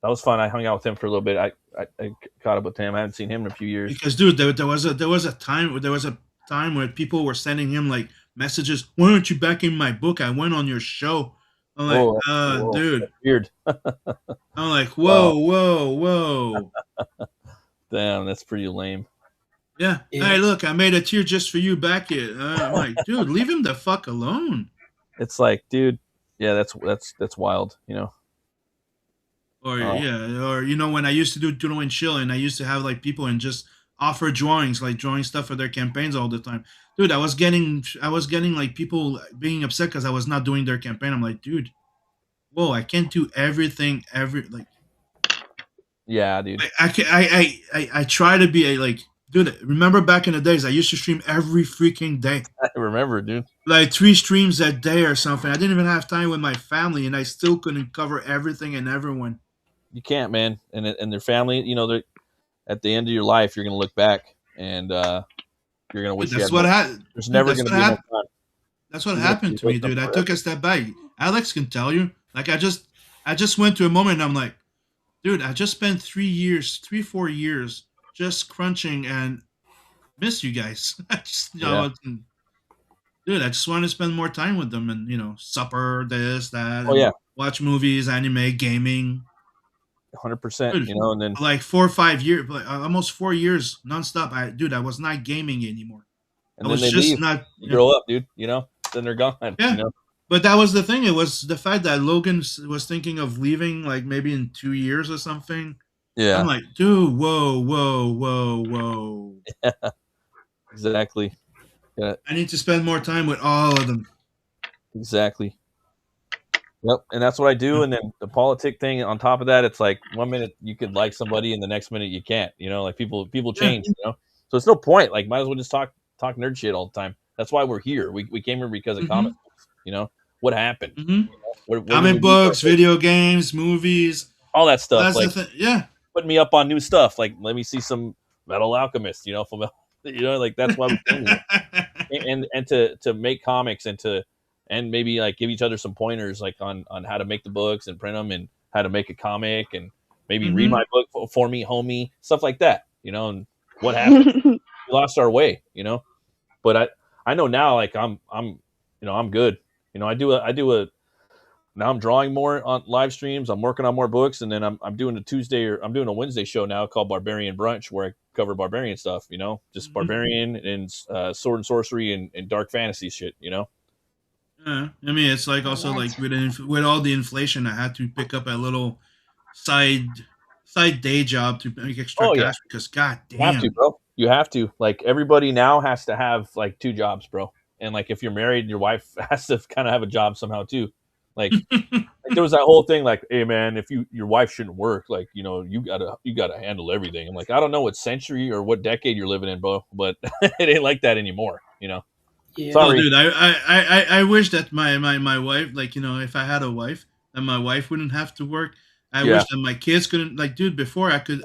That was fun. I hung out with him for a little bit. I caught up with him. I haven't seen him in a few years. Because, dude, there was a time where people were sending him like messages. Why aren't you back in my book? I went on your show. I'm like, dude, that's weird. I'm like, whoa. Damn, that's pretty lame. Yeah. Hey, look, I made a tier just for you back here. I'm like, dude, leave him the fuck alone. It's like, dude, yeah, that's wild, Or when I used to do Doodle Chill, and I used to have like people and just offer drawing stuff for their campaigns all the time. Dude, I was getting like people being upset because I was not doing their campaign. I'm like, dude, whoa, I can't do everything Yeah, dude. I try to be like, dude, remember back in the days I used to stream every freaking day. I remember, dude. Like 3 streams a day or something. I didn't even have time with my family, and I still couldn't cover everything and everyone. You can't, man. And their family, they're at the end of your life, you're gonna look back and you're gonna wish. There's never gonna be enough time. That's what happened to me, dude. I took a step back. Alex can tell you. Like I just went to a moment and I'm like, dude, I just spent 4 years just crunching and miss you guys. Dude, I just want to spend more time with them and supper, this, that. Oh yeah. Watch movies, anime, gaming. 100%. You know, and then like 4 or 5 years, like almost 4 years nonstop. I was not gaming anymore. and I then was they just leave. not. You grow up, dude. You know, then they're gone. Yeah. You know? But that was the thing. It was the fact that Logan was thinking of leaving, like maybe in 2 years or something. Yeah. I'm like, dude, whoa. Exactly. Yeah. I need to spend more time with all of them. Exactly. Yep, and that's what I do. And then the politic thing on top of that, it's like 1 minute you could like somebody, and the next minute you can't. You know, like people change. You know, so it's no point. Like, might as well just talk nerd shit all the time. That's why we're here. We came here because of comic books. You know, what happened? Mm-hmm. You know, what comic books, video games, movies, all that stuff. That's like, the thing. Yeah, putting me up on new stuff. Like, let me see some Metal Alchemist. You know, from like that's why we came here. and to make comics and maybe like give each other some pointers like on how to make the books and print them and how to make a comic and maybe read my book for me, homie, stuff like that, you know. And what happened? We lost our way, you know. But I know now, like I'm you know, I'm good. You know, I do a now I'm drawing more on live streams. I'm working on more books, and then I'm doing a Wednesday show now called Barbarian Brunch, where I cover barbarian stuff, you know, just barbarian and sword and sorcery and dark fantasy shit, you know. I mean, it's like also like with all the inflation, I had to pick up a little side day job to make extra cash because god damn, you have to, bro. You have to. Like, everybody now has to have like 2 jobs, bro. And like, if you're married, your wife has to kind of have a job somehow too. Like, there was that whole thing like, hey man, if your wife shouldn't work, like, you know, you gotta handle everything. I'm like, I don't know what century or what decade you're living in, bro, but it ain't like that anymore, you know. Yeah. Sorry, dude. I wish that my wife, like, you know, if I had a wife, that my wife wouldn't have to work. I wish that my kids couldn't. Like, dude, before I could.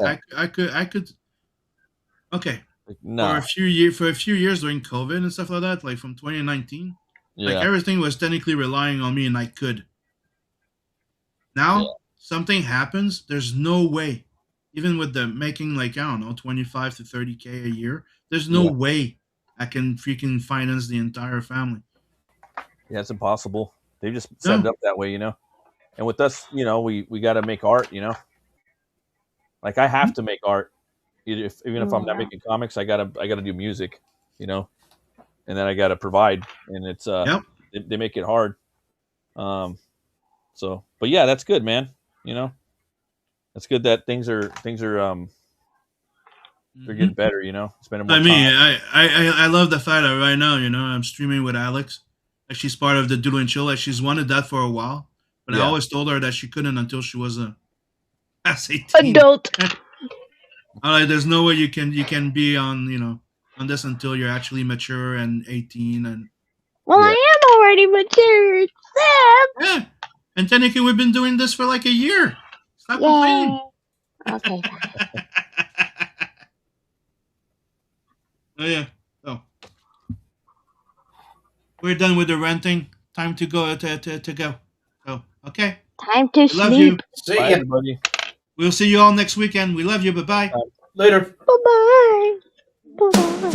Okay. No. For a few years during COVID and stuff like that, like from 2019, like everything was technically relying on me, and I could. Now something happens. There's no way, even with the making like I don't know 25 to 30K a year. There's no way I can freaking finance the entire family. Yeah, it's impossible. They just set it up that way, you know. And with us, you know, we got to make art, you know. Like, I have to make art, even if I'm not making comics. I gotta do music, you know, and then I gotta provide, and it's they make it hard. So, but yeah, that's good, man. You know, that's good that things are they're getting better, you know. Spending more time. I love the fact that right now, you know, I'm streaming with Alex. Like, she's part of the Doodle Chill. Like, she's wanted that for a while, but I always told her that she couldn't until she was a adult. Like, there's no way you can be on this until you're actually mature and 18 and. Well, I am already mature, Sam. Yeah, and technically we've been doing this for like a year. Stop complaining. Okay. Oh yeah. Oh. We're done with the ranting. Time to go to go. Oh, okay. Time to Love you. See Bye, ya. everybody. We'll see you all next weekend. We love you. Bye-bye. Later. Bye-bye. Bye-bye.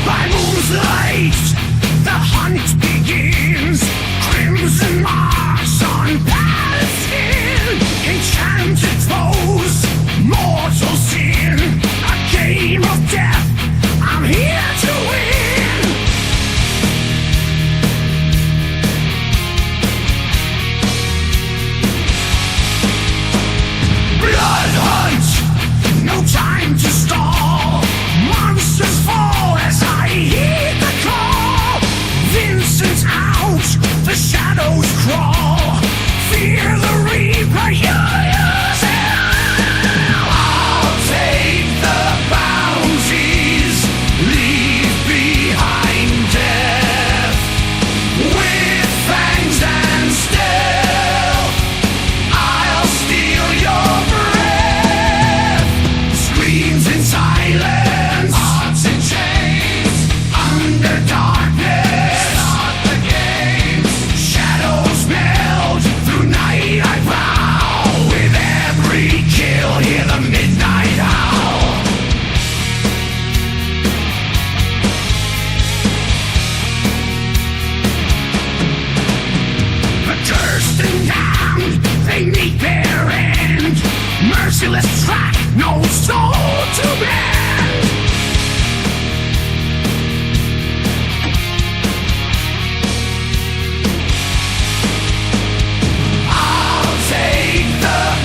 By moonlight, the hunt begins. Crimson marks on pale skin. Enchanted foes, mortal sin. A game of death, I'm here to win. merciless track, no soul.